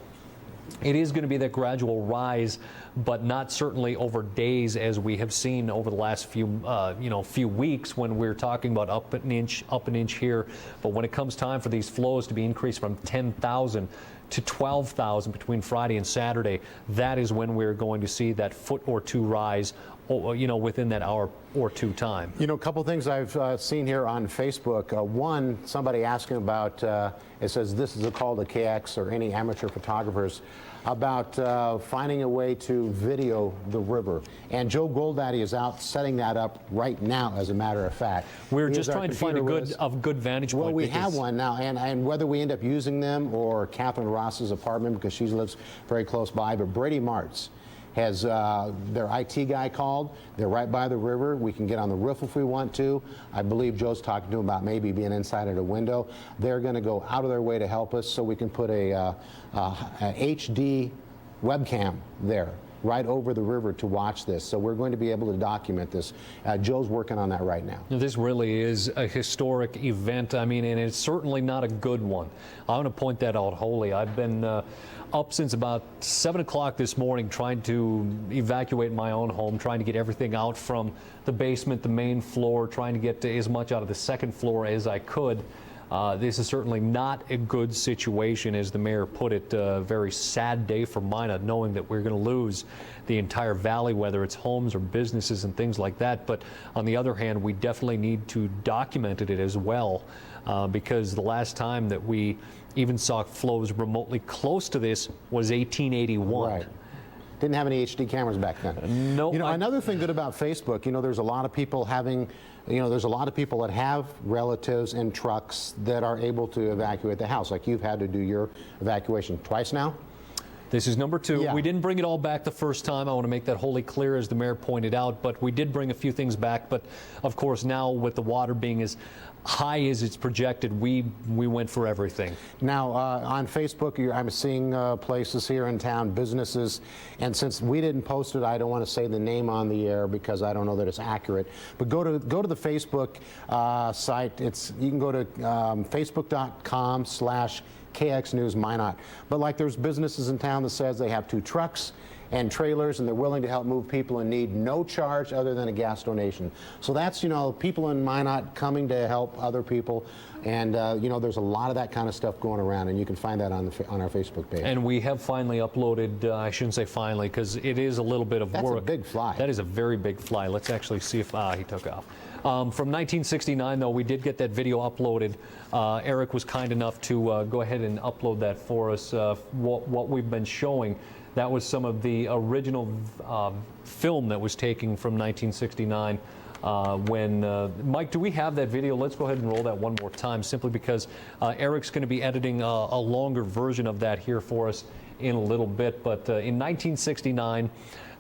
it is going to be that gradual rise, but not certainly over days as we have seen over the last few weeks, when we're talking about up an inch here. But when it comes time for these flows to be increased from 10,000 to 12,000 between Friday and Saturday, that is when we're going to see that foot or two rise, within that hour or two time. A couple things I've seen here on Facebook. One, somebody asking about, it says this is a call to KX or any amateur photographers about finding a way to video the river. And Joe Goldaddy is out setting that up right now, as a matter of fact. We're just trying to find a good vantage point. Well, we have one now, and whether we end up using them or Catherine Ross's apartment, because she lives very close by, but Brady Martz has their IT guy called. They're right by the river. We can get on the roof if we want to. I believe Joe's talking to them about maybe being inside at a window. They're going to go out of their way to help us so we can put a HD webcam there right over the river to watch this. So we're going to be able to document this. Joe's working on that right now. This really is a historic event. I mean, and it's certainly not a good one. I want to point that out wholly. I've been up since about 7 o'clock this morning trying to evacuate my own home, trying to get everything out from the basement, the main floor, trying to get as much out of the second floor as I could. This is certainly not a good situation, as the mayor put it. A very sad day for Minot, knowing that we're going to lose the entire valley, whether it's homes or businesses and things like that. But on the other hand, we definitely need to document it as well, because the last time that we even saw flows remotely close to this was 1881. Right. Didn't have any HD cameras back then. No. Another thing good about Facebook, there's a lot of people there's a lot of people that have relatives in trucks that are able to evacuate the house. Like you've had to do your evacuation twice now? This is number 2. Yeah. We didn't bring it all back the first time. I want to make that wholly clear, as the mayor pointed out, but we did bring a few things back. But of course, now with the water being as high as it's projected, we went for everything. Now, on Facebook, I'm seeing places here in town, businesses, and since we didn't post it, I don't want to say the name on the air because I don't know that it's accurate. But go to the Facebook site. You can go to facebook.com/KXNEWS Minot. But like there's businesses in town that says they have 2 trucks and trailers, and they're willing to help move people in need, no charge other than a gas donation. So that's, people in Minot coming to help other people. And, there's a lot of that kind of stuff going around, and you can find that on our Facebook page. And we have finally uploaded, I shouldn't say finally, because it is a little bit of work. That's a big fly. That is a very big fly. Let's actually see if, he took off. From 1969, though, we did get that video uploaded. Eric was kind enough to go ahead and upload that for us. What we've been showing, that was some of the original film that was taken from 1969. Mike, do we have that video? Let's go ahead and roll that one more time, simply because Eric's going to be editing a longer version of that here for us in a little bit. But in 1969,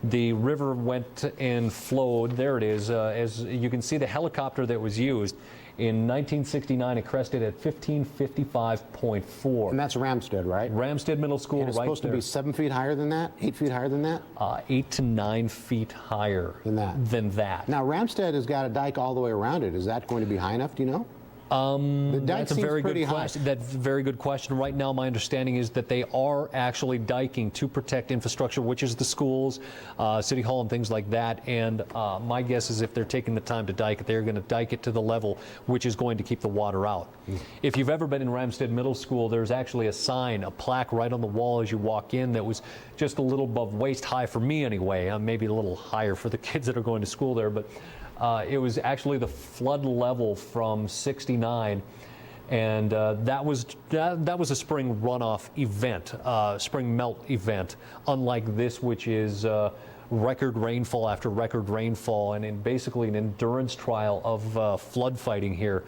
the river went and flowed. There it is. As you can see, the helicopter that was used in 1969, it crested at 1555.4. And that's Ramstead, right? Ramstead Middle School, and it's right supposed there. to be 7 feet higher than that? 8 feet higher than that? 8 to 9 feet higher than that. Now, Ramstead has got a dike all the way around it. Is that going to be high enough, do you know? The dike That's a seems very pretty good high. question. That's a very good question. Right now, my understanding is that they are actually diking to protect infrastructure, which is the schools, City Hall, and things like that. And my guess is if they're taking the time to dike it, they're going to dike it to the level which is going to keep the water out. If you've ever been in Ramstead Middle School, there's actually a sign, a plaque right on the wall as you walk in that was just a little above waist high for me anyway. Maybe a little higher for the kids that are going to school there, but it was actually the flood level from '69, and that was a spring runoff event, spring melt event, unlike this, which is record rainfall after record rainfall, and basically an endurance trial of flood fighting here.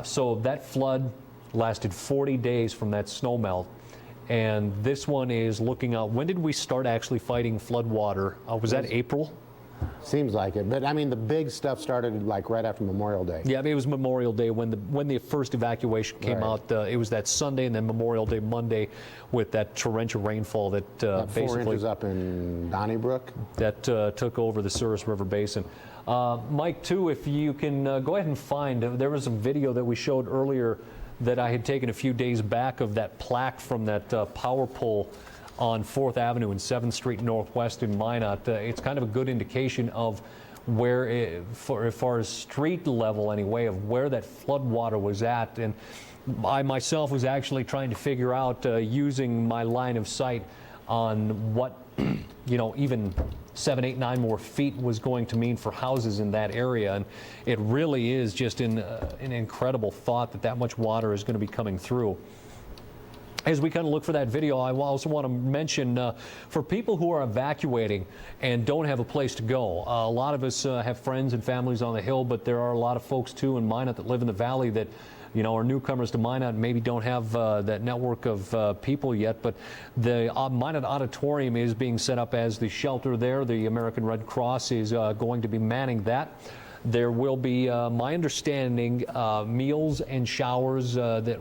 So that flood lasted 40 days from that snow melt. And this one is looking out. When did we start actually fighting flood water? Was that April? Seems like it, but I mean the big stuff started like right after Memorial Day. Yeah, I mean, it was Memorial Day when the first evacuation came out. It was that Sunday, and then Memorial Day Monday with that torrential rainfall that basically 4 inches up in Donnybrook that took over the Souris River Basin. Mike, too, if you can go ahead and find, there was a video that we showed earlier that I had taken a few days back of that plaque from that power pole on 4th Avenue and 7th Street Northwest in Minot. It's kind of a good indication of where, as far as street level anyway, of where that flood water was at. And I myself was actually trying to figure out, using my line of sight on what, even 7, 8, 9 more feet was going to mean for houses in that area. And it really is just an incredible thought that much water is going to be coming through. As we kind of look for that video, I also want to mention for people who are evacuating and don't have a place to go, a lot of us have friends and families on the Hill, but there are a lot of folks too in Minot that live in the valley that are newcomers to Minot and maybe don't have that network of people yet. But the Minot Auditorium is being set up as the shelter there. The American Red Cross is going to be manning that. There will be, my understanding, meals and showers that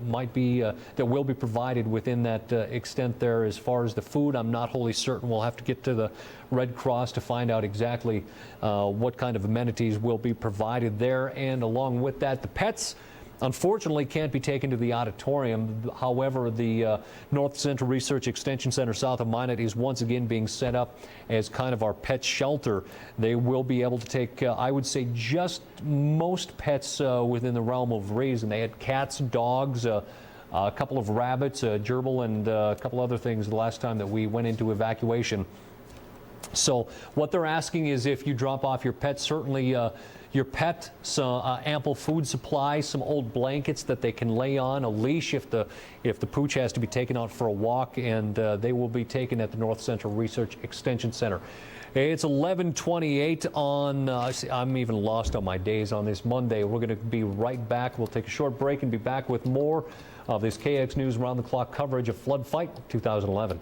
will be provided within that extent there. As far as the food, I'm not wholly certain. We'll have to get to the Red Cross to find out exactly what kind of amenities will be provided there. And along with that, the pets, unfortunately, can't be taken to the auditorium. However, the North Central Research Extension Center south of Minot is once again being set up as kind of our pet shelter. They will be able to take, I would say, just most pets within the realm of reason. They had cats, dogs, a couple of rabbits, a gerbil, and a couple other things the last time that we went into evacuation. So what they're asking is if you drop off your pet, certainly your pet some ample food supply, some old blankets that they can lay on, a leash if the pooch has to be taken out for a walk, and they will be taken at the North Central Research Extension Center. It's 11:28 on, I'm even lost on my days on this Monday. We're going to be right back. We'll take a short break and be back with more of this KX News Round the Clock coverage of Flood Fight 2011.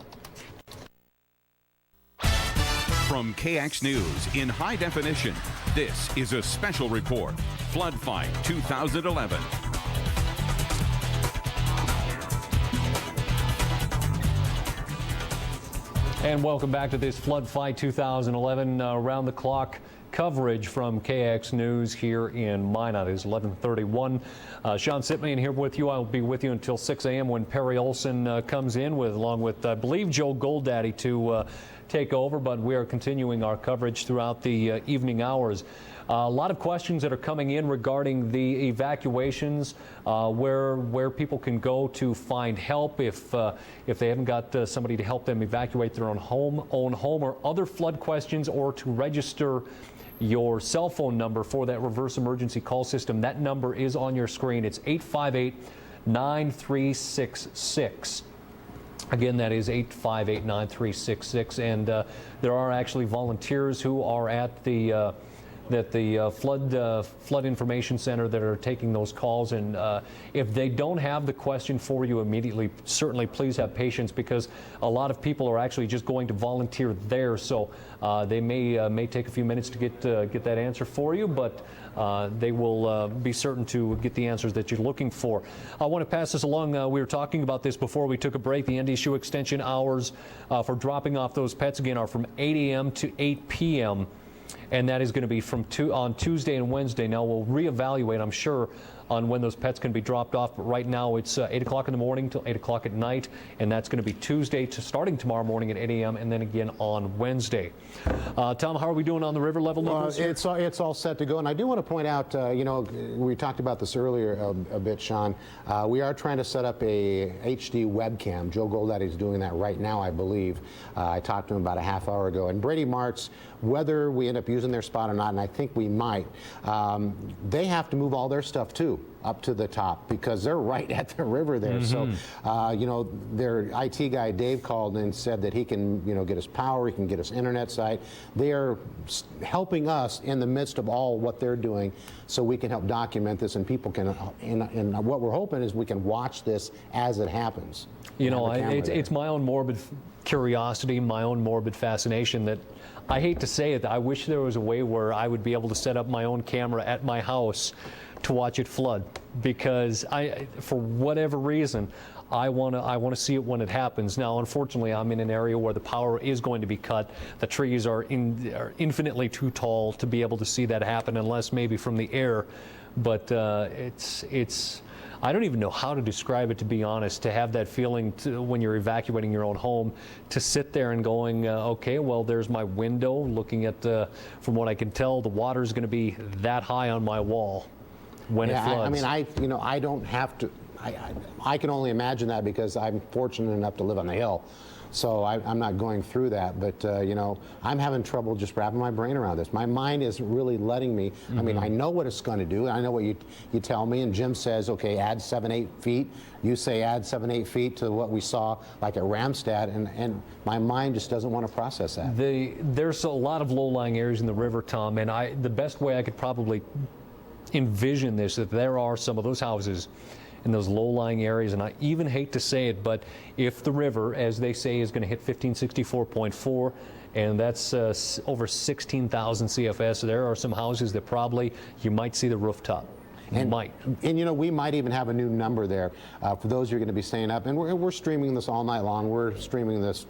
From KX News in high definition, this is a special report, Flood Fight 2011. And welcome back to this Flood Fight 2011 round the clock coverage from KX News here in Minot. It is 11:31. Sean Sitman here with you. I'll be with you until 6 a.m. when Perry Olson comes in along with, I believe, Joe Goldaddy to take over, but we are continuing our coverage throughout the evening hours. A lot of questions that are coming in regarding the evacuations, where people can go to find help if they haven't got somebody to help them evacuate their own home, or other flood questions, or to register your cell phone number for that reverse emergency call system. That number is on your screen. It's 858-9366. Again, that is 858-9366, and there are actually volunteers who are at the flood information center that are taking those calls, and if they don't have the question for you immediately, certainly please have patience, because a lot of people are actually just going to volunteer there, so they may take a few minutes to get that answer for you, but they will be certain to get the answers that you're looking for. I want to pass this along. We were talking about this before we took a break. The NDSU extension hours for dropping off those pets again are from 8 a.m. to 8 p.m. and that is going to be on Tuesday and Wednesday. Now we'll reevaluate, I'm sure, on when those pets can be dropped off, but right now it's 8 o'clock in the morning till 8 o'clock at night, and that's going to be Tuesday starting tomorrow morning at 8 a.m. and then again on Wednesday. Tom, how are we doing on the river level numbers? It's all set to go, and I do want to point out, we talked about this earlier a bit, Sean. We are trying to set up a HD webcam. Joe Goldaddy is doing that right now, I believe. I talked to him about a half hour ago, and Brady Martz, whether we end up using their spot or not, and I think we might, they have to move all their stuff too up to the top because they're right at the river there. Mm-hmm. So, their IT guy Dave called and said that he can, get us power, he can get us internet site. They are helping us in the midst of all what they're doing, so we can help document this, and people can. And what we're hoping is we can watch this as it happens. It's my own morbid curiosity, my own morbid fascination that. I hate to say it, I wish there was a way where I would be able to set up my own camera at my house to watch it flood, because for whatever reason, I want to see it when it happens. Now, unfortunately, I'm in an area where the power is going to be cut. The trees are infinitely too tall to be able to see that happen, unless maybe from the air. But it's. I don't even know how to describe it, to be honest, to have that feeling when you're evacuating your own home, to sit there and going, okay, well, there's my window, looking at, from what I can tell, the water's going to be that high on my wall when it floods. I don't have to, I can only imagine that because I'm fortunate enough to live on the hill. So I'm not going through that, but I'm having trouble just wrapping my brain around this. My mind isn't really letting me. Mm-hmm. I mean, I know what it's going to do. I know what you tell me, and Jim says, okay, add 7-8 feet. You say add 7-8 feet to what we saw like at Ramstad, and my mind just doesn't want to process that. There's a lot of low-lying areas in the river, Tom, and the best way I could probably envision this, that there are some of those houses in those low-lying areas, and I even hate to say it, but if the river, as they say, is going to hit 1564.4, and that's over 16,000 CFS, there are some houses that probably you might see the rooftop. And we might even have a new number there for those who are going to be staying up, and we're streaming this all night long. We're streaming this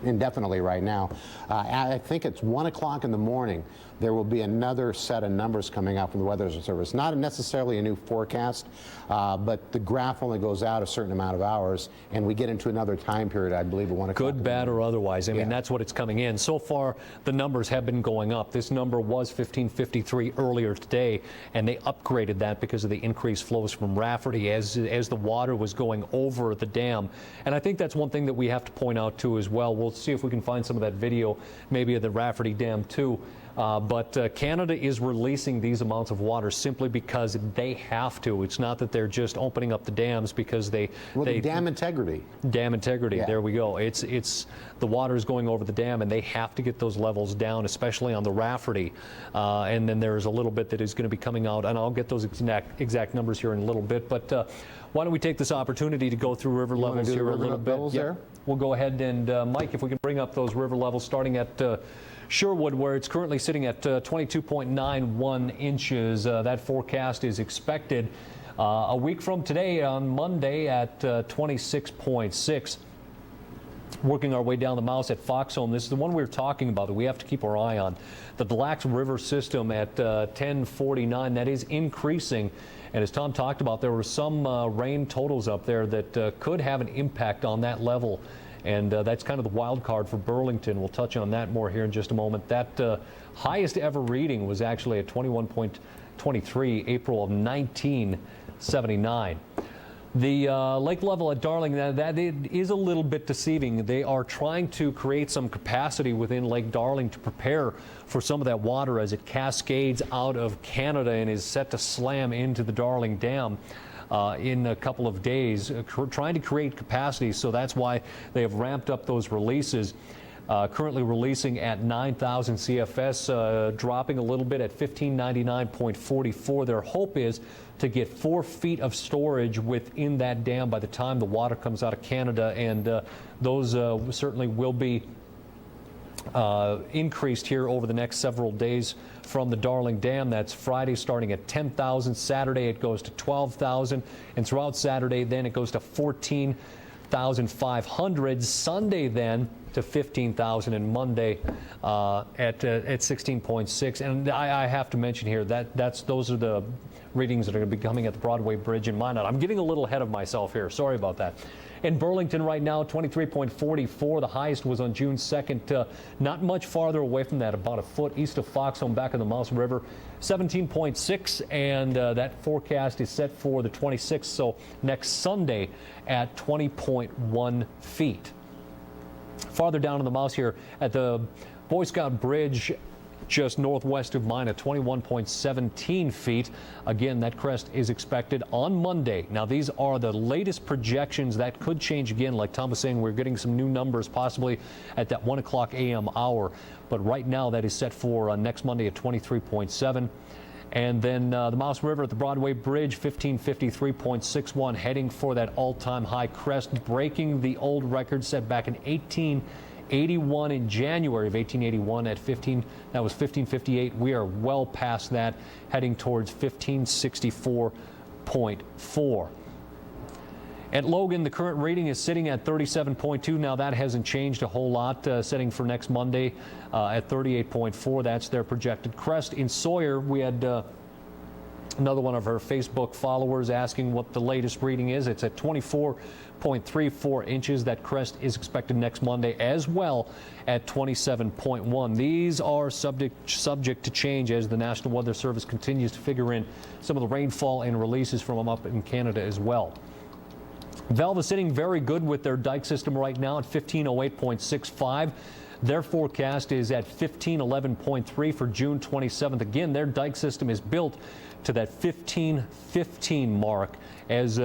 indefinitely right now. I think it's 1 o'clock in the morning. There will be another set of numbers coming out from the Weather Service. Not necessarily a new forecast, but the graph only goes out a certain amount of hours, and we get into another time period, I believe, at 1 o'clock. Good, bad, or otherwise. I mean, that's what it's coming in. So far, the numbers have been going up. This number was 1553 earlier today, and they upgraded that because of the increased flows from Rafferty as the water was going over the dam. And I think that's one thing that we have to point out, too, as well. We'll see if we can find some of that video, maybe of the Rafferty Dam, too. But Canada is releasing these amounts of water simply because they have to. It's not that they're just opening up the dams because they dam integrity. Dam integrity. Yeah. There we go. It's the water is going over the dam, and they have to get those levels down, especially on the Rafferty. And then there's a little bit that is going to be coming out, and I'll get those exact numbers here in a little bit. But why don't we take this opportunity to go through river levels here a little bit? There? We'll go ahead and Mike, if we can bring up those river levels starting at Sherwood, where it's currently sitting at 22.91 inches. That forecast is expected a week from today on Monday at 26.6. Working our way down the Mouse at Foxhome. This is the one we were talking about that we have to keep our eye on. The Des Lacs River system at 10:49, that is increasing. And as Tom talked about, there were some rain totals up there that could have an impact on that level. And that's kind of the wild card for Burlington. We'll touch on that more here in just a moment. That highest ever reading was actually at 21.23, April of 1979. The lake level at Darling, that is a little bit deceiving. They are trying to create some capacity within Lake Darling to prepare for some of that water as it cascades out of Canada and is set to slam into the Darling Dam in a couple of days, trying to create capacity. So that's why they have ramped up those releases. Currently releasing at 9,000 CFS, dropping a little bit at 1599.44. Their hope is to get 4 feet of storage within that dam by the time the water comes out of Canada, and those certainly will be increased here over the next several days from the Darling Dam. That's Friday starting at 10,000. Saturday it goes to 12,000, and throughout Saturday then it goes to 14,500. Sunday then to 15,000, and Monday at 16.6. And I have to mention here that those are the readings that are going to be coming at the Broadway Bridge in Minot. I'm getting a little ahead of myself here. Sorry about that. In Burlington right now, 23.44. The highest was on June 2nd. Not much farther away from that, about a foot east of Foxhome, back in the Mouse River. 17.6, and that forecast is set for the 26th, so next Sunday at 20.1 feet. Farther down in the Mouse here at the Boy Scout Bridge, just northwest of Minot, 21.17 feet. Again, that crest is expected on Monday. Now, these are the latest projections. That could change again. Like Tom was saying, we're getting some new numbers possibly at that 1 o'clock a.m. hour. But right now, that is set for next Monday at 23.7. And then the Mouse River at the Broadway Bridge, 1553.61, heading for that all-time high crest, breaking the old record set back in 1881 in January of 1881 at 15. That was 1558. We are well past that, heading towards 1564.4. At Logan, the current reading is sitting at 37.2. Now, that hasn't changed a whole lot, setting for next Monday at 38.4. That's their projected crest. In Sawyer, we had another one of our Facebook followers asking what the latest reading is. It's at 24.34 inches. That crest is expected next Monday as well at 27.1. These are subject to change as the National Weather Service continues to figure in some of the rainfall and releases from up in Canada as well. Velva is sitting very good with their dike system right now at 1508.65. Their forecast is at 1511.3 for June 27th. Again, their dike system is built to that 1515 mark. As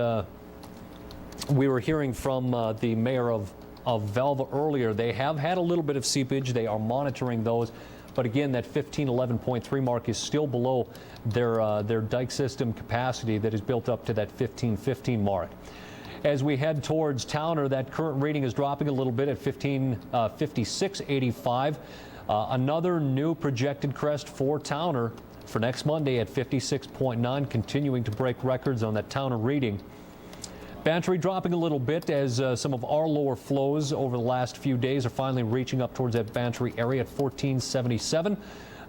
we were hearing from the mayor of Velva earlier, they have had a little bit of seepage. They are monitoring those. But again, that 1511.3 mark is still below their dike system capacity that is built up to that 1515 mark. As we head towards Towner, that current reading is dropping a little bit at 56.85. Another new projected crest for Towner for next Monday at 56.9, continuing to break records on that Towner reading. Bantry dropping a little bit as some of our lower flows over the last few days are finally reaching up towards that Bantry area at 1477.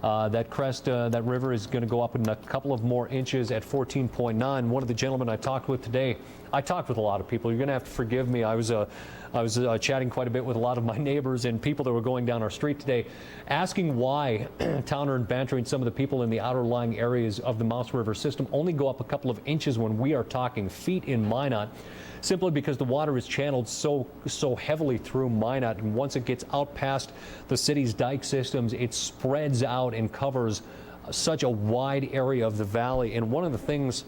That crest, that river is going to go up in a couple of more inches at 14.9. One of the gentlemen I talked with today, I talked with a lot of people. You're going to have to forgive me. I was chatting quite a bit with a lot of my neighbors and people that were going down our street today, asking why Towner and Bantry and some of the people in the outer lying areas of the Mouse River system only go up a couple of inches when we are talking feet in Minot, simply because the water is channeled so heavily through Minot, and once it gets out past the city's dike systems, it spreads out and covers such a wide area of the valley. And one of the things,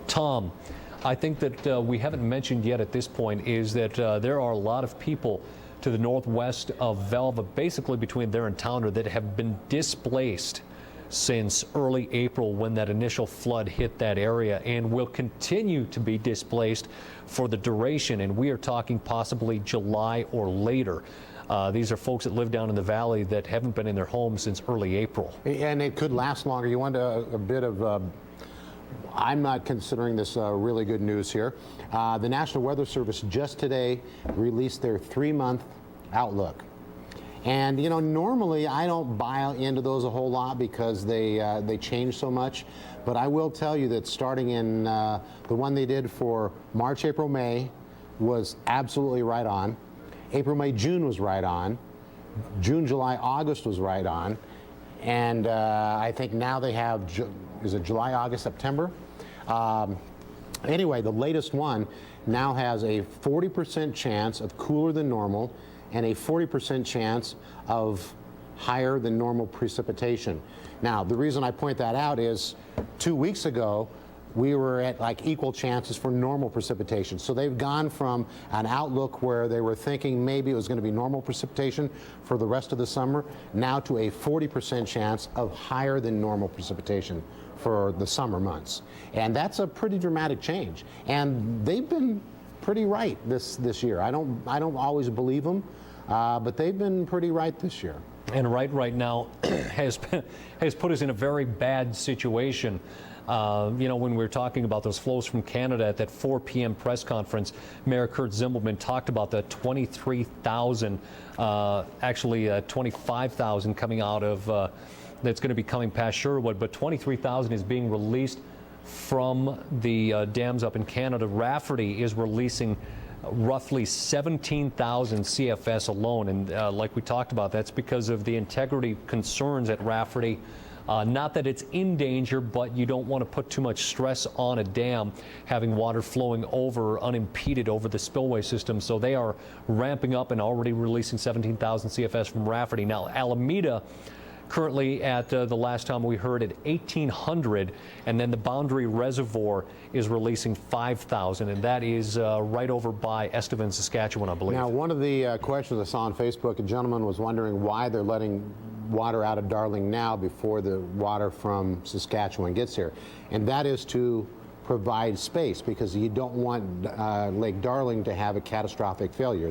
Tom, I think that we haven't mentioned yet at this point is that there are a lot of people to the northwest of Velva, basically between there and Towner, that have been displaced since early April when that initial flood hit that area, and will continue to be displaced for the duration. And we are talking possibly July or later. These are folks that live down in the valley that haven't been in their homes since early April. And it could last longer. You want a bit of I'm not considering this really good news here. The National Weather Service just today released their 3-month outlook. And you know, normally I don't buy into those a whole lot because they change so much. But I will tell you that starting in the one they did for March, April, May was absolutely right on. April, May, June was right on. June, July, August was right on. And I think now they have, is it July, August, September? Anyway, the latest one now has a 40% chance of cooler than normal and a 40% chance of higher than normal precipitation. Now, the reason I point that out is 2 weeks ago, we were at like equal chances for normal precipitation. So they've gone from an outlook where they were thinking maybe it was going to be normal precipitation for the rest of the summer, now to a 40% chance of higher than normal precipitation for the summer months. And that's a pretty dramatic change. And they've been pretty right this year. I don't always believe them, but they've been pretty right this year. And right now has put us in a very bad situation. You know, when we were talking about those flows from Canada at that 4 p.m. press conference, Mayor Kurt Zimmelman talked about the 23,000, actually 25,000 coming out of, that's going to be coming past Sherwood, but 23,000 is being released from the dams up in Canada. Rafferty is releasing roughly 17,000 CFS alone, and like we talked about, that's because of the integrity concerns at Rafferty. Not that it's in danger, but you don't want to put too much stress on a dam having water flowing over unimpeded over the spillway system. So they are ramping up and already releasing 17,000 CFS from Rafferty. Now, Alameda currently at the last time we heard at 1,800, and then the Boundary Reservoir is releasing 5,000, and that is right over by Estevan, Saskatchewan, I believe. Now, one of the questions I saw on Facebook, a gentleman was wondering why they're letting water out of Darling now before the water from Saskatchewan gets here, and that is to provide space because you don't want Lake Darling to have a catastrophic failure.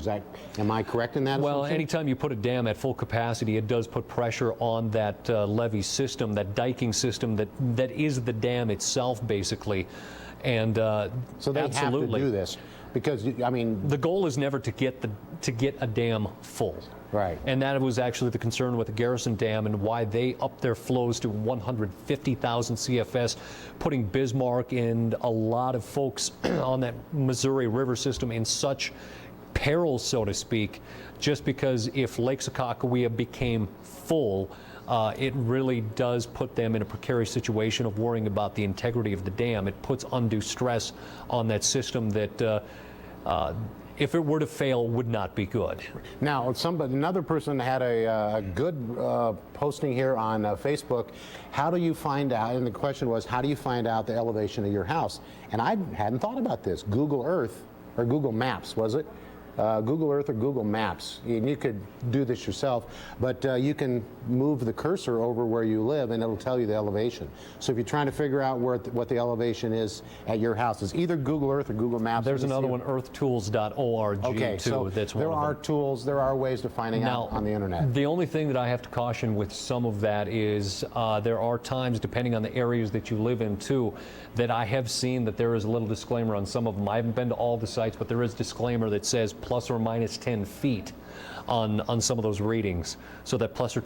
Am I correct in that? Well, assumption? anytime you put a dam at full capacity, it does put pressure on that levee system, that diking system that is the dam itself, basically. And so they absolutely have to do this because, I mean, the goal is never to get a dam full. Right. And that was actually the concern with the Garrison Dam and why they upped their flows to 150,000 CFS, putting Bismarck and a lot of folks on that Missouri River system in such peril, so to speak, just because if Lake Sakakawea became full, it really does put them in a precarious situation of worrying about the integrity of the dam. It puts undue stress on that system that if it were to fail, would not be good. Now, another person had a good posting here on Facebook. How do you find out? And the question was, how do you find out the elevation of your house? And I hadn't thought about this. Google Earth, or Google Maps, was it? Google Earth or Google Maps. And you could do this yourself, but you can move the cursor over where you live and it'll tell you the elevation. So if you're trying to figure out what the elevation is at your house, it's either Google Earth or Google Maps. There's another one, earthtools.org, okay, too. So that's one there are tools, there are ways to finding out on the internet. The only thing that I have to caution with some of that is there are times, depending on the areas that you live in too, that I have seen that there is a little disclaimer on some of them. I haven't been to all the sites, but there is a disclaimer that says plus or minus 10 feet on some of those readings. So that plus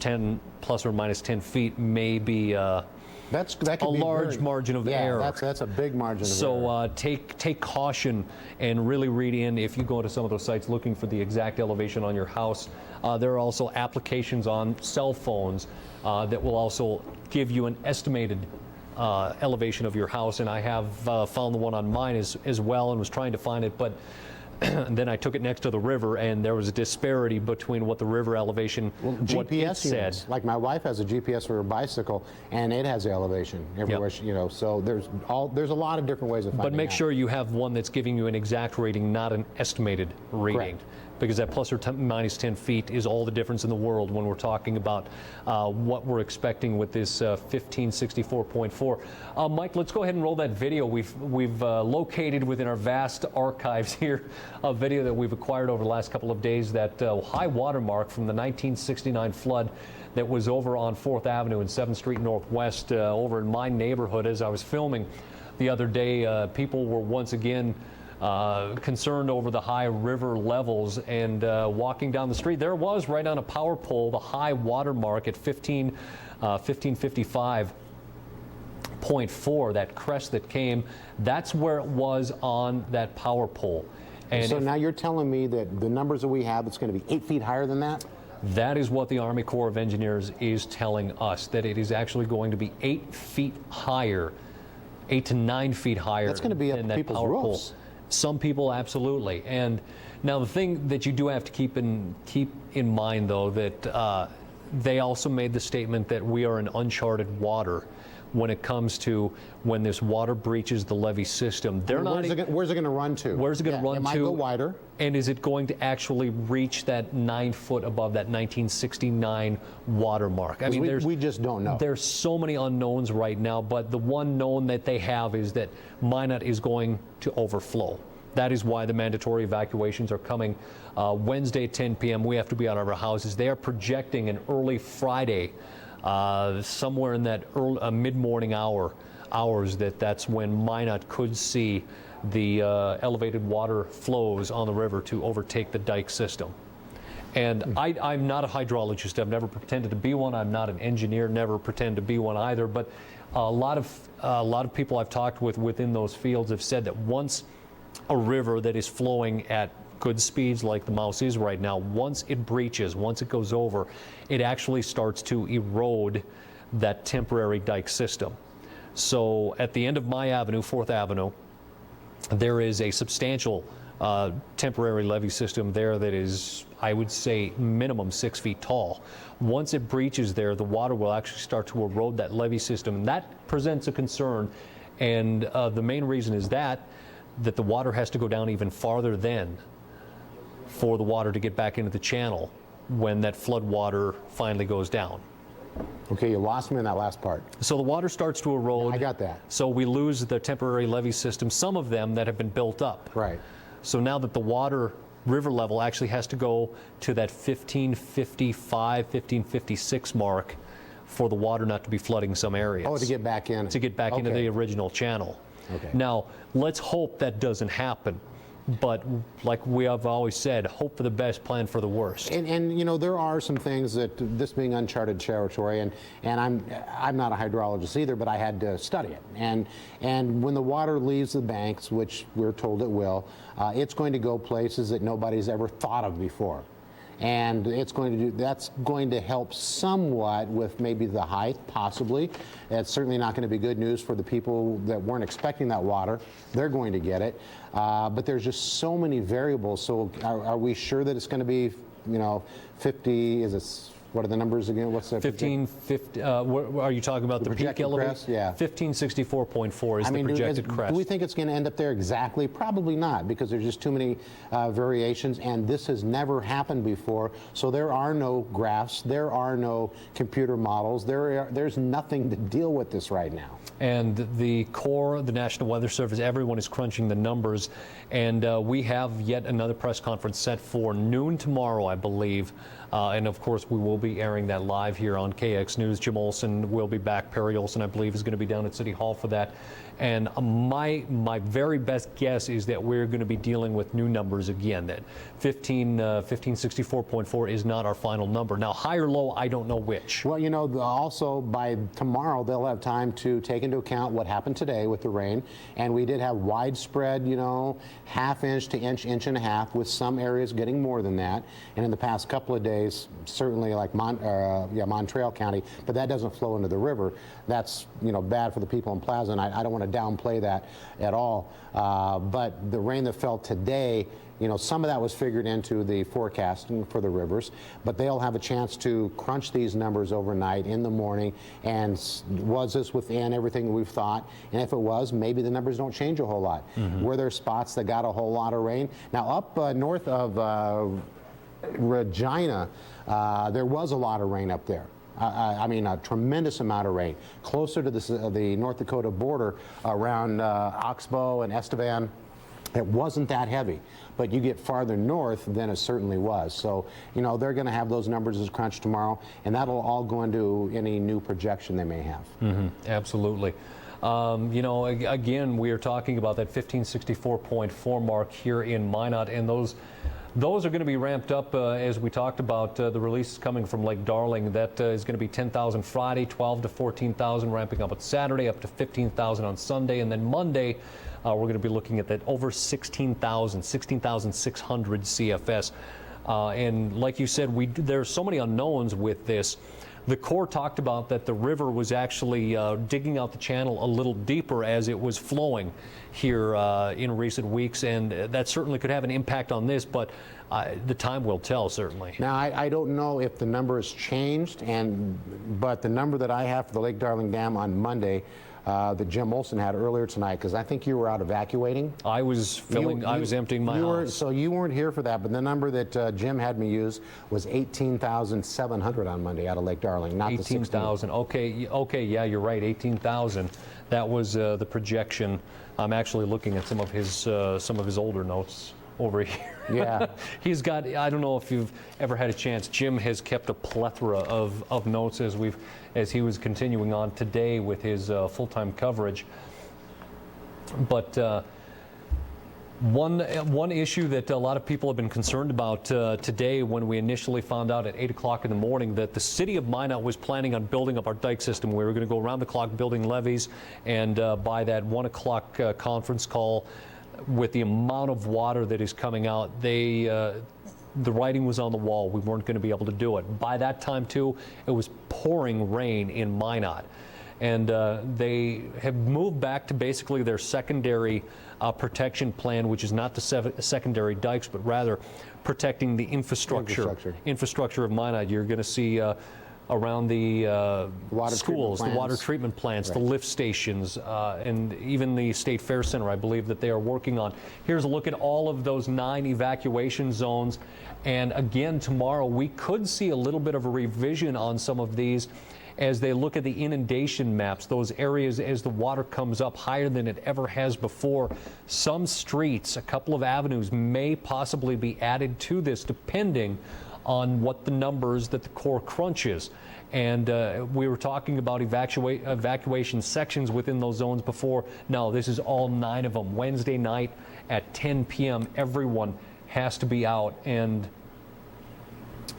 or minus 10 feet may be that could be large margin of error. That's a big margin of error. So take caution and really read in if you go to some of those sites looking for the exact elevation on your house. There are also applications on cell phones that will also give you an estimated elevation of your house, and I have found the one on mine as well and was trying to find it, but and then I took it next to the river, and there was a disparity between what the river elevation, what GPS it units. said. Like my wife has a GPS for her bicycle, and it has the elevation everywhere. Yep. You know, so there's a lot of different ways of finding But make out. sure you have one that's giving you an exact reading, not an estimated reading. Correct. Because that plus or minus 10 feet is all the difference in the world when we're talking about what we're expecting with this 1564.4. Mike, let's go ahead and roll that video. We've located within our vast archives here a video that we've acquired over the last couple of days, that high water mark from the 1969 flood that was over on 4th Avenue and 7th Street Northwest over in my neighborhood as I was filming. the other day. People were once again concerned over the high river levels, and walking down the street, there was right on a power pole the high water mark at 1555.4, that crest that came. That's where it was on that power pole. And so now you're telling me that the numbers that we have, it's going to be 8 feet higher than that? That is what the Army Corps of Engineers is telling us, that it is actually going to be 8 feet higher, 8 to 9 feet higher. That's going to be up than to that people's power roofs. pole. Some people, absolutely. And now the thing that you do have to keep in mind, though, that they also made the statement that we are in uncharted water when it comes to when this water breaches the levee system. Where's it going to run to? Where's it going to run to? It might go wider. And is it going to actually reach that 9 foot above that 1969 water mark? I mean, we just don't know. There's so many unknowns right now, but the one known that they have is that Minot is going to overflow. That is why the mandatory evacuations are coming Wednesday at 10 p.m. We have to be out of our houses. They are projecting an early Friday, somewhere in that mid-morning hours, that's when Minot could see the elevated water flows on the river to overtake the dike system. And I'm not a hydrologist. I've never pretended to be one. I'm not an engineer, never pretend to be one either. But a lot of people I've talked with within those fields have said that once a river that is flowing at good speeds like the Mouse is right now, once it breaches, once it goes over, it actually starts to erode that temporary dike system. So at the end of my avenue, 4th Avenue, there is a substantial temporary levee system there that is, I would say, minimum 6 feet tall. Once it breaches there, the water will actually start to erode that levee system, and that presents a concern. And the main reason is that the water has to go down even farther then for the water to get back into the channel when that flood water finally goes down. Okay, you lost me in that last part. So the water starts to erode. I got that. So we lose the temporary levee system, some of them that have been built up. Right. So now that the water river level actually has to go to that 1555, 1556 mark for the water not to be flooding some areas. Oh, to get back in. To get back into the original channel. Okay. Now, let's hope that doesn't happen. But like we have always said, hope for the best, plan for the worst. And you know, there are some things that, this being uncharted territory, and I'm not a hydrologist either, but I had to study it. And when the water leaves the banks, which we're told it will, it's going to go places that nobody's ever thought of before. And that's going to help somewhat with maybe the height, possibly. It's certainly not going to be good news for the people that weren't expecting that water. They're going to get it. But there's just so many variables. So are we sure that it's going to be, 50, is it, what are the numbers again? What's the 1550? Are you talking about the peak elevation? Yeah. 1564.4 is the projected crest. Do we think it's going to end up there exactly? Probably not, because there's just too many variations, and this has never happened before. So there are no graphs, there are no computer models, there's nothing to deal with this right now. And the Corps, the National Weather Service, everyone is crunching the numbers. And we have yet another press conference set for noon tomorrow, I believe. And of course, we will be airing that live here on KX News. Jim Olson will be back. Perry Olson, I believe, is going to be down at City Hall for that. And my very best guess is that we're going to be dealing with new numbers again. That 1564.4 is not our final number. Now, high or low, I don't know which. Well, also by tomorrow, they'll have time to take into account what happened today with the rain. And we did have widespread, half inch to inch, inch and a half, with some areas getting more than that. And in the past couple of days, certainly like Montreal County, but that doesn't flow into the river. That's, bad for the people in Plaza, and I don't want to downplay that at all. But the rain that fell today, some of that was figured into the forecasting for the rivers, but they'll have a chance to crunch these numbers overnight in the morning. And was this within everything we've thought? And if it was, maybe the numbers don't change a whole lot. Were there spots that got a whole lot of rain? Now, up north of Regina, there was a lot of rain up there. I mean, a tremendous amount of rain. Closer to the North Dakota border, around Oxbow and Estevan, it wasn't that heavy. But you get farther north, then it certainly was. So, they're going to have those numbers as crunched tomorrow, and that'll all go into any new projection they may have. Absolutely. You know, again, we are talking about that 1564.4 mark here in Minot, and those are going to be ramped up as we talked about. The release coming from Lake Darling, that is going to be 10,000 Friday, 12 to 14,000, ramping up on Saturday, up to 15,000 on Sunday, and then Monday we're going to be looking at that over 16,600 CFS. And like you said, there's so many unknowns with this. The Corps talked about that the river was actually digging out the channel a little deeper as it was flowing here in recent weeks, and that certainly could have an impact on this, but the time will tell, certainly. Now, I don't know if the number has changed, but the number that I have for the Lake Darling Dam on Monday, that Jim Olson had earlier tonight, because I think you were out evacuating. I was I was emptying my house. So you weren't here for that, but the number that Jim had me use was 18,700 on Monday out of Lake Darling, not 18,000. Okay, yeah, you're right, 18,000. That was the projection. I'm actually looking at some of his older notes over here. Yeah. He's got, I don't know if you've ever had a chance, Jim has kept a plethora of notes as he was continuing on today with his full-time coverage. But one issue that a lot of people have been concerned about today, when we initially found out at 8 o'clock in the morning that the city of Minot was planning on building up our dike system. We were going to go around the clock building levees, and by that 1 o'clock conference call, with the amount of water that is coming out, the writing was on the wall. We weren't going to be able to do it. By that time, too, it was pouring rain in Minot. And they have moved back to basically their secondary protection plan, which is not the secondary dikes, but rather protecting the infrastructure of Minot. You're going to see around the schools, the water treatment plants, the lift stations, and even the State Fair Center, I believe that they are working on. Here's a look at all of those 9 evacuation zones. And again, tomorrow we could see a little bit of a revision on some of these as they look at the inundation maps, those areas as the water comes up higher than it ever has before. Some streets, a couple of avenues may possibly be added to this depending on what the numbers that the Corps crunches. And we were talking about evacuation sections within those zones before. No, this is all 9 of them. Wednesday night at 10 p.m., everyone has to be out. And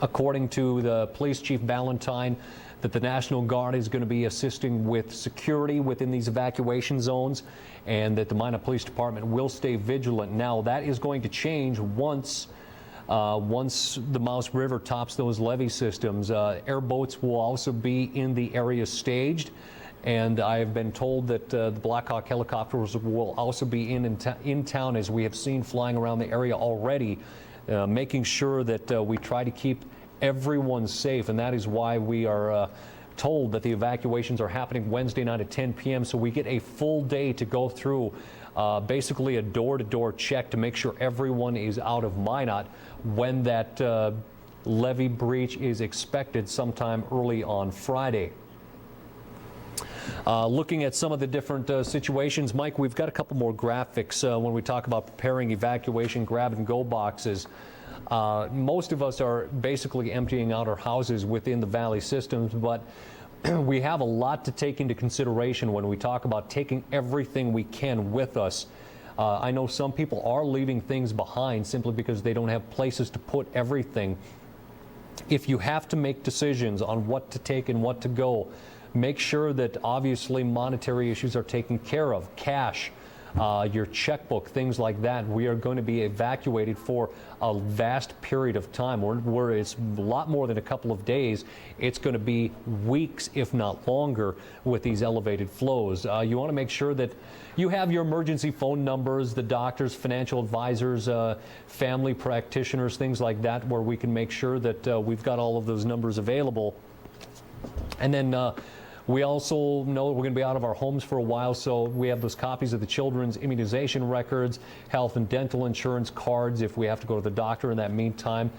according to the police chief Ballantyne, that the National Guard is going to be assisting with security within these evacuation zones, and that the Minot Police Department will stay vigilant. Now, that is going to change once the Mouse River tops those levee systems. Airboats will also be in the area staged, and I have been told that the Black Hawk helicopters will also be in town, as we have seen flying around the area already, making sure that we try to keep everyone safe, and that is why we are told that the evacuations are happening Wednesday night at 10 p.m. so we get a full day to go through basically a door-to-door check to make sure everyone is out of Minot when that levee breach is expected sometime early on Friday. Looking at some of the different situations, Mike, we've got a couple more graphics when we talk about preparing evacuation grab-and-go boxes. Most of us are basically emptying out our houses within the valley systems, but we have a lot to take into consideration when we talk about taking everything we can with us. I know some people are leaving things behind simply because they don't have places to put everything. If you have to make decisions on what to take and what to go, make sure that obviously monetary issues are taken care of. Cash, your checkbook, things like that. We are going to be evacuated for a vast period of time, where it's a lot more than a couple of days. It's going to be weeks, if not longer, with these elevated flows. You want to make sure that you have your emergency phone numbers, the doctors, financial advisors, family practitioners, things like that, where we can make sure that we've got all of those numbers available. And then we also know we're going to be out of our homes for a while, so we have those copies of the children's immunization records, health and dental insurance cards if we have to go to the doctor in that meantime.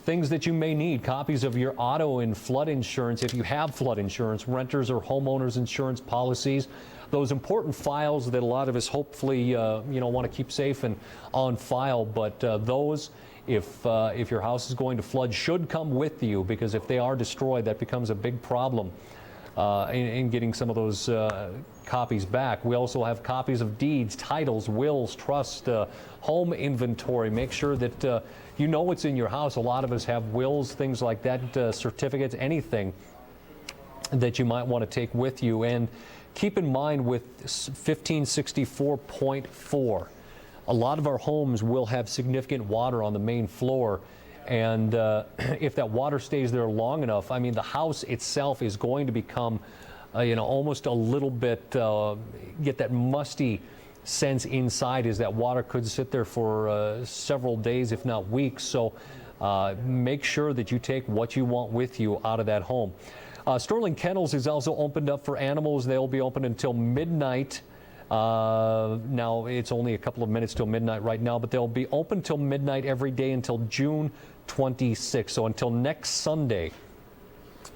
Things that you may need, copies of your auto and flood insurance if you have flood insurance, renters or homeowners insurance policies, those important files that a lot of us hopefully want to keep safe and on file. But those, if your house is going to flood, should come with you, because if they are destroyed, that becomes a big problem. in getting some of those copies back. We also have copies of deeds, titles, wills, trust, home inventory. Make sure that you know what's in your house. A lot of us have wills, things like that, certificates, anything that you might want to take with you. And keep in mind with 1564.4, a lot of our homes will have significant water on the main floor. And if that water stays there long enough, I mean, the house itself is going to become, almost a little bit, get that musty sense inside, as that water could sit there for several days, if not weeks. So make sure that you take what you want with you out of that home. Sterling Kennels is also opened up for animals. They'll be open until midnight. Now, it's only a couple of minutes till midnight right now, but they'll be open till midnight every day until June 26th. So until next Sunday,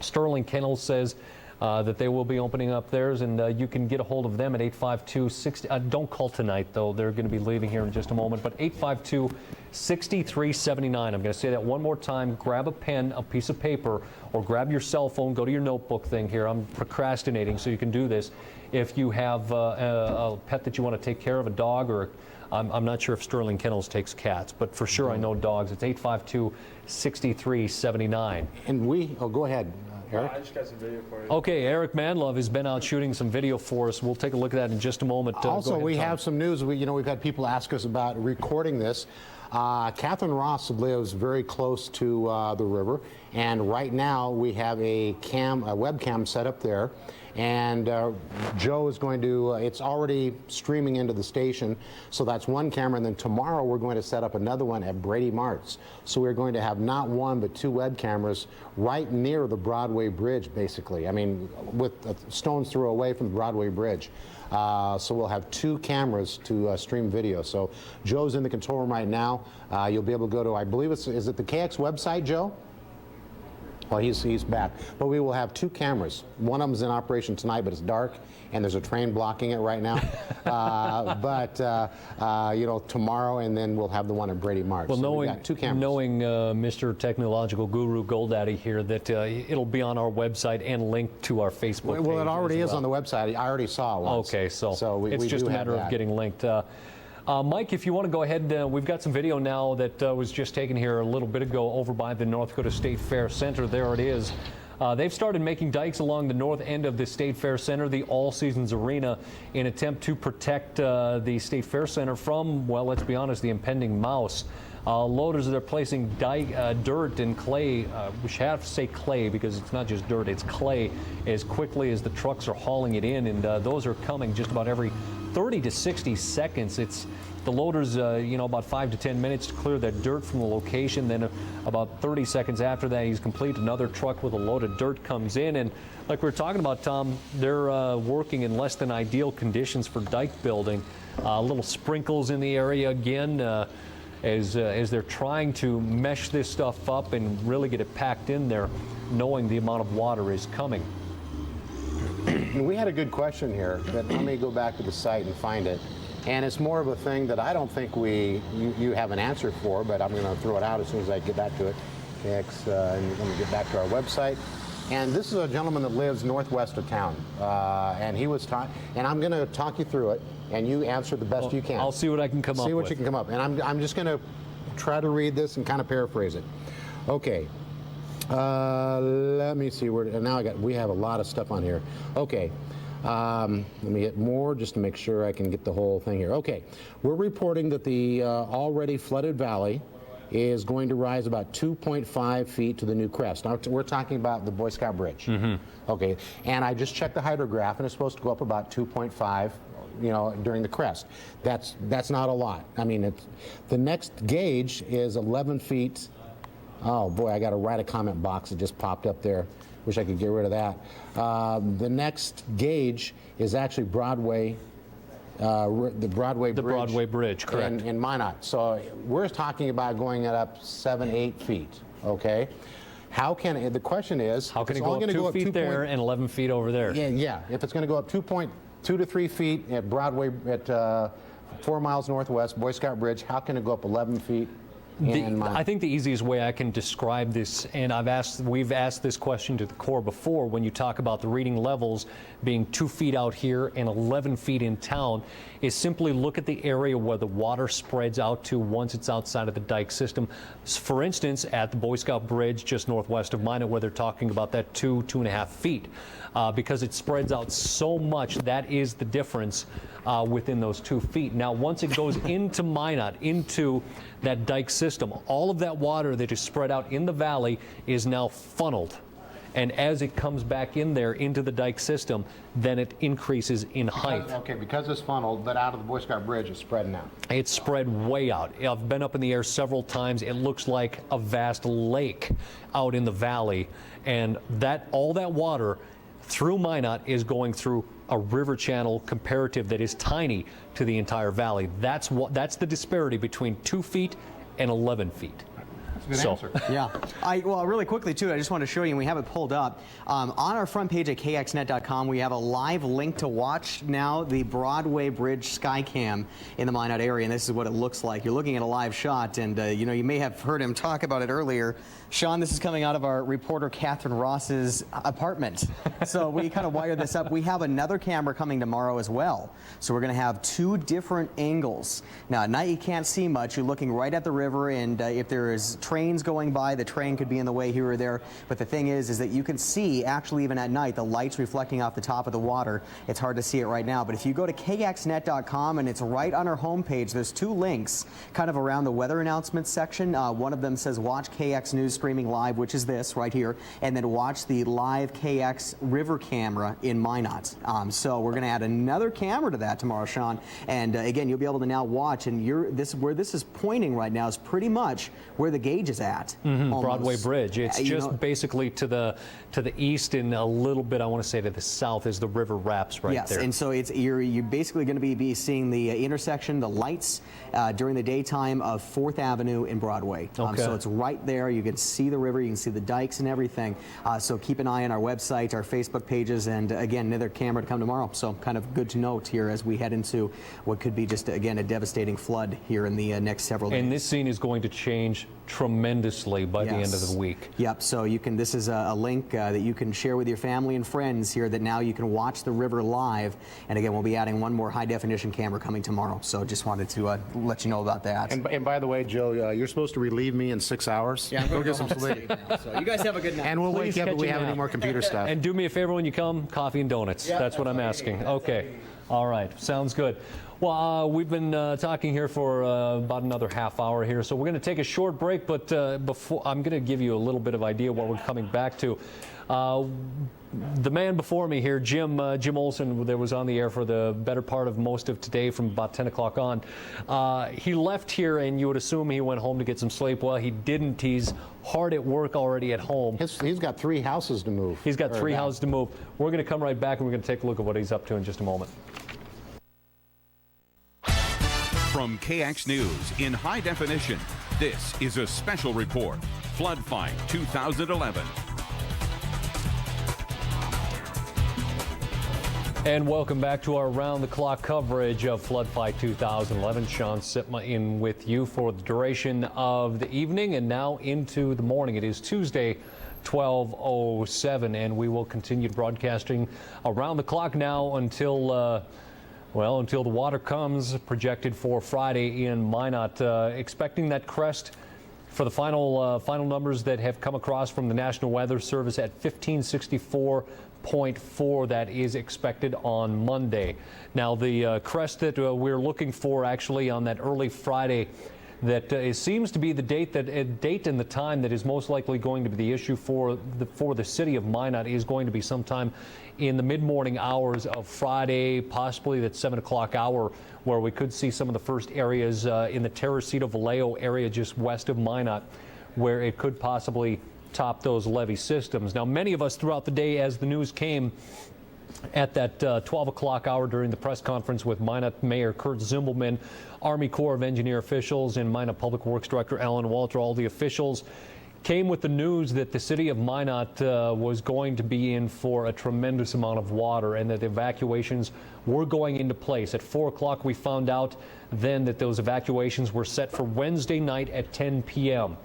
Sterling Kennels says that they will be opening up theirs, and you can get a hold of them at 852-60. Don't call tonight, though. They're going to be leaving here in just a moment, but 852-6379. I'm going to say that one more time. Grab a pen, a piece of paper, or grab your cell phone. Go to your notebook thing here. I'm procrastinating, so you can do this. If you have a pet that you want to take care of, a dog, or I'm not sure if Sterling Kennels takes cats, but for sure I know dogs. It's 852-6379. And go ahead, Eric. I just got some video for you. Okay, Eric Manlove has been out shooting some video for us. We'll take a look at that in just a moment. Also, we have some news. We've had people ask us about recording this. Catherine Ross lives very close to the river, and right now we have a webcam set up there, and Joe is going to, it's already streaming into the station, so that's one camera, and then tomorrow we're going to set up another one at Brady Mart's. So we're going to have not one but two web cameras right near the Broadway Bridge, basically. I mean, with a stone's throw away from the Broadway Bridge. So we'll have two cameras to stream video. So Joe's in the control room right now. You'll be able to go to, I believe is it the KX website, Joe? Well, he's back. But we will have two cameras. One of them's in operation tonight, but it's dark, and there's a train blocking it right now. Tomorrow, and then we'll have the one at Brady Mart's. Well, so knowing, we got two cameras. knowing Mr. Technological Guru Goldaddy here, that it'll be on our website and linked to our Facebook page. Well, it already as is well. on the website. I already saw it once. Okay, so it's we just do a have matter that. of getting linked. Mike, if you want to go ahead, we've got some video now that was just taken here a little bit ago over by the North Dakota State Fair Center. There it is. They've started making dikes along the north end of the State Fair Center, the All Seasons Arena, in attempt to protect the State Fair Center from, well, let's be honest, the impending mouse. Loaders are placing dirt and clay, we should have to say clay because it's not just dirt, it's clay, as quickly as the trucks are hauling it in, and those are coming just about every 30 to 60 seconds. It's the loaders, about 5 to 10 minutes to clear that dirt from the location. Then about 30 seconds after that, he's complete. Another truck with a load of dirt comes in, and like we were talking about, Tom, they're working in less than ideal conditions for dike building. Little sprinkles in the area again. As they're trying to mesh this stuff up and really get it packed in there, knowing the amount of water is coming. We had a good question here, but let me go back to the site and find it. And it's more of a thing that I don't think you have an answer for, but I'm going to throw it out as soon as I get back to it. And let me get back to our website. And this is a gentleman that lives northwest of town, and he was and I'm going to talk you through it, and you answer the best you can. I'll see what I can come up with. See what you can come up. And I'm just going to try to read this and kind of paraphrase it. Okay. Let me see where. Now we have a lot of stuff on here. Okay. Let me get more just to make sure I can get the whole thing here. Okay. We're reporting that the already flooded valley is going to rise about 2.5 feet to the new crest. Now we're talking about the Boy Scout Bridge. Mm-hmm. Okay. And I just checked the hydrograph, and it's supposed to go up about 2.5. During the crest. That's not a lot. I mean, the next gauge is 11 feet. Oh boy, I got to write a comment box that just popped up there. Wish I could get rid of that. The next gauge is actually Broadway, the Broadway Bridge. The Broadway Bridge, correct. In Minot. So we're talking about going up 7-8 feet. Okay. The question is, how can it go up 2 feet there and 11 feet over there? Yeah. If it's going to go up 2 to 3 feet at Broadway at 4 miles northwest, Boy Scout Bridge, how can it go up 11 feet I think the easiest way I can describe this, and we've asked this question to the Corps before, when you talk about the reading levels being 2 feet out here and 11 feet in town, is simply look at the area where the water spreads out to once it's outside of the dike system. For instance, at the Boy Scout Bridge just northwest of Minot, where they're talking about that 2.5 feet. Because it spreads out so much, that is the difference within those 2 feet. Now, once it goes into Minot, into that dike system, all of that water that is spread out in the valley is now funneled. And as it comes back in there into the dike system, then it increases in height. Okay, because it's funneled, but out of the Boy Scout Bridge, it's spreading out. It's spread way out. I've been up in the air several times. It looks like a vast lake out in the valley. And all that water through Minot is going through a river channel comparative that is tiny to the entire valley. That's the disparity between 2 feet and 11 feet. That's a good answer. Yeah. Well, really quickly, too, I just want to show you, and we have it pulled up. On our front page at KXNet.com, we have a live link to watch now the Broadway Bridge Skycam in the Minot area, and this is what it looks like. You're looking at a live shot, and you may have heard him talk about it earlier. Sean, this is coming out of our reporter Catherine Ross's apartment. So we kind of wired this up. We have another camera coming tomorrow as well. So we're going to have 2 different angles. Now, at night you can't see much. You're looking right at the river, and if there is trains going by, the train could be in the way here or there. But the thing is that you can see, actually, even at night, the lights reflecting off the top of the water. It's hard to see it right now. But if you go to KXNet.com, and it's right on our homepage, there's 2 links kind of around the weather announcements section. One of them says watch KX News streaming live, which is this right here, and then watch the live KX river camera in Minot. So we're going to add another camera to that tomorrow, Sean. And again, you'll be able to now watch, and where this is pointing right now is pretty much where the gauge is at. Broadway Bridge. It's just basically to the east and a little bit, I want to say, to the south as the river wraps right there. Yes, and so you're basically going to be seeing the intersection, the lights during the daytime of 4th Avenue and Broadway. Okay. So it's right there. You can see the river, you can see the dikes and everything. So keep an eye on our website, our Facebook pages, and again, another camera to come tomorrow. So kind of good to note here as we head into what could be just, again, a devastating flood here in the next several days. And this scene is going to change tremendously by the end of the week. Yep, so this is a link that you can share with your family and friends here, that now you can watch the river live. And again, we'll be adding one more high definition camera coming tomorrow. So just wanted to let you know about that. And by the way, Joe, you're supposed to relieve me in 6 hours. Yeah, I'm go going get some sleep. So you guys have a good night. And we'll wake up if we have any more computer stuff. And do me a favor when you come, coffee and donuts. Yeah, that's what I'm asking. Okay. All right. Sounds good. Well, we've been talking here for about another half hour here, so we're going to take a short break, but before I'm going to give you a little bit of idea what we're coming back to. The man before me here, Jim Olson, that was on the air for the better part of most of today from about 10 o'clock on. He left here, and you would assume he went home to get some sleep. Well, he didn't. He's hard at work already at home. He's got 3 houses to move. He's got 3 houses to move. We're going to come right back, and we're going to take a look at what he's up to in just a moment. From KX News in high definition, this is a special report, Flood Fight 2011. And welcome back to our round-the-clock coverage of Flood Fight 2011. Sean Sitma in with you for the duration of the evening and now into the morning. It is Tuesday, 12:07, and we will continue broadcasting around the clock now until until the water comes, projected for Friday in Minot. Expecting that crest for the final numbers that have come across from the National Weather Service at 1564.4. That is expected on Monday. Now, the crest that we're looking for actually on that early Friday, that seems to be the date and the time that is most likely going to be the issue for the city of Minot, is going to be sometime in the mid-morning hours of Friday, possibly that 7 o'clock hour, where we could see some of the first areas in the Teresita Vallejo area just west of Minot, where it could possibly top those levee systems. Now, many of us throughout the day, as the news came at that 12 o'clock hour during the press conference with Minot Mayor Kurt Zimbelman, Army Corps of Engineer officials, and Minot Public Works Director Alan Walter, all the officials came with the news that the city of Minot was going to be in for a tremendous amount of water and that evacuations were going into place. At 4 o'clock, we found out then that those evacuations were set for Wednesday night at 10 p.m.,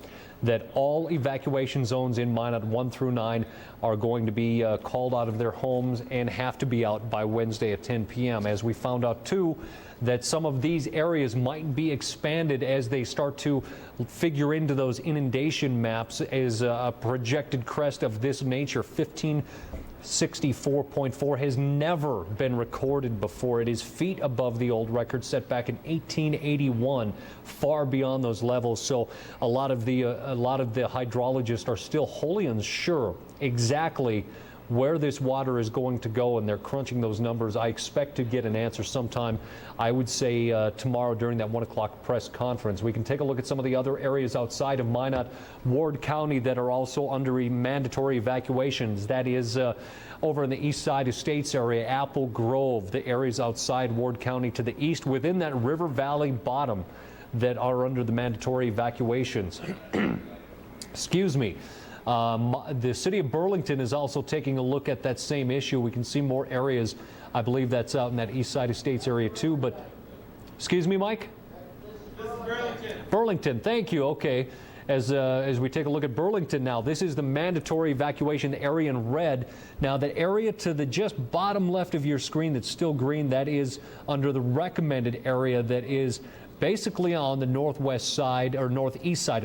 that all evacuation zones in Minot 1 through 9 are going to be called out of their homes and have to be out by Wednesday at 10 p.m. As we found out, too, that some of these areas might be expanded as they start to figure into those inundation maps as a projected crest of this nature. 1564.4 has never been recorded before. It is feet above the old record set back in 1881, far beyond those levels. So a lot of the hydrologists are still wholly unsure exactly where this water is going to go, and they're crunching those numbers. I expect to get an answer sometime, I would say tomorrow during that 1 o'clock press conference. We can take a look at some of the other areas outside of Minot, Ward County, that are also under mandatory evacuations. That is over in the east side estates area, Apple Grove, the areas outside Ward County to the east within that River Valley bottom that are under the mandatory evacuations. Excuse me. The city of Burlington is also taking a look at that same issue. We can see more areas. I believe that's out in that east side estates area too. But, excuse me, Mike? This is Burlington. Burlington, thank you. Okay. As we take a look at Burlington now, this is the mandatory evacuation area in red. Now, that area to the just bottom left of your screen that's still green, that is under the recommended area that is basically on the northwest side, or northeast side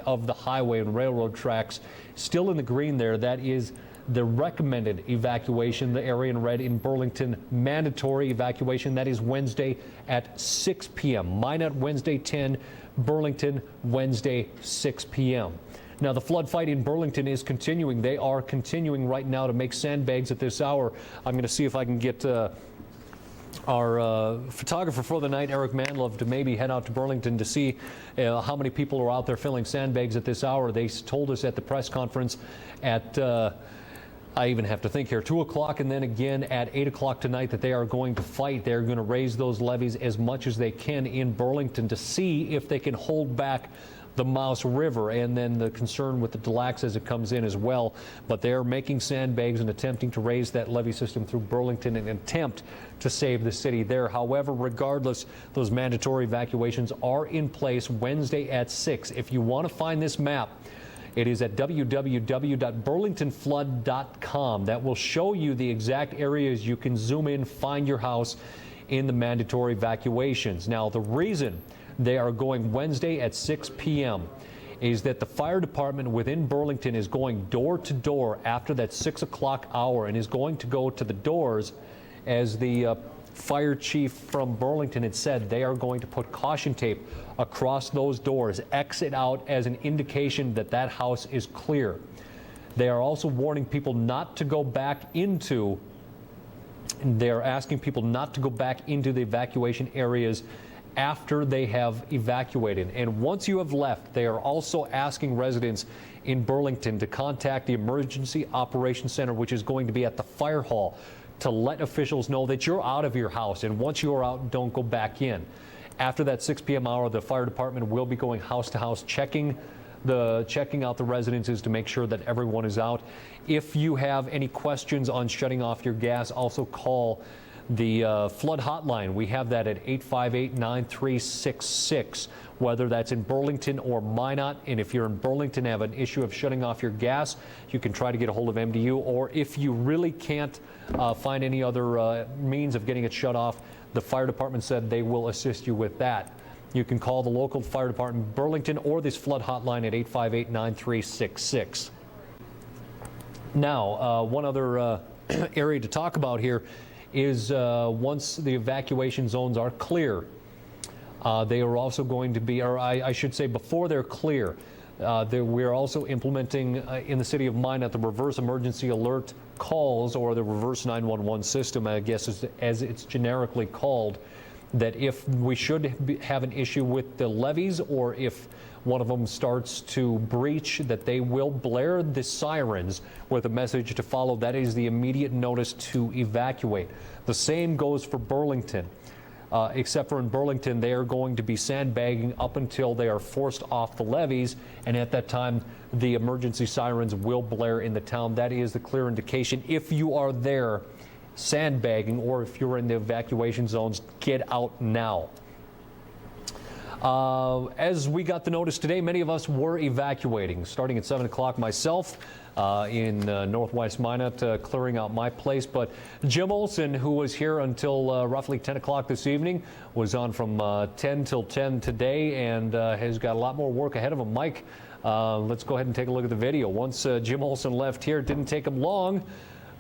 of the highway and railroad tracks. Still in the green there, that is the recommended evacuation. The area in red in Burlington, mandatory evacuation. That is Wednesday at 6 p.m. Minot Wednesday 10, Burlington Wednesday 6 p.m. Now, the flood fight in Burlington is continuing. They are continuing right now to make sandbags at this hour. I'm going to see if I can get our photographer for the night, Eric Manlove, to maybe head out to Burlington to see how many people are out there filling sandbags at this hour. They told us at the press conference at, I even have to think here, 2 o'clock and then again at 8 o'clock tonight that they are going to fight. They're going to raise those levees as much as they can in Burlington to see if they can hold back the Mouse River, and then the concern with the Des Lacs as it comes in as well. But they're making sandbags and attempting to raise that levee system through Burlington in an attempt to save the city there. However, regardless, those mandatory evacuations are in place Wednesday at 6. If you want to find this map, it is at www.burlingtonflood.com. That will show you the exact areas you can zoom in, find your house in the mandatory evacuations. Now, the reason they are going Wednesday at 6 p.m. is that the fire department within Burlington is going door to door after that 6 o'clock hour and is going to go to the doors. As the fire chief from Burlington had said, they are going to put caution tape across those doors, exit out as an indication that that house is clear. They are also warning people not to go back into, they're asking people not to go back into the evacuation areas after they have evacuated. And once you have left, they are also asking residents in Burlington to contact the Emergency Operations Center, which is going to be at the fire hall, to let officials know that you're out of your house. And once you're out, don't go back in. After that 6 p.m. hour, the fire department will be going house to house, checking out the residences to make sure that everyone is out. If you have any questions on shutting off your gas, also call the flood hotline. We have that at 858-9366, whether that's in Burlington or Minot. And if you're in Burlington and have an issue of shutting off your gas, you can try to get a hold of MDU. Or if you really can't find any other means of getting it shut off, the fire department said they will assist you with that. You can call the local fire department in Burlington or this flood hotline at 858-9366. Now, one other area to talk about here is once the evacuation zones are clear, they are also going to be, or I should say before they're clear, we're also implementing in the city of Minot the reverse emergency alert calls, or the reverse 911 system, I guess as it's generically called, that if we should have an issue with the levees or if one of them starts to breach, that they will blare the sirens with a message to follow. That is the immediate notice to evacuate. The same goes for Burlington. except for in Burlington, they are going to be sandbagging up until they are forced off the levees, and at that time, the emergency sirens will blare in the town. That is the clear indication. If you are there sandbagging, or if you're in the evacuation zones, get out now. As we got the notice today, many of us were evacuating. Starting at 7 o'clock myself in Northwest Minot, clearing out my place. But Jim Olson, who was here until roughly 10 o'clock this evening, was on from 10 till 10 today and has got a lot more work ahead of him. Mike, let's go ahead and take a look at the video. Once Jim Olson left here, it didn't take him long.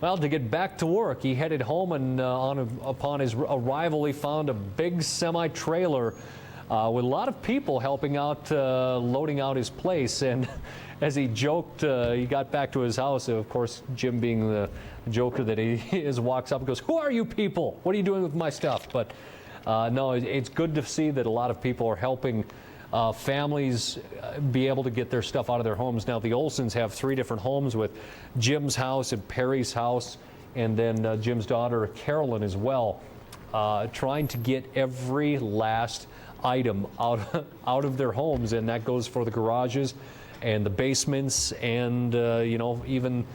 Well, to get back to work, he headed home, and upon his arrival, he found a big semi-trailer with a lot of people helping out, loading out his place. And as he joked, he got back to his house. Of course, Jim, being the joker that he is, walks up and goes, "Who are you people? What are you doing with my stuff?" But no, it's good to see that a lot of people are helping families be able to get their stuff out of their homes. Now, the Olsons have 3 different homes, with Jim's house and Perry's house, and then Jim's daughter, Carolyn, as well, trying to get every last item out of their homes, and that goes for the garages and the basements, and you know, even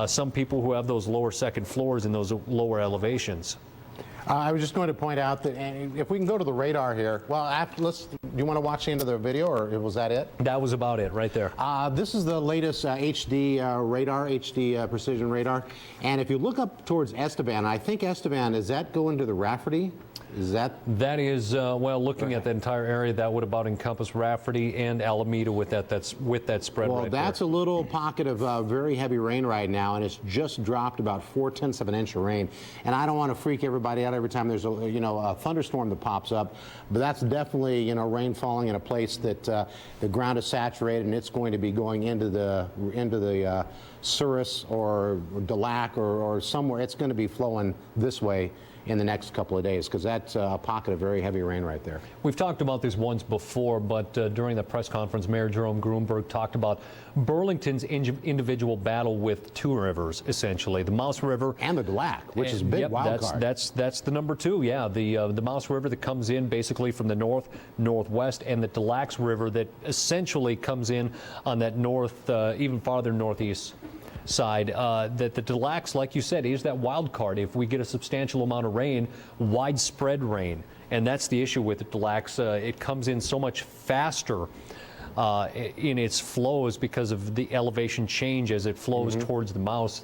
some people who have those lower second floors and those lower elevations. I was just going to point out that, and if we can go to the radar here. Well, do you want to watch the end of the video, or was that it? That was about it right there. This is the latest HD radar, HD precision radar. And if you look up towards Estevan, I think Estevan, is that going to the Rafferty? Is that? That is, well, looking at the entire area, that would about encompass Rafferty and Alameda with that spread. Well, right that's there. A little pocket of very heavy rain right now, and it's just dropped about 0.4 of an inch of rain. And I don't want to freak everybody out every time there's a thunderstorm that pops up, but that's definitely rain falling in a place that the ground is saturated, and it's going to be going into the Souris or Delac or somewhere. It's going to be flowing this way in the next couple of days, because that's a pocket of very heavy rain right there. We've talked about this once before, but during the press conference, Mayor Jerome Grunberg talked about Burlington's individual battle with 2 rivers, essentially, the Mouse River and the Delac, which is a big wild card. That's the number 2, yeah, the Mouse River that comes in basically from the north, northwest, and the Delac River that essentially comes in on that north, even farther northeast side. That the Delac, like you said, is that wild card. If we get a substantial amount of rain, widespread rain, and that's the issue with the Delac. It comes in so much faster in its flows because of the elevation change as it flows towards the Mouse,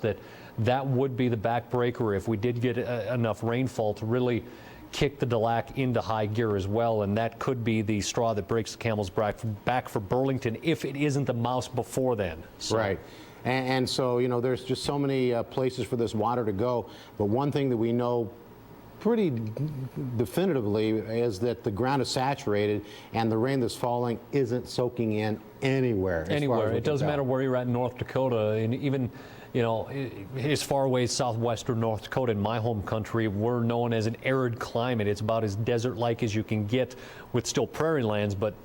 that would be the backbreaker if we did get enough rainfall to really kick the Delac into high gear as well, and that could be the straw that breaks the camel's back for Burlington if it isn't the Mouse before then. So. Right. And so, there's just so many places for this water to go. But one thing that we know pretty definitively is that the ground is saturated, and the rain that's falling isn't soaking in anywhere. Anywhere. It doesn't matter where you're at in North Dakota, and even, as far away as southwestern North Dakota, in my home country, we're known as an arid climate. It's about as desert-like as you can get, with still prairie lands, but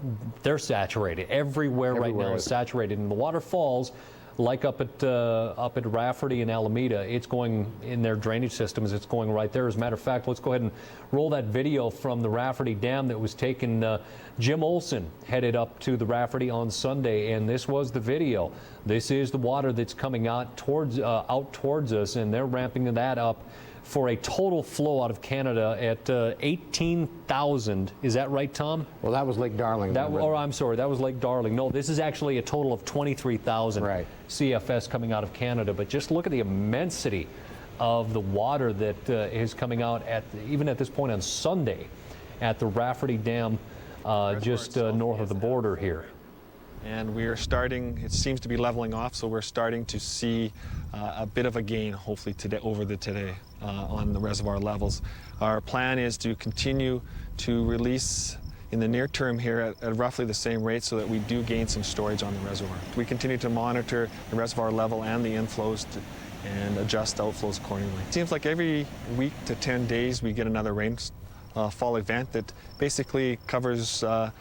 they're saturated. Everywhere right now is saturated, and the water falls. Like up at Rafferty and Alameda, it's going in their drainage systems. It's going right there. As a matter of fact, let's go ahead and roll that video from the Rafferty Dam that was taken. Jim Olson headed up to the Rafferty on Sunday, and this was the video. This is the water that's coming out towards us, and they're ramping that up for a total flow out of Canada at 18,000. Is that right, Tom? Well, that was Lake Darling. I'm sorry, that was Lake Darling. No, this is actually a total of 23,000 CFS coming out of Canada. But just look at the immensity of the water that is coming out even at this point on Sunday at the Rafferty Dam, just north of the border here. And we are starting, it seems to be leveling off, so we're starting to see a bit of a gain, hopefully today, on the reservoir levels. Our plan is to continue to release in the near term here at roughly the same rate, so that we do gain some storage on the reservoir. We continue to monitor the reservoir level and the inflows and adjust outflows accordingly. It seems like every week to 10 days we get another rainfall event that basically covers the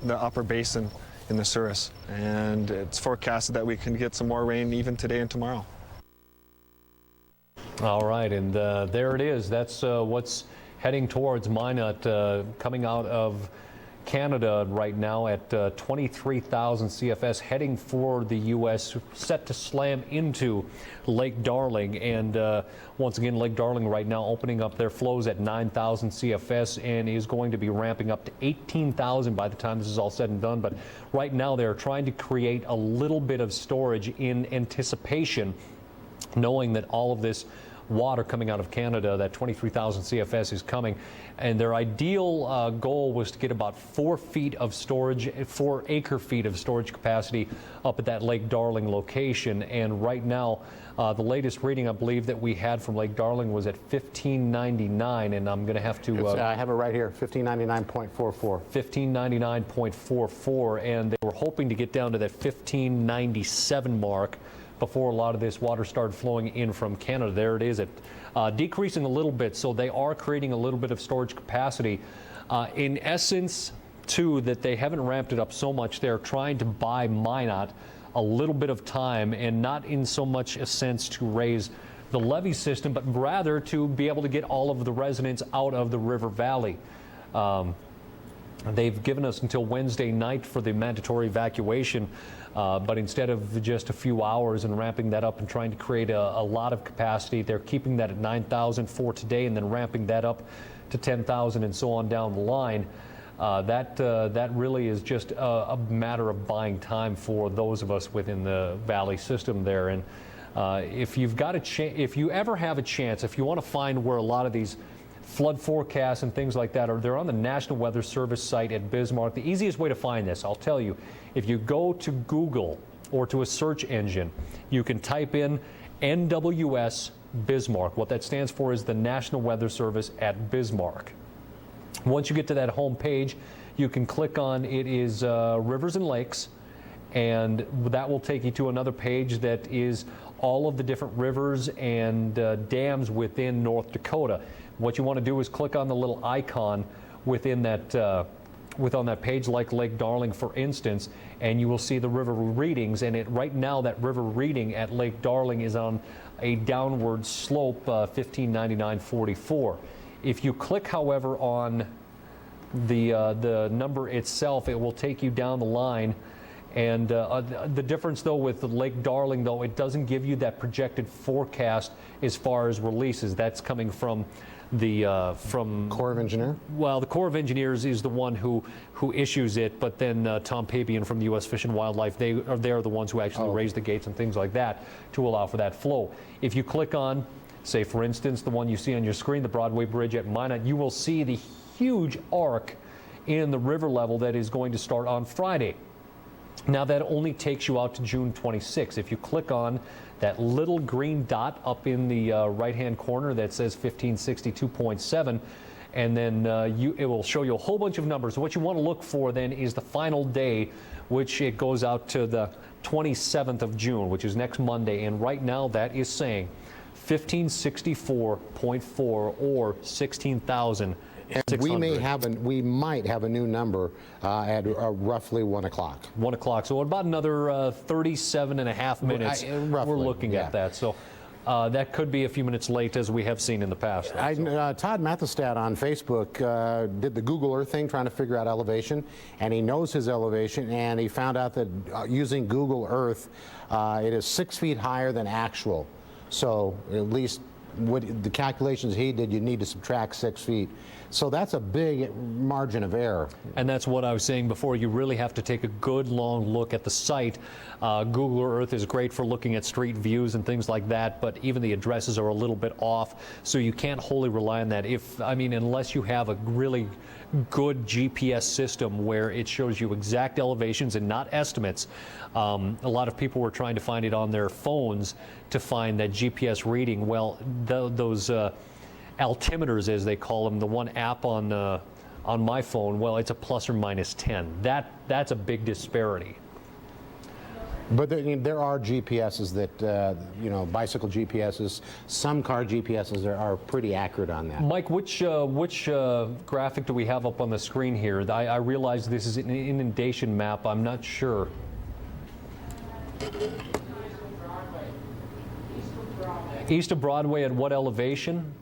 upper basin in the Souris, and it's forecasted that we can get some more rain even today and tomorrow. All right, and there it is. That's what's heading towards Minot, coming out of Canada right now at 23,000 CFS, heading for the U.S., set to slam into Lake Darling. And once again, Lake Darling right now opening up their flows at 9,000 CFS and is going to be ramping up to 18,000 by the time this is all said and done. But right now they're trying to create a little bit of storage in anticipation, knowing that all of this water coming out of Canada, that 23,000 CFS is coming, and their ideal goal was to get about 4 acre feet of storage capacity up at that Lake Darling location. And right now, the latest reading I believe that we had from Lake Darling was at 1599, and I'm going to have to. I have it right here, 1599.44. 1599.44, and they were hoping to get down to that 1597 mark before a lot of this water started flowing in from Canada. There it is, decreasing a little bit, so they are creating a little bit of storage capacity. In essence, too, that they haven't ramped it up so much, they're trying to buy Minot a little bit of time, and not in so much a sense to raise the levee system, but rather to be able to get all of the residents out of the river valley. They've given us until Wednesday night for the mandatory evacuation, but instead of just a few hours and ramping that up and trying to create a lot of capacity, they're keeping that at 9,000 for today and then ramping that up to 10,000 and so on down the line. That really is just a matter of buying time for those of us within the valley system there. And if you've got if you ever have a chance, if you want to find where a lot of these flood forecasts and things like that are, they're on the National Weather Service site at Bismarck. The easiest way to find this, I'll tell you, if you go to Google or to a search engine, you can type in NWS Bismarck. What that stands for is the National Weather Service at Bismarck. Once you get to that home page, you can click on it is rivers and lakes, and that will take you to another page that is all of the different rivers and dams within North Dakota. What you want to do is click on the little icon within that on that page, like Lake Darling, for instance, and you will see the river readings. And right now, that river reading at Lake Darling is on a downward slope, 1599.44. If you click, however, on the number itself, it will take you down the line. And the difference, though, with Lake Darling, though, it doesn't give you that projected forecast as far as releases. That's coming from the Corps of Engineers. Well, the Corps of Engineers is the one who issues it, but then Tom Pabian from the U.S. Fish and Wildlife, they are the ones who actually raise the gates and things like that to allow for that flow. If you click on, say, for instance, the one you see on your screen, the Broadway Bridge at Minot, you will see the huge arc in the river level that is going to start on Friday. Now, that only takes you out to June 26. If you click on that little green dot up in the right-hand corner that says 1562.7, and then it will show you a whole bunch of numbers. What you want to look for then is the final day, which it goes out to the 27th of June, which is next Monday. And right now that is saying 1564.4 or 16,000. And we might have a new number at roughly 1 o'clock. 1 o'clock. So about another 37 and a half minutes. Roughly, we're looking at that. So that could be a few minutes late, as we have seen in the past. Todd Mathestad on Facebook did the Google Earth thing, trying to figure out elevation, and he knows his elevation, and he found out that using Google Earth, it is 6 feet higher than actual. So at least the calculations he did, you need to subtract 6 feet. So that's a big margin of error. And that's what I was saying before. You really have to take a good long look at the site. Google Earth is great for looking at street views and things like that, but even the addresses are a little bit off, so you can't wholly rely on that. Unless you have a really good GPS system where it shows you exact elevations and not estimates. A lot of people were trying to find it on their phones to find that GPS reading. Well, those altimeters, as they call them, the one app on my phone, well, it's a plus or minus 10. That's a big disparity. But there are GPSs that, bicycle GPSs, some car GPSs are pretty accurate on that. Mike, which graphic do we have up on the screen here? I realize this is an inundation map. I'm not sure. East of Broadway at what elevation?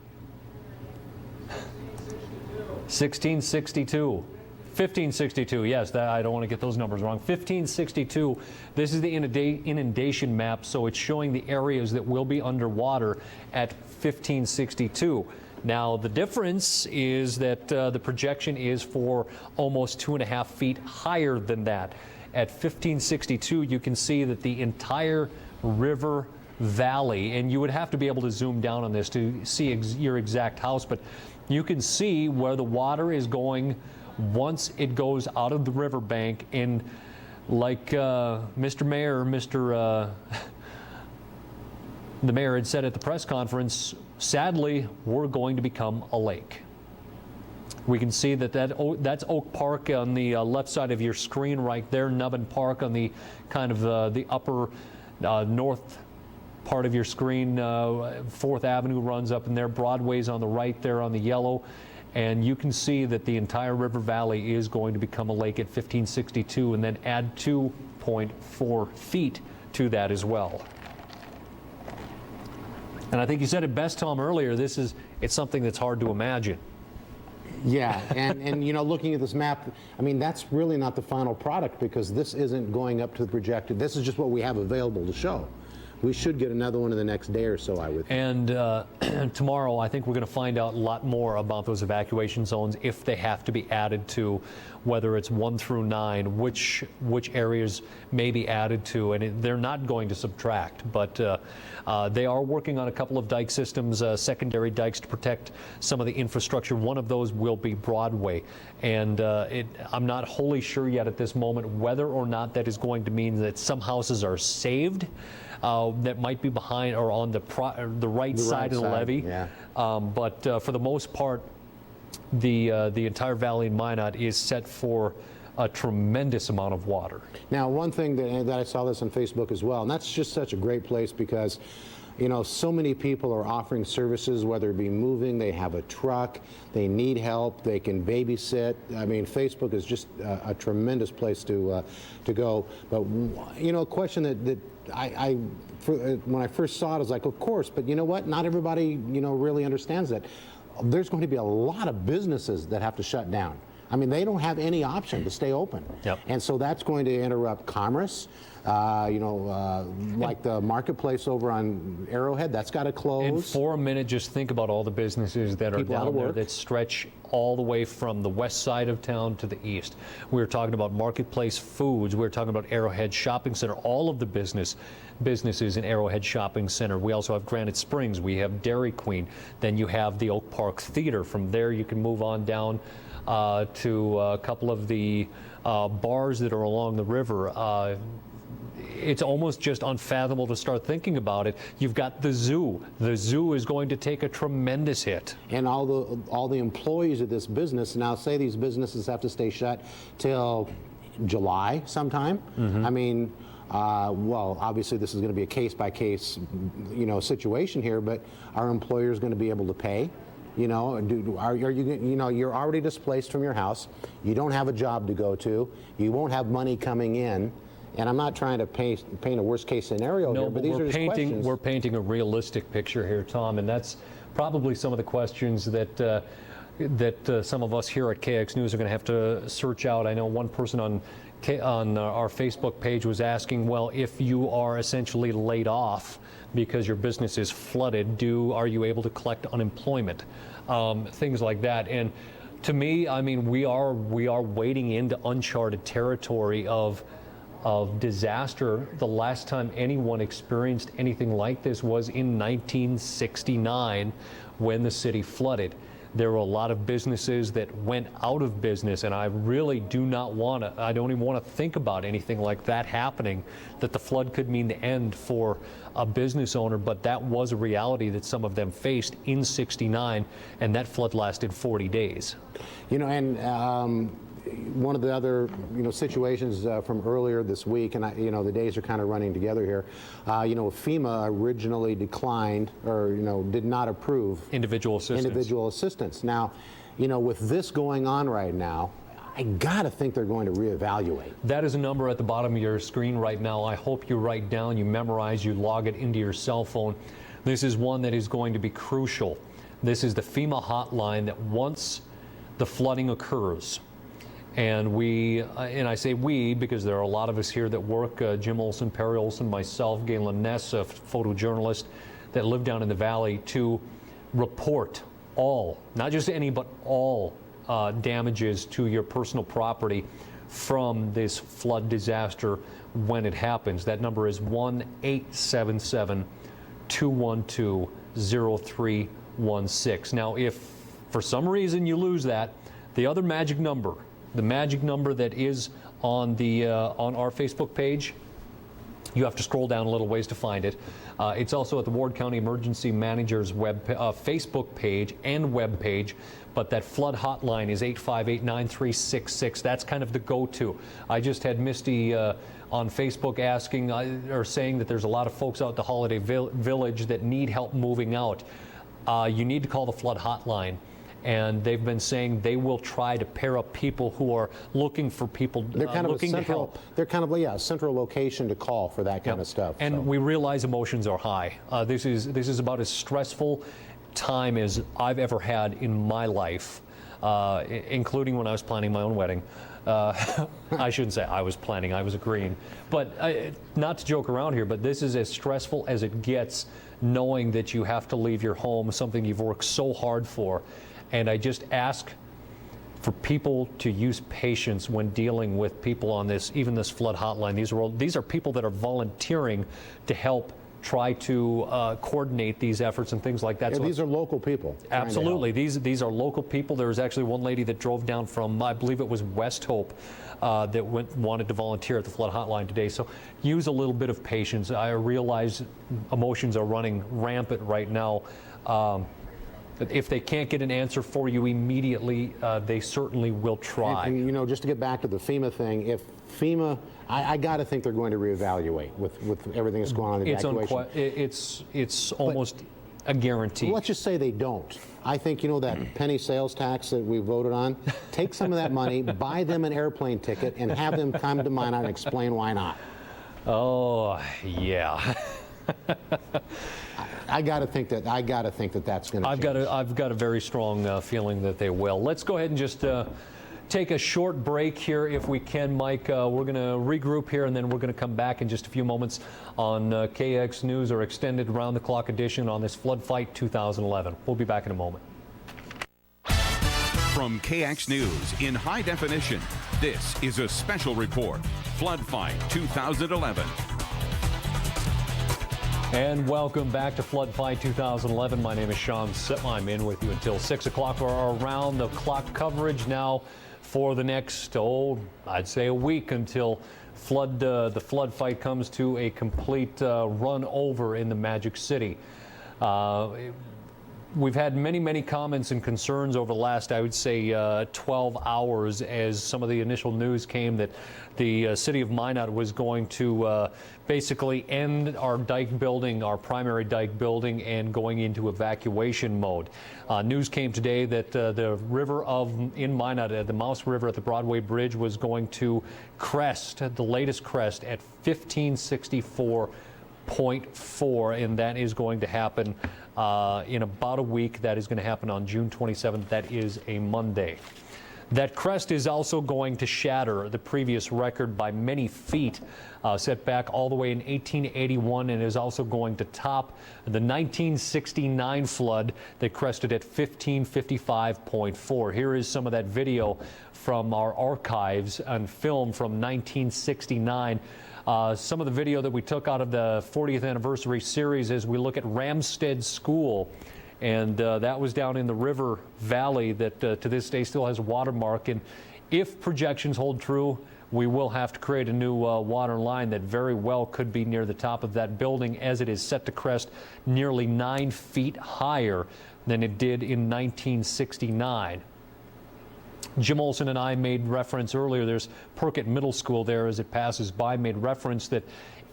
1662. 1562, yes, I don't want to get those numbers wrong. 1562, this is the inundation map, so it's showing the areas that will be underwater at 1562. Now, the difference is that the projection is for almost 2.5 feet higher than that. At 1562, you can see that the entire river valley, and you would have to be able to zoom down on this to see your exact house, but you can see where the water is going once it goes out of the riverbank. And like Mr. Mayor, the mayor had said at the press conference, sadly, we're going to become a lake. We can see that's Oak Park on the left side of your screen right there, Nubbin Park on the kind of the upper north part of your screen. 4th Avenue runs up in there, Broadway's on the right there on the yellow, and you can see that the entire river valley is going to become a lake at 1562, and then add 2.4 feet to that as well. And I think you said it best, Tom, earlier, it's something that's hard to imagine. Yeah, and you know, looking at this map, I mean, that's really not the final product, because this isn't going up to the projected. This is just what we have available to show. We should get another one in the next day or so, I would think. And tomorrow, I think we're going to find out a lot more about those evacuation zones, if they have to be added to, whether it's 1 through 9, which areas may be added to, and they're not going to subtract, but they are working on a couple of dike systems, secondary dikes to protect some of the infrastructure. One of those will be Broadway, and I'm not wholly sure yet at this moment whether or not that is going to mean that some houses are saved that might be behind or on the right side of the levee. Yeah. But for the most part, the entire valley in Minot is set for a tremendous amount of water. Now, one thing that I saw this on Facebook as well, and that's just such a great place, because you know, so many people are offering services, whether it be moving, they have a truck, they need help, they can babysit. I mean, Facebook is just a tremendous place to go. But you know, a question that when I first saw it, I was like, of course, but you know what? Not everybody, you know, really understands that. There's going to be a lot of businesses that have to shut down. I mean, they don't have any option to stay open. Yep. And so that's going to interrupt commerce. You know, like the marketplace over on Arrowhead, that's got to close. And for a minute, just think about all the businesses that are down there that stretch all the way from the west side of town to the east. We were talking about Marketplace Foods. We were talking about Arrowhead Shopping Center, all of the businesses in Arrowhead Shopping Center. We also have Granite Springs. We have Dairy Queen. Then you have the Oak Park Theater. From there, you can move on down to a couple of the bars that are along the river. It's almost just unfathomable to start thinking about it. You've got the zoo. The zoo is going to take a tremendous hit. And all the employees of this business, now say these businesses have to stay shut till July sometime. Mm-hmm. I mean, well, obviously this is going to be a case-by-case, you know, situation here, but are employers going to be able to pay? You know, are you, you know, you're already displaced from your house. You don't have a job to go to. You won't have money coming in. And I'm not trying to paint a worst-case scenario here, but these are just questions. We're painting a realistic picture here, Tom, and that's probably some of the questions that some of us here at KX News are going to have to search out. I know one person on our Facebook page was asking, well, if you are essentially laid off because your business is flooded, are you able to collect unemployment? Things like that. And to me, I mean, we are wading into uncharted territory of disaster. The last time anyone experienced anything like this was in 1969 when the city flooded. There were a lot of businesses that went out of business, and I really do not want to, I don't even want to think about anything like that happening, that the flood could mean the end for a business owner, but that was a reality that some of them faced in 69, and that flood lasted 40 days. You know, and one of the other, you know, situations from earlier this week, and you know, the days are kind of running together here. You know, FEMA originally declined, or you know, did not approve individual assistance. Now, you know, with this going on right now, I gotta think they're going to reevaluate. That is a number at the bottom of your screen right now. I hope you write down, you memorize, you log it into your cell phone. This is one that is going to be crucial. This is the FEMA hotline that once the flooding occurs. And and I say we because there are a lot of us here that work, Jim Olson, Perry Olson, myself, Galen Ness, a photojournalist that live down in the valley, to report all, not just any, but all damages to your personal property from this flood disaster when it happens. That number is 1-877-212-0316. Now, if for some reason you lose that, the other magic number, the magic number that is on the on our Facebook page, you have to scroll down a little ways to find it. It's also at the Ward County Emergency Manager's Facebook page and web page, but that flood hotline is 858-9366. That's kind of the go-to. I just had Misty on Facebook asking or saying that there's a lot of folks out at the Holiday Village that need help moving out. You need to call the flood hotline. And they've been saying they will try to pair up people who are looking for people they're kind of looking a central, to help. They're kind of a central location to call for that kind of stuff. And we realize emotions are high. This is about as stressful time as I've ever had in my life, including when I was planning my own wedding. I shouldn't say I was planning, I was agreeing. But not to joke around here, but this is as stressful as it gets, knowing that you have to leave your home, something you've worked so hard for. And I just ask for people to use patience when dealing with people on this, even this flood hotline. These are people that are volunteering to help try to coordinate these efforts and things like that. Yeah, so these are local people. Absolutely. These are local people. There was actually one lady that drove down from, I believe it was West Hope, that wanted to volunteer at the flood hotline today. So use a little bit of patience. I realize emotions are running rampant right now. If they can't get an answer for you immediately, they certainly will try. And you know, just to get back to the FEMA thing, if FEMA, I got to think they're going to reevaluate with everything that's going on in the evacuation. It's almost a guarantee. Let's just say they don't. I think, you know, that penny sales tax that we voted on, take some of that money, buy them an airplane ticket, and have them come to Minot and explain why not. Oh, yeah. I got to think that that's going to change. I've got a very strong feeling that they will. Let's go ahead and just take a short break here if we can, Mike. We're going to regroup here, and then we're going to come back in just a few moments on KX News, or extended round-the-clock edition on this Flood Fight 2011. We'll be back in a moment. From KX News in high definition, this is a special report, Flood Fight 2011. And welcome back to Flood Fight 2011. My name is Sean Sitma. I'm in with you until 6 o'clock for our around-the-clock coverage now for the next, I'd say a week, until the flood fight comes to a complete run over in the Magic City. We've had many comments and concerns over the last, I would say, 12 hours as some of the initial news came that the city of Minot was going to basically end our dike building, our primary dike building, and going into evacuation mode. News came today that the river in Minot, the Mouse River at the Broadway Bridge, was going to crest, the latest crest, at 1564.4, and that is going to happen in about a week. That is going to happen on June 27th. That is a Monday. That crest is also going to shatter the previous record by many feet, set back all the way in 1881, and is also going to top the 1969 flood that crested at 1555.4. Here is some of that video from our archives and film from 1969. Some of the video that we took out of the 40th anniversary series as we look at Ramstead School, and that was down in the river valley that to this day still has a watermark. And if projections hold true, we will have to create a new water line that very well could be near the top of that building, as it is set to crest nearly 9 feet higher than it did in 1969. Jim Olson and I made reference earlier, there's Perkett Middle School there as it passes by, made reference that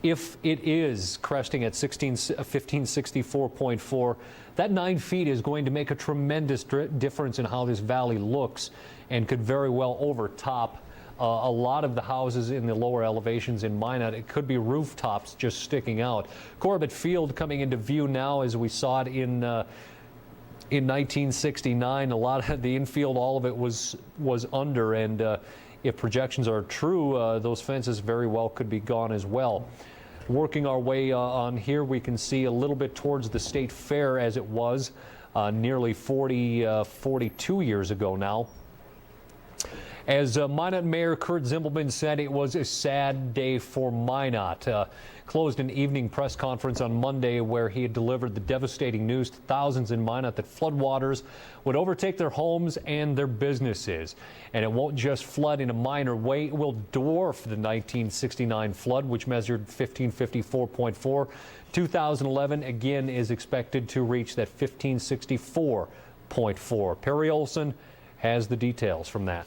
if it is cresting at 1564.4, that 9 feet is going to make a tremendous difference in how this valley looks, and could very well overtop a lot of the houses in the lower elevations in Minot. It could be rooftops just sticking out. Corbett Field coming into view now, as we saw it in in 1969. A lot of the infield, all of it was under, and if projections are true, those fences very well could be gone as well. Working our way on here, we can see a little bit towards the state fair as it was nearly 42 years ago now. As Minot Mayor Kurt Zimbelman said, it was a sad day for Minot. Closed an evening press conference on Monday where he had delivered the devastating news to thousands in Minot that floodwaters would overtake their homes and their businesses. And it won't just flood in a minor way, it will dwarf the 1969 flood, which measured 1554.4. 2011 again is expected to reach that 1564.4. Perry Olson has the details from that.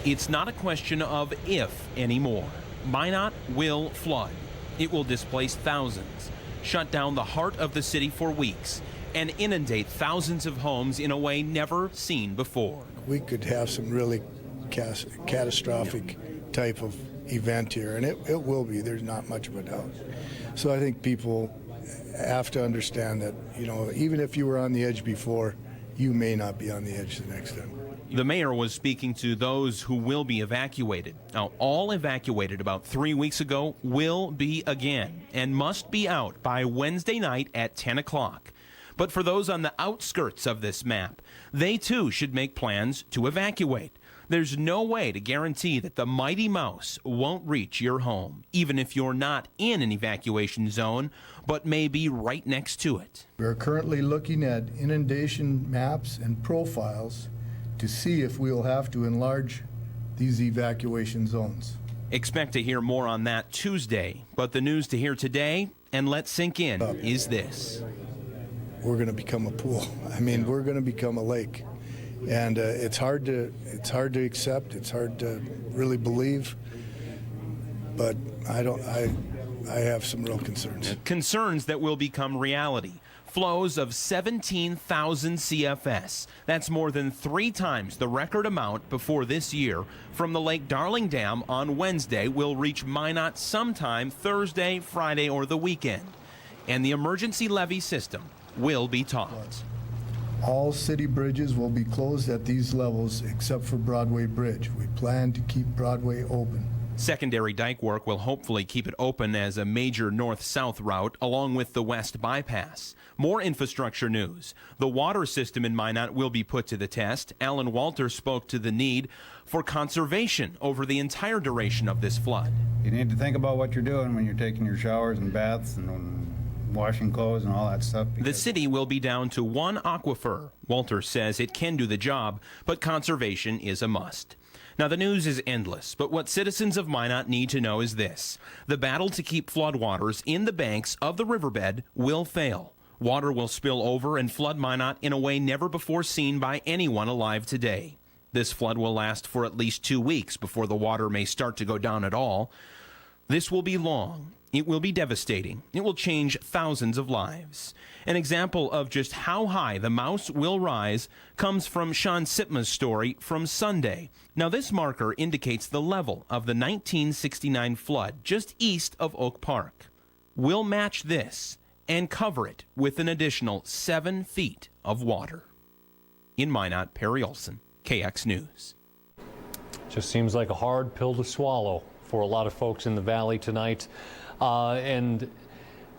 It's not a question of if anymore. Minot will flood. It will displace thousands, shut down the heart of the city for weeks, and inundate thousands of homes in a way never seen before. We could have some really catastrophic type of event here, and it will be. There's not much of a doubt. So I think people have to understand that, you know, even if you were on the edge before, you may not be on the edge the next time. The mayor was speaking to those who will be evacuated. Now, all evacuated about 3 weeks ago will be again and must be out by Wednesday night at 10 o'clock. But for those on the outskirts of this map, they too should make plans to evacuate. There's no way to guarantee that the mighty mouse won't reach your home, even if you're not in an evacuation zone, but may be right next to it. We're currently looking at inundation maps and profiles to see if we'll have to enlarge these evacuation zones. Expect to hear more on that Tuesday, but the news to hear today and let sink in is this. We're going to become a pool. I mean, we're going to become a lake. And it's hard to accept, it's hard to really believe, but I have some real concerns. Concerns that will become reality. Flows of 17,000 CFS. That's more than 3 times the record amount before this year from the Lake Darling Dam on Wednesday will reach Minot sometime Thursday, Friday, or the weekend. And the emergency levee system will be topped. All city bridges will be closed at these levels except for Broadway Bridge. We plan to keep Broadway open. Secondary dike work will hopefully keep it open as a major north-south route along with the west bypass. More infrastructure news. The water system in Minot will be put to the test. Alan Walter spoke to the need for conservation over the entire duration of this flood. You need to think about what you're doing when you're taking your showers and baths and washing clothes and all that stuff. The city will be down to 1 aquifer. Walter says it can do the job, but conservation is a must. Now, the news is endless, but what citizens of Minot need to know is this. The battle to keep floodwaters in the banks of the riverbed will fail. Water will spill over and flood Minot in a way never before seen by anyone alive today. This flood will last for at least 2 weeks before the water may start to go down at all. This will be long. It will be devastating. It will change thousands of lives. An example of just how high the mouse will rise comes from Sean Sitma's story from Sunday. Now, this marker indicates the level of the 1969 flood just east of Oak Park. We'll match this and cover it with an additional 7 feet of water. In Minot, Perry Olson, KX News. Just seems like a hard pill to swallow for a lot of folks in the valley tonight. And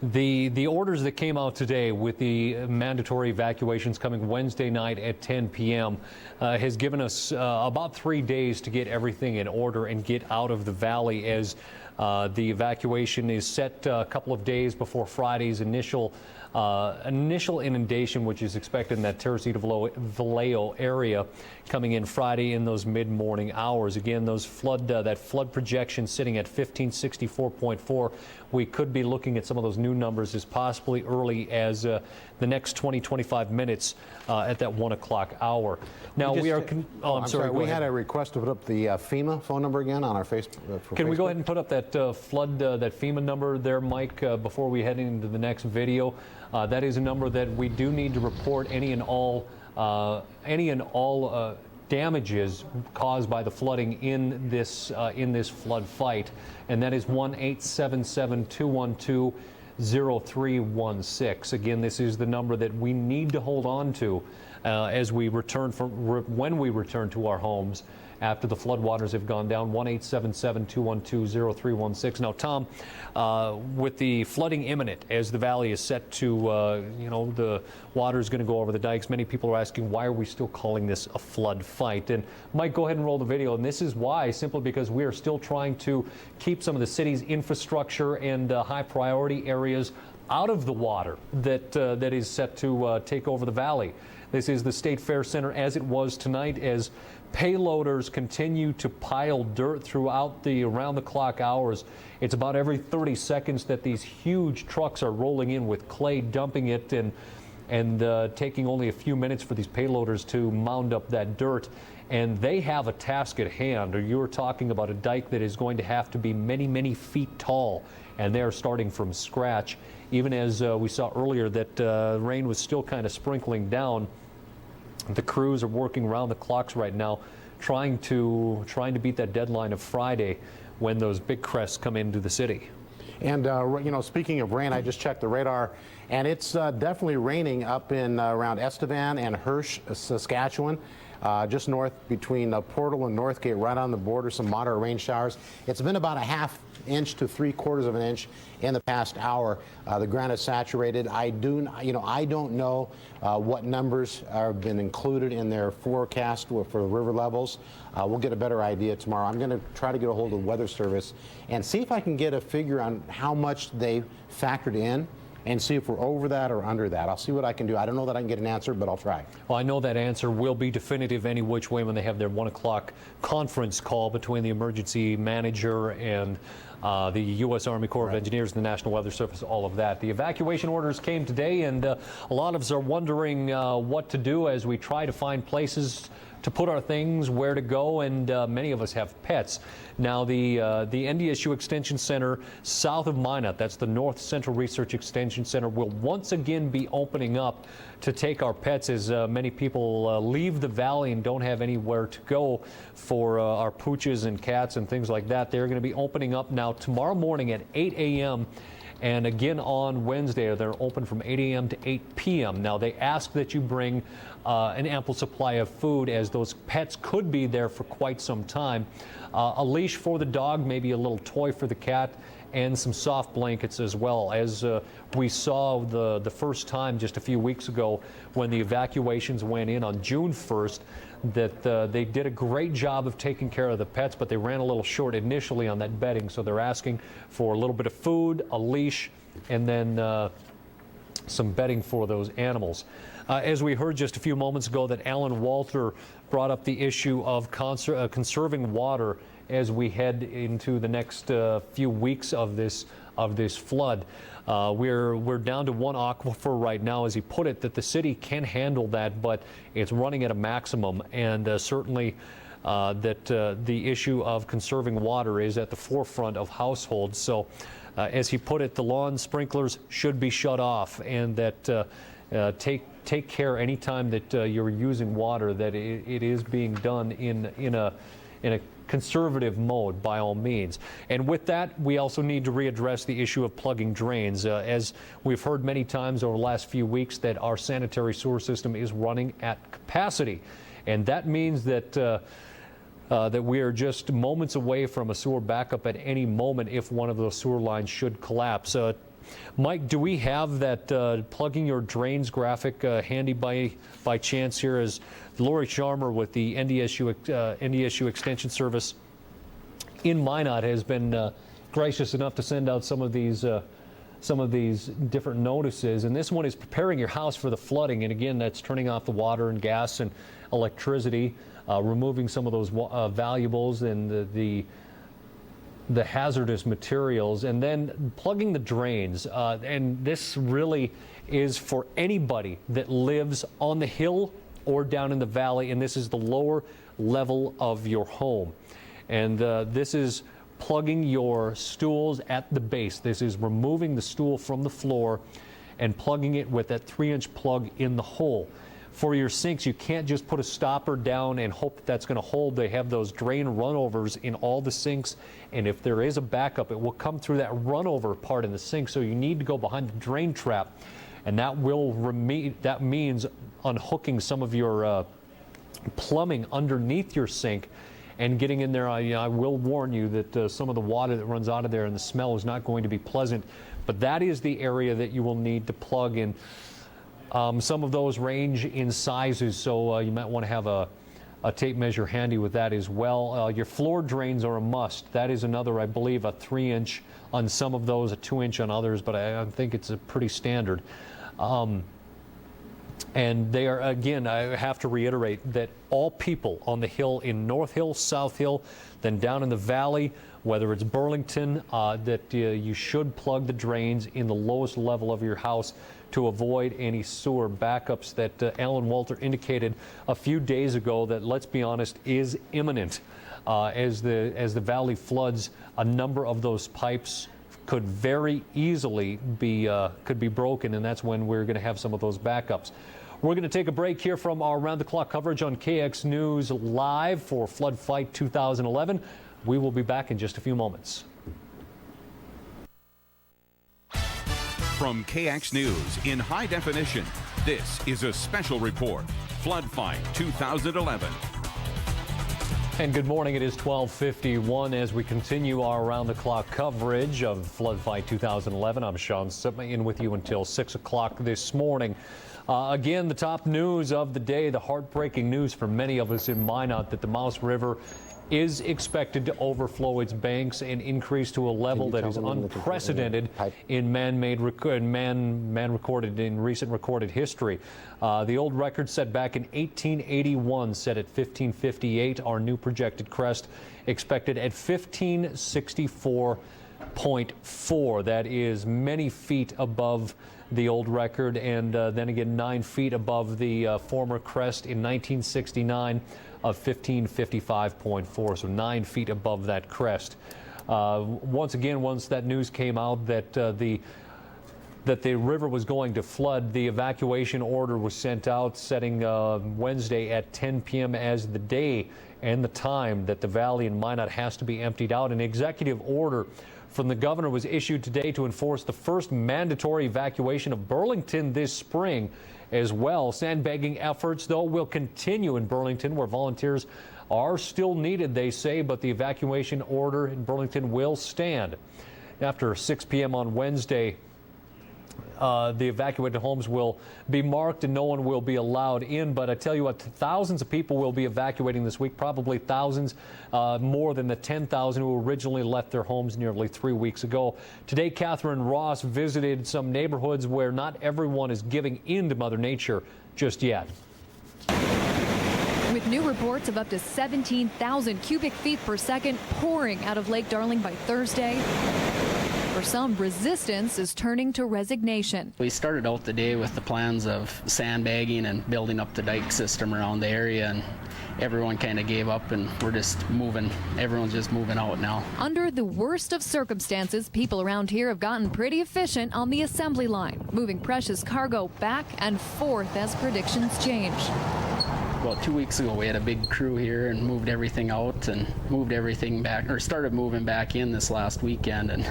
the orders that came out today with the mandatory evacuations coming Wednesday night at 10 p.m. Has given us about 3 days to get everything in order and get out of the valley, as the evacuation is set a couple of days before Friday's initial inundation, which is expected in that Teresita Vallejo area, coming in Friday in those mid-morning hours. Again, those that flood projection sitting at 1564.4. We could be looking at some of those new numbers as possibly early as the next 20-25 minutes at that 1 o'clock hour. Now we are. I'm sorry. We had a request to put up the FEMA phone number again on our Facebook. Can we go ahead and put up that flood, that FEMA number there, Mike, before we head into the next video? That is a number that we do need to report any and all damages caused by the flooding in this flood fight, and that is 1-877-212 0316. Again, this is the number that we need to hold on to as we return when we return to our homes after the floodwaters have gone down. 1-877-212-0316. Now, Tom, with the flooding imminent as the valley is set to, the water is going to go over the dikes, many people are asking, why are we still calling this a flood fight? And Mike, go ahead and roll the video. And this is why, simply because we are still trying to keep some of the city's infrastructure and high priority areas out of the water that is set to take over the valley. This is the State Fair Center as it was tonight, as payloaders continue to pile dirt throughout the around-the-clock hours. It's about every 30 seconds that these huge trucks are rolling in with clay, dumping it, and taking only a few minutes for these payloaders to mound up that dirt. And they have a task at hand. You're talking about a dike that is going to have to be many, many feet tall, and they're starting from scratch. Even as we saw earlier that rain was still kind of sprinkling down, the crews are working around the clocks right now, trying to beat that deadline of Friday when those big crests come into the city. And speaking of rain, I just checked the radar, and it's definitely raining up in around Estevan and Hirsch, Saskatchewan. Just north between Portal and Northgate, right on the border, some moderate rain showers. It's been about a ½ inch to 3/4 of an inch in the past hour. The ground is saturated. I don't know what numbers have been included in their forecast for the river levels. We'll get a better idea tomorrow. I'm going to try to get a hold of the Weather Service and see if I can get a figure on how much they factored in, and see if we're over that or under that. I'll see what I can do. I don't know that I can get an answer, but I'll try. Well, I know that answer will be definitive any which way when they have their 1 o'clock conference call between the emergency manager and the U.S. Army Corps of Engineers and the National Weather Service, all of that. The evacuation orders came today, and a lot of us are wondering what to do as we try to find places to put our things, where to go, and many of us have pets. Now, the NDSU Extension Center south of Minot, that's the North Central Research Extension Center, will once again be opening up to take our pets as many people leave the valley and don't have anywhere to go for our pooches and cats and things like that. They're going to be opening up now tomorrow morning at 8 a.m. and again on Wednesday. They're open from 8 a.m. to 8 p.m. Now, they ask that you bring an ample supply of food, as those pets could be there for quite some time. A leash for the dog, maybe a little toy for the cat, and some soft blankets as well. As we saw the first time just a few weeks ago when the evacuations went in on June 1st, that they did a great job of taking care of the pets, but they ran a little short initially on that bedding. So they're asking for a little bit of food, a leash, and then some bedding for those animals. As we heard just a few moments ago, that Alan Walter brought up the issue of conserving water as we head into the next few weeks of this flood. We're down to 1 aquifer right now, as he put it, that the city can handle that, but it's running at a maximum, and certainly that the issue of conserving water is at the forefront of households. So as he put it, the lawn sprinklers should be shut off, and that take care anytime that you're using water that it is being done in a conservative mode, by all means. And with that, we also need to readdress the issue of plugging drains. As we've heard many times over the last few weeks, that our sanitary sewer system is running at capacity, and that means that that we are just moments away from a sewer backup at any moment if one of those sewer lines should collapse. Mike, do we have that plugging your drains graphic handy by chance here? As Lori Sharmer with the NDSU Extension Service in Minot has been gracious enough to send out some of these different notices, and this one is preparing your house for the flooding. And again, that's turning off the water and gas and electricity, removing some of those valuables and the hazardous materials, and then plugging the drains. And this really is for anybody that lives on the hill or down in the valley, and this is the lower level of your home. And this is plugging your stools at the base. This is removing the stool from the floor and plugging it with that 3-inch plug in the hole. for your sinks, you can't just put a stopper down and hope that that's going to hold. They have those drain runovers in all the sinks, and if there is a backup, it will come through that runover part in the sink, so you need to go behind the drain trap, and that means unhooking some of your plumbing underneath your sink and getting in there. I will warn you that some of the water that runs out of there and the smell is not going to be pleasant, but that is the area that you will need to plug in. Some of those range in sizes, so you might want to have a tape measure handy with that as well. Your floor drains are a must. That is another, I believe, a 3-inch on some of those, a 2-inch on others, but I think it's a pretty standard. And they are, again, I have to reiterate that all people on the hill in North Hill, South Hill, then down in the valley, whether it's Burlington, that you should plug the drains in the lowest level of your house to avoid any sewer backups that Alan Walter indicated a few days ago that, let's be honest, is imminent. As the valley floods, a number of those pipes could very easily be broken, and that's when we're going to have some of those backups. We're going to take a break here from our round-the-clock coverage on KX News Live for Flood Fight 2011. We will be back in just a few moments. From KX News in high definition, this is a special report, Flood Fight 2011. And good morning. It is 12:51 as we continue our round-the-clock coverage of Flood Fight 2011. I'm Sean Sipma, in with you until 6 o'clock this morning. Again, the top news of the day, the heartbreaking news for many of us in Minot that the Mouse River is expected to overflow its banks and increase to a level that is unprecedented in recent recorded history. The old record set back in 1881 set at 1558. Our new projected crest expected at 1564.4. That is many feet above the old record, and then again 9 feet above the former crest in 1969 of 1555.4, so 9 feet above that crest. Once that news came out that the river was going to flood, the evacuation order was sent out, setting Wednesday at 10 p.m. as the day and the time that the valley in Minot has to be emptied out. An executive order from the governor was issued today to enforce the first mandatory evacuation of Burlington this spring as well. Sandbagging efforts, though, will continue in Burlington, where volunteers are still needed, they say, but the evacuation order in Burlington will stand. After 6 p.m. on Wednesday, the evacuated homes will be marked and no one will be allowed in. But I tell you what, thousands of people will be evacuating this week, probably thousands more than the 10,000 who originally left their homes nearly 3 weeks ago. Today, Catherine Ross visited some neighborhoods where not everyone is giving in to Mother Nature just yet. With new reports of up to 17,000 cubic feet per second pouring out of Lake Darling by Thursday, for some, resistance is turning to resignation. We started out the day with the plans of sandbagging and building up the dike system around the area, and everyone kind of gave up, and everyone's just moving out now. Under the worst of circumstances, people around here have gotten pretty efficient on the assembly line, moving precious cargo back and forth as predictions change. About 2 weeks ago, we had a big crew here and moved everything out and moved everything back, or started moving back in this last weekend, and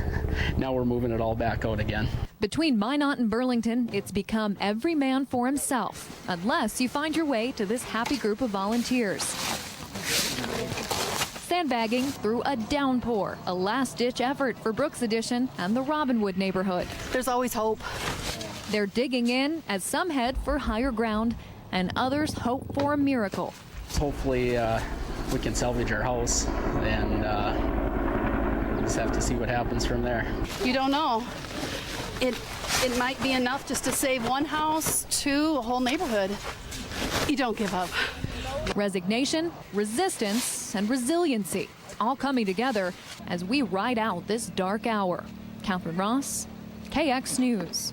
now we're moving it all back out again. Between Minot and Burlington, it's become every man for himself, unless you find your way to this happy group of volunteers. Sandbagging through a downpour, a last-ditch effort for Brooks Addition and the Robinwood neighborhood. There's always hope. They're digging in as some head for higher ground and others hope for a miracle. Hopefully we can salvage our house, and just have to see what happens from there. You don't know. It might be enough just to save one house, a whole neighborhood. You don't give up. Resignation, resistance, and resiliency, all coming together as we ride out this dark hour. Catherine Ross, KX News.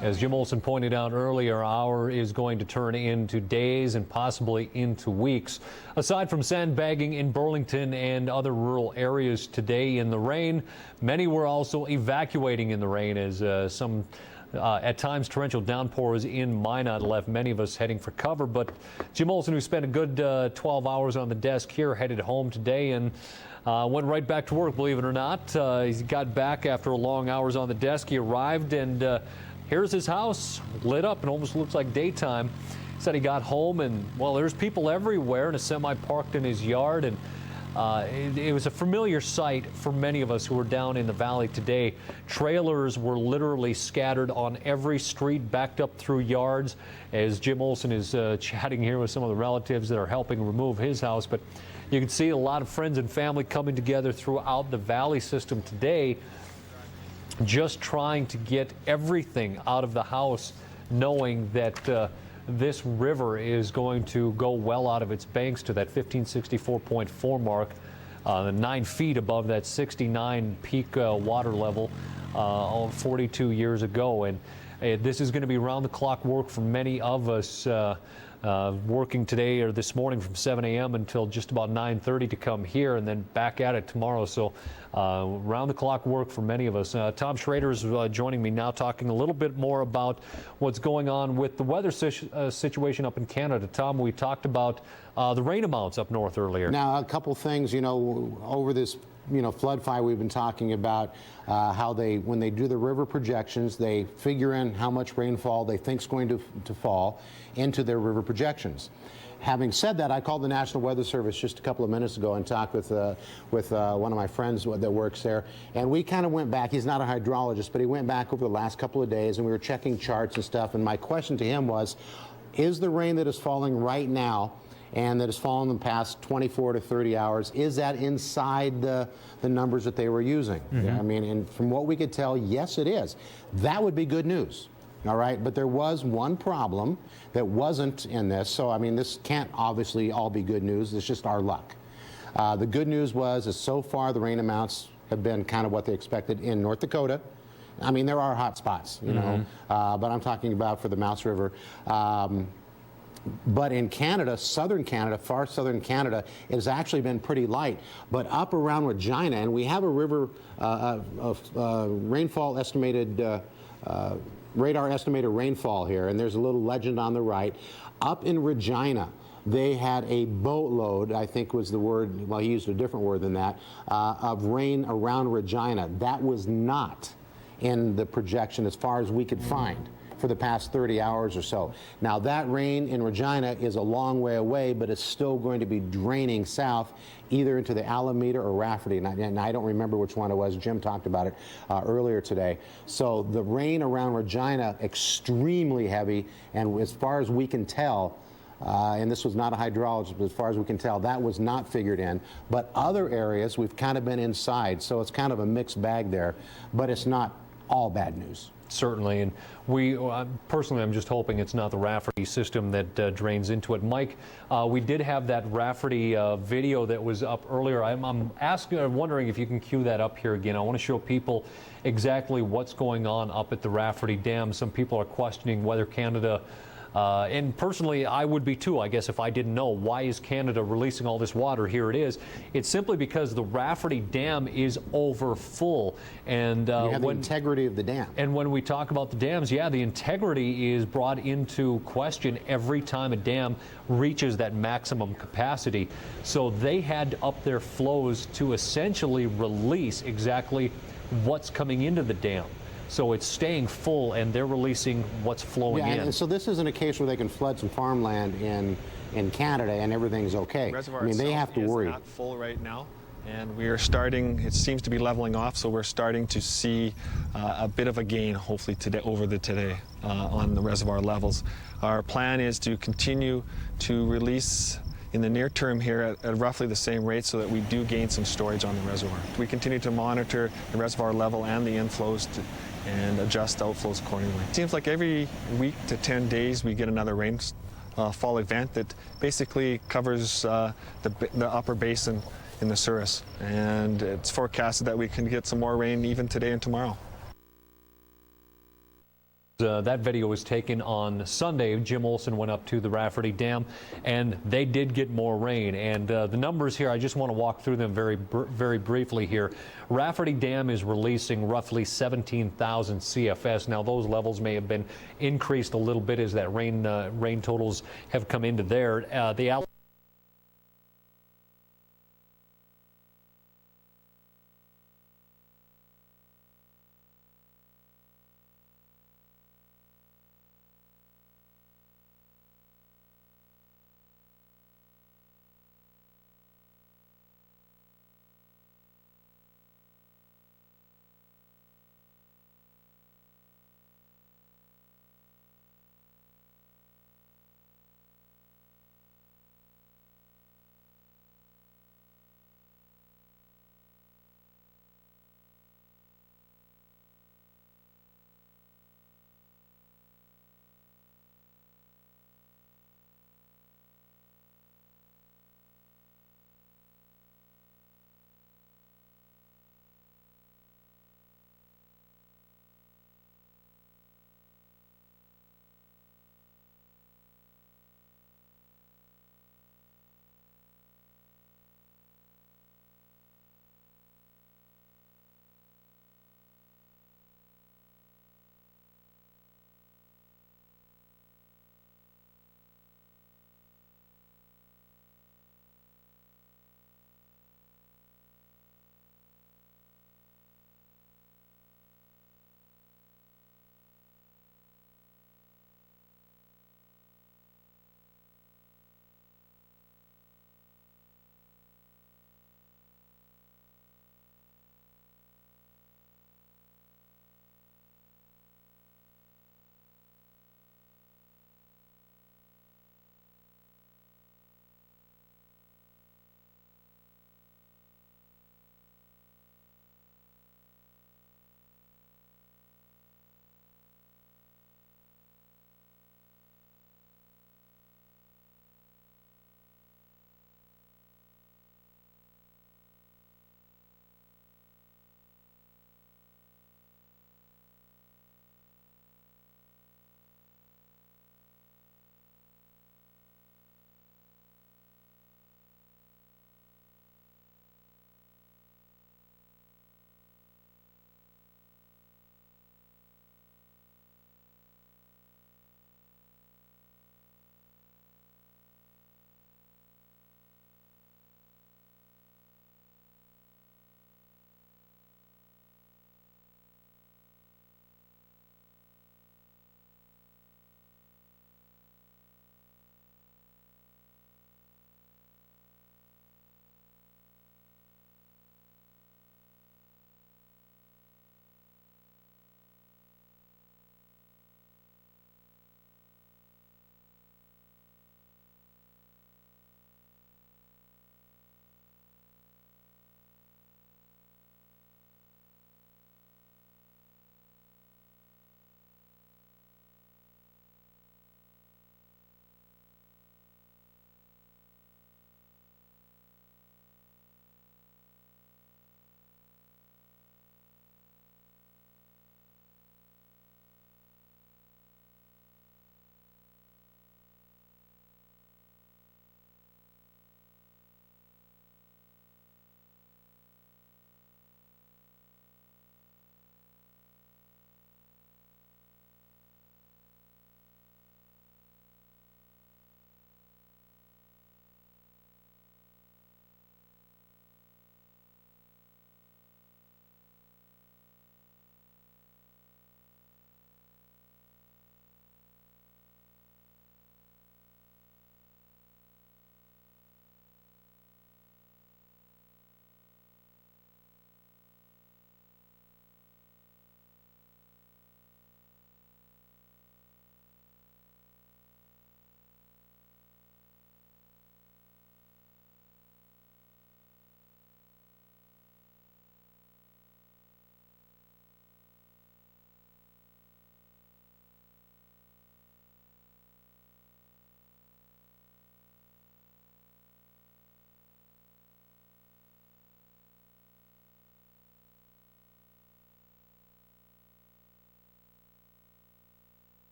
As Jim Olson pointed out earlier, our hour is going to turn into days and possibly into weeks. Aside from sandbagging in Burlington and other rural areas today in the rain, many were also evacuating in the rain as some At times, torrential downpours in Minot left many of us heading for cover, but Jim Olson, who spent a good 12 hours on the desk here, headed home today and went right back to work, believe it or not. He got back after long hours on the desk. He arrived, and here's his house lit up and almost looks like daytime. He said he got home, and, well, there's people everywhere, and a semi parked in his yard, and it was a familiar sight for many of us who were down in the valley today. Trailers were literally scattered on every street, backed up through yards, as Jim Olson is chatting here with some of the relatives that are helping remove his house. But you can see a lot of friends and family coming together throughout the valley system today, just trying to get everything out of the house, knowing that this river is going to go well out of its banks to that 1564.4 mark, 9 feet above that 69 peak water level 42 years ago. And this is going to be round-the-clock work for many of us, working today or this morning from 7 a.m. until just about 9:30 to come here, and then back at it tomorrow. So round-the-clock work for many of us. Tom Schrader is joining me now, talking a little bit more about what's going on with the weather situation up in Canada. Tom, we talked about the rain amounts up north earlier. Now, a couple things, you know, over this flood fight, we've been talking about how when they do the river projections, they figure in how much rainfall they think is going to fall into their river projections. Having said that, I called the National Weather Service just a couple of minutes ago and talked with one of my friends that works there, and we kind of went back. He's not a hydrologist, but he went back over the last couple of days, and we were checking charts and stuff, and my question to him was, is the rain that is falling right now and that has fallen in the past 24 to 30 hours, is that inside the numbers that they were using? Mm-hmm. I mean, and from what we could tell, yes, it is. That would be good news. All right, but there was one problem that wasn't in this. So, I mean, this can't obviously all be good news. It's just our luck. The good news was is so far the rain amounts have been kind of what they expected in North Dakota. I mean, there are hot spots, you know, but I'm talking about for the Mouse River. But in Canada, southern Canada, far southern Canada, it has actually been pretty light. But up around Regina, and we have a river rainfall estimated, radar estimated rainfall here, and there's a little legend on the right. Up in Regina, they had a boatload, I think was the word, well, he used a different word than that, of rain around Regina. That was not in the projection as far as we could find for the past 30 hours or so. Now, that rain in Regina is a long way away, but it's still going to be draining south, either into the Alameda or Rafferty, and I don't remember which one it was. Jim talked about it earlier today. So the rain around Regina, extremely heavy, and as far as we can tell, and this was not a hydrologist, but as far as we can tell, that was not figured in. But other areas, we've kind of been inside, so it's kind of a mixed bag there, but it's not all bad news. Certainly, and we personally, I'm just hoping it's not the Rafferty system that drains into it. Mike, we did have that Rafferty video that was up earlier. I'm wondering if you can cue that up here again. I want to show people exactly what's going on up at the Rafferty Dam. Some people are questioning whether Canada, and personally, I would be too, I guess, if I didn't know. Why is Canada releasing all this water? Here it is. It's simply because the Rafferty Dam is over full. And you have the integrity of the dam. And when we talk about the dams, yeah, the integrity is brought into question every time a dam reaches that maximum capacity. So they had to up their flows to essentially release exactly what's coming into the dam. So it's staying full, and they're releasing what's flowing in. And so this isn't a case where they can flood some farmland in Canada and everything's okay. Reservoir I mean, they have to worry. It's not full right now, and we are starting. It seems to be leveling off, so we're starting to see a bit of a gain, hopefully today on the reservoir levels. Our plan is to continue to release in the near term here at roughly the same rate, so that we do gain some storage on the reservoir. We continue to monitor the reservoir level and the inflows and adjust outflows accordingly. It seems like every week to 10 days we get another rainfall event that basically covers the upper basin in the Souris, and it's forecasted that we can get some more rain even today and tomorrow. That video was taken on Sunday. Jim Olson went up to the Rafferty Dam, and they did get more rain. And the numbers here, I just want to walk through them very briefly here. Rafferty Dam is releasing roughly 17,000 CFS. Now, those levels may have been increased a little bit as that rain totals have come into there. The